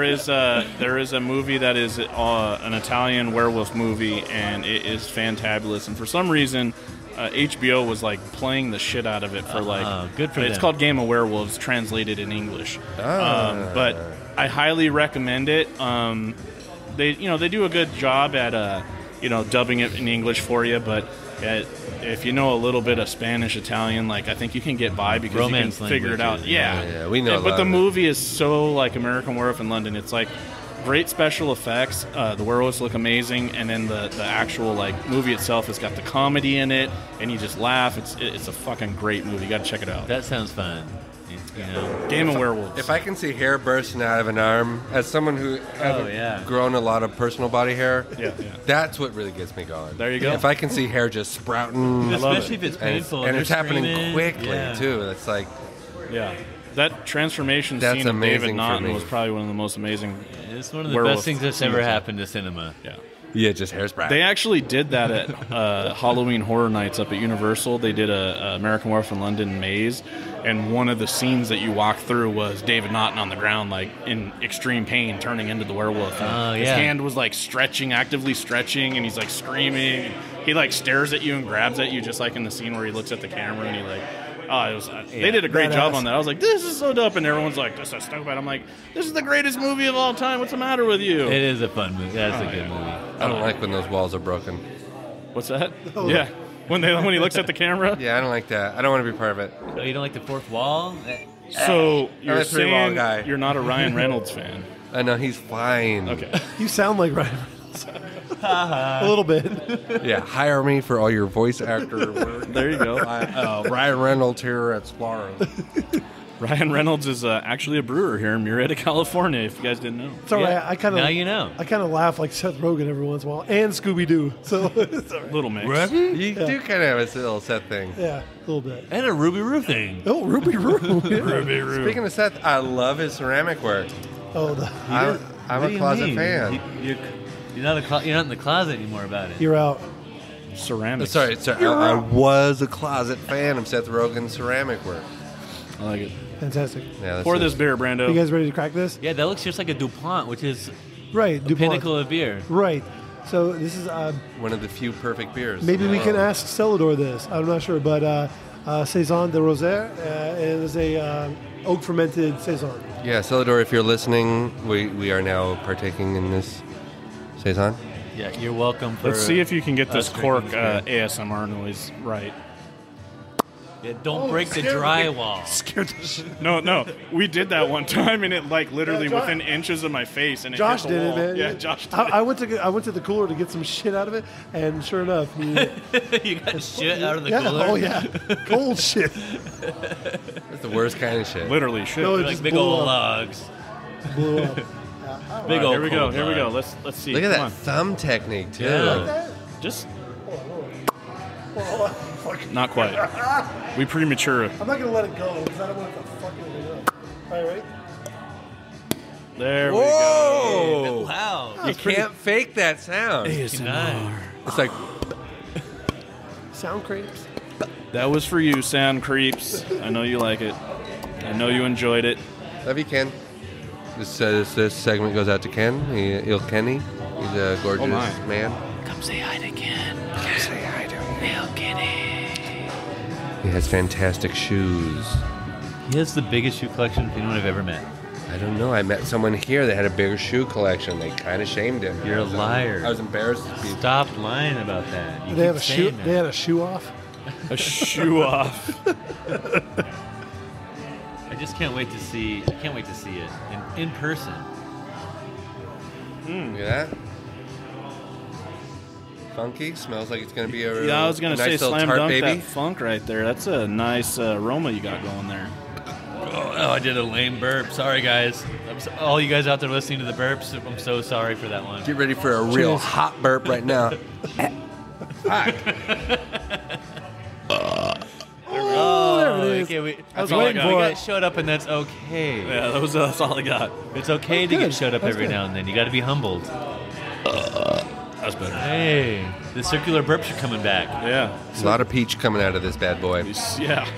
is a movie that is an Italian werewolf movie, and it is fantabulous. And for some reason, HBO was like playing the shit out of it for good for It's them. called Game of Werewolves, translated in English. But I highly recommend it. They do a good job at dubbing it in English for you, but if you know a little bit of Spanish, Italian, like I think you can get by because Romance you can figure it out. languages, Yeah, we know a But lot the of it. movie is so like American Werewolf in London. It's like great special effects. The werewolves look amazing, and then the actual like movie itself has got the comedy in it, and you just laugh. It's a fucking great movie. You got to check it out. That sounds fun. Game of Werewolves. If I can see hair bursting out of an arm, as someone who hasn't grown a lot of personal body hair, Yeah. that's what really gets me going. There you go. If I can see hair just sprouting, love Especially it. if it's and it's, painful and they're it's happening screaming. quickly Yeah. too. It's like Yeah. That transformation That's scene of David amazing for Naughton me. was probably one of the most amazing. It's one of the Werewolf best things that's ever scenes. happened to cinema. Yeah. just hair sprouting. They actually did that at Halloween Horror Nights up at Universal. They did a American Werewolf in London maze, and one of the scenes that you walked through was David Naughton on the ground, like in extreme pain, turning into the werewolf. And his hand was like actively stretching, and he's like screaming. He like stares at you and grabs at you, just like in the scene where he looks at the camera and he like. They did a great job on that. I was like, this is so dope, and everyone's like, this is stupid. I'm like, this is the greatest movie of all time. What's the matter with you? It is a fun movie. That's a good movie. I don't like when those walls are broken. What's that? Yeah, when he looks at the camera. Yeah, I don't like that. I don't want to be part of it. Oh, you don't like the fourth wall? So you're a three-wall saying guy. you're not a Ryan Reynolds fan? I know he's fine. Okay. You sound like Ryan Reynolds. A little bit. Yeah, hire me for all your voice actor work. There you go. Ryan Reynolds here at Solaris. Ryan Reynolds is actually a brewer here in Murrieta, California, if you guys didn't know. It's all right. I kind of Now you know. I kind of laugh like Seth Rogen every once in a while, and Scooby Doo. So it's all right. Little mix. You do kind of have a little set thing. Yeah, a little bit. And a Ruby Roo thing. Oh, Ruby Roo. Yeah. Speaking of Seth, I love his ceramic work. Oh, I'm What do a you closet mean? fan. You're not in the closet anymore about it. you're out. Ceramics. Sorry, I was a closet fan of Seth Rogen's ceramic work. I like it. Fantastic. Yeah, that's Pour it. this beer, Brando. You guys ready to crack this? Yeah, that looks just like a DuPont, which is Right. the DuPont. pinnacle of beer. Right. So this is One of the few perfect beers. maybe we Oh. can ask Celador this. I'm not sure, but Saison de Rosaire. It is a oak fermented Saison. Yeah, Celador, if you're listening, we are now partaking in this Saison. Yeah, you're welcome. Let's see if you can get this us cork drinking this ASMR noise right. Yeah, don't break the drywall. Scared the shit. No, we did that one time, and it like literally Yeah, Josh- within inches of my face, and it Josh hit the did wall. it, man. Yeah, Josh did I went to the cooler to get some shit out of it, and sure enough, You got shit out of the yeah, cooler. oh yeah, cold shit. That's the worst kind of shit. literally shit. No, it Like just big blew old up. logs. Blew up. Big All right, old here we go. cold Here we go. logs. Let's see. Look at Come that on. thumb technique, too. Yeah. Just Fuck. not quite. We premature. I'm not gonna let it go because I don't want it to fuck it up. All right, ready? There we Whoa! Wow. You can't fake that sound. go. Nice. It's like, Sound creeps. That was for you, Sound Creeps. I know you like it. I know you enjoyed it. love you, Ken. This segment goes out to Ken. Il Kenny. He's a gorgeous Oh, my. man. Come say hi to Ken. Come say hi to him. Hail Kenny. He has fantastic shoes. He has the biggest shoe collection of anyone I've ever met. I don't know. I met someone here that had a bigger shoe collection. They kind of shamed him. You're a liar. I was embarrassed to be. Stop lying about that. You They keep have a shoe. saying They that. had a shoe off. A shoe off. I just can't wait to see. I can't wait to see it in person. Look at that. Funky. Smells like it's going to be a Yeah, I was gonna a say nice little slam tart dunk baby. that funk right there. That's a nice aroma you got going there. Oh, I did a lame burp. Sorry, guys. All you guys out there listening to the burps, I'm so sorry for that one. Get ready for a real hot burp right now. Hot. Oh, there it is. Okay, we was we waiting got- for we it. got showed up, and that's okay. Yeah, that's all I got. It's okay to That's get good. showed up That's every good. now and then. You got to be humbled. That's better. Hey, the circular burps are coming back. Yeah. A lot of peach coming out of this bad boy. Yeah.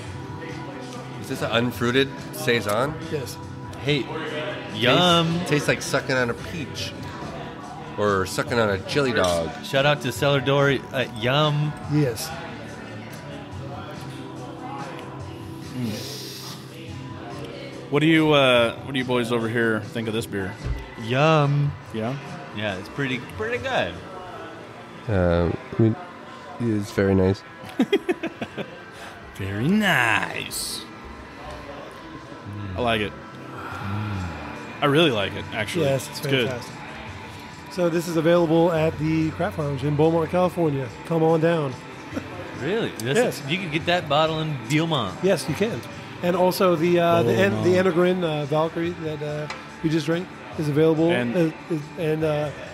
Is this an unfruited Saison? Yes. Hey, yum! Tastes like sucking on a peach. Or sucking on a chili dog. Shout out to Cellar Door. Yum! Yes. What do you boys over here think of this beer? Yum! Yeah. Yeah, it's pretty good. It's very nice. Very nice. I like it. I really like it, actually. Yes, it's good. fantastic. So this is available at the Craft Lounge in Beaumont, California. Come on down. Really? Yes. You can get that bottle in Beaumont. Yes, you can. And also the Enegrin Valkyrie that we just drank is available, And-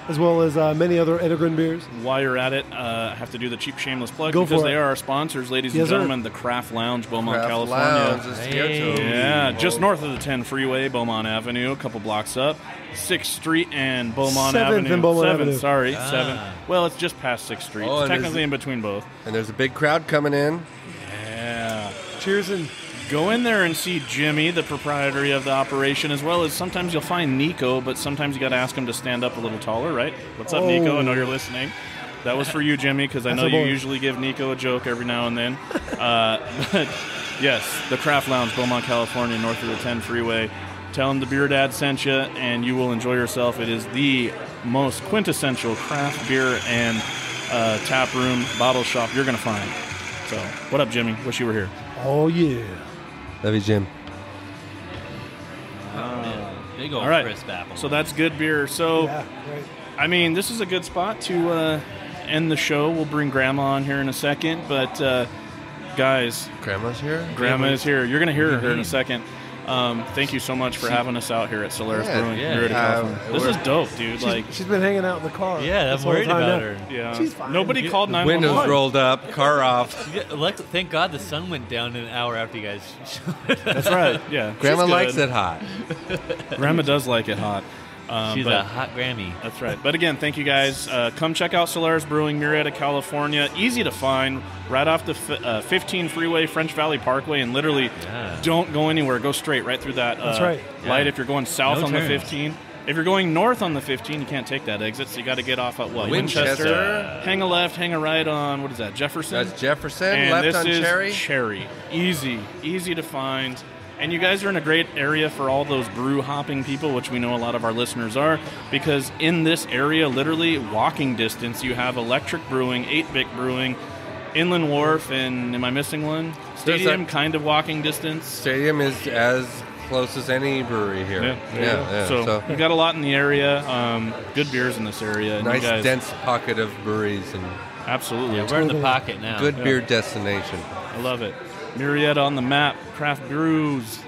as well as many other Enegrin beers. While you're at it, I have to do the cheap shameless plug Go because for it. they are our sponsors, ladies Yes, and sir. gentlemen. The Craft Lounge, Beaumont, Craft California. Lounge is here too. Yeah, just north of the 10 freeway, Beaumont Avenue, a couple blocks up. 6th Street and Beaumont 7th Avenue. and Beaumont 7th, Avenue. sorry, Ah. 7th. Well, it's just past 6th Street. Oh, It's and technically is in between both. And there's a big crowd coming in. Yeah. Cheers and Go in there and see Jimmy, the proprietor of the operation, as well as sometimes you'll find Nico, but sometimes you got to ask him to stand up a little taller, right? What's up, Nico? I know you're listening. That was for you, Jimmy, because I know That's you a boy. usually give Nico a joke every now and then. But yes, the Craft Lounge, Beaumont, California, north of the 10 freeway. Tell him the BeerDad sent you, and you will enjoy yourself. It is the most quintessential craft beer and tap room, bottle shop you're going to find. So, what up, Jimmy? Wish you were here. oh yeah. Love you, Jim. Big old All right. crisp apple. So that's good beer. So, Yeah, right. I mean, this is a good spot to end the show. We'll bring Grandma on here in a second, but guys, Grandma's here? Grandma is here. You're going to hear her in a second. Thank you so much for having us out here at Solaris Yeah, Brewing. yeah. Murrieta, California. This we're- is dope, dude. Like, She's been hanging out in the car. Yeah, I'm this whole worried time about now. her. yeah. She's fine. Nobody called 911. Windows rolled up, car off. Yeah, thank God the sun went down an hour after you guys That's right. Yeah. Grandma She's likes good. it hot. Grandma does like it hot. She's but- a hot Grammy. That's right. But again, thank you guys. Come check out Solaris Brewing, Murrieta, California. Easy to find, right off the 15 freeway, French Valley Parkway, and literally Yeah. don't go anywhere. Go straight right through that That's right. light Yeah. if you're going south No on turns. the 15. If you're going north on the 15, you can't take that exit, so you got to get off at what? Winchester. Hang a left, hang a right on, what is that, Jefferson? That's Jefferson, and left this on is Cherry. Cherry. Easy to find. And you guys are in a great area for all those brew hopping people, which we know a lot of our listeners are, because in this area, literally walking distance, you have Electric Brewing, 8-Bit Brewing, Inland Wharf, and am I missing one? Stadium, kind of walking distance. Stadium is as close as any brewery here. Yeah. So you got a lot in the area. Good beers in this area. And nice, you guys, dense pocket of breweries. And absolutely. Yeah, we're in the pocket now. Good beer destination. I love it. Murrieta on the map, craft brews.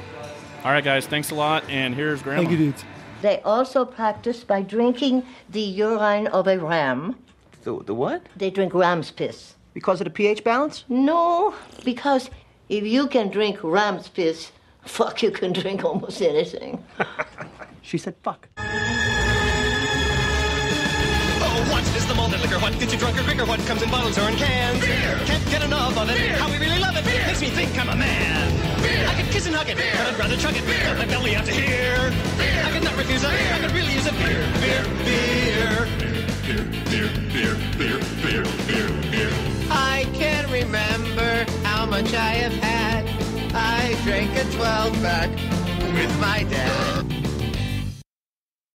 All right, guys, thanks a lot, and here's Grandma. Thank you, dudes. They also practice by drinking the urine of a ram. The what? They drink ram's piss. Because of the pH balance? No, because if you can drink ram's piss, fuck, you can drink almost anything. She said fuck. What is the malted liquor? What gets you drunk or quicker? What comes in bottles or in cans? Beer. Can't get enough of it. Beer. How we really love it. Beer. Makes me think I'm a man. Beer. I could kiss and hug it, but I'd rather chug it. Beer. My belly out to here. Beer. I could not refuse it. Beer. I could really use a beer. Beer. I can't remember how much I have had. I drank a 12-pack with my dad.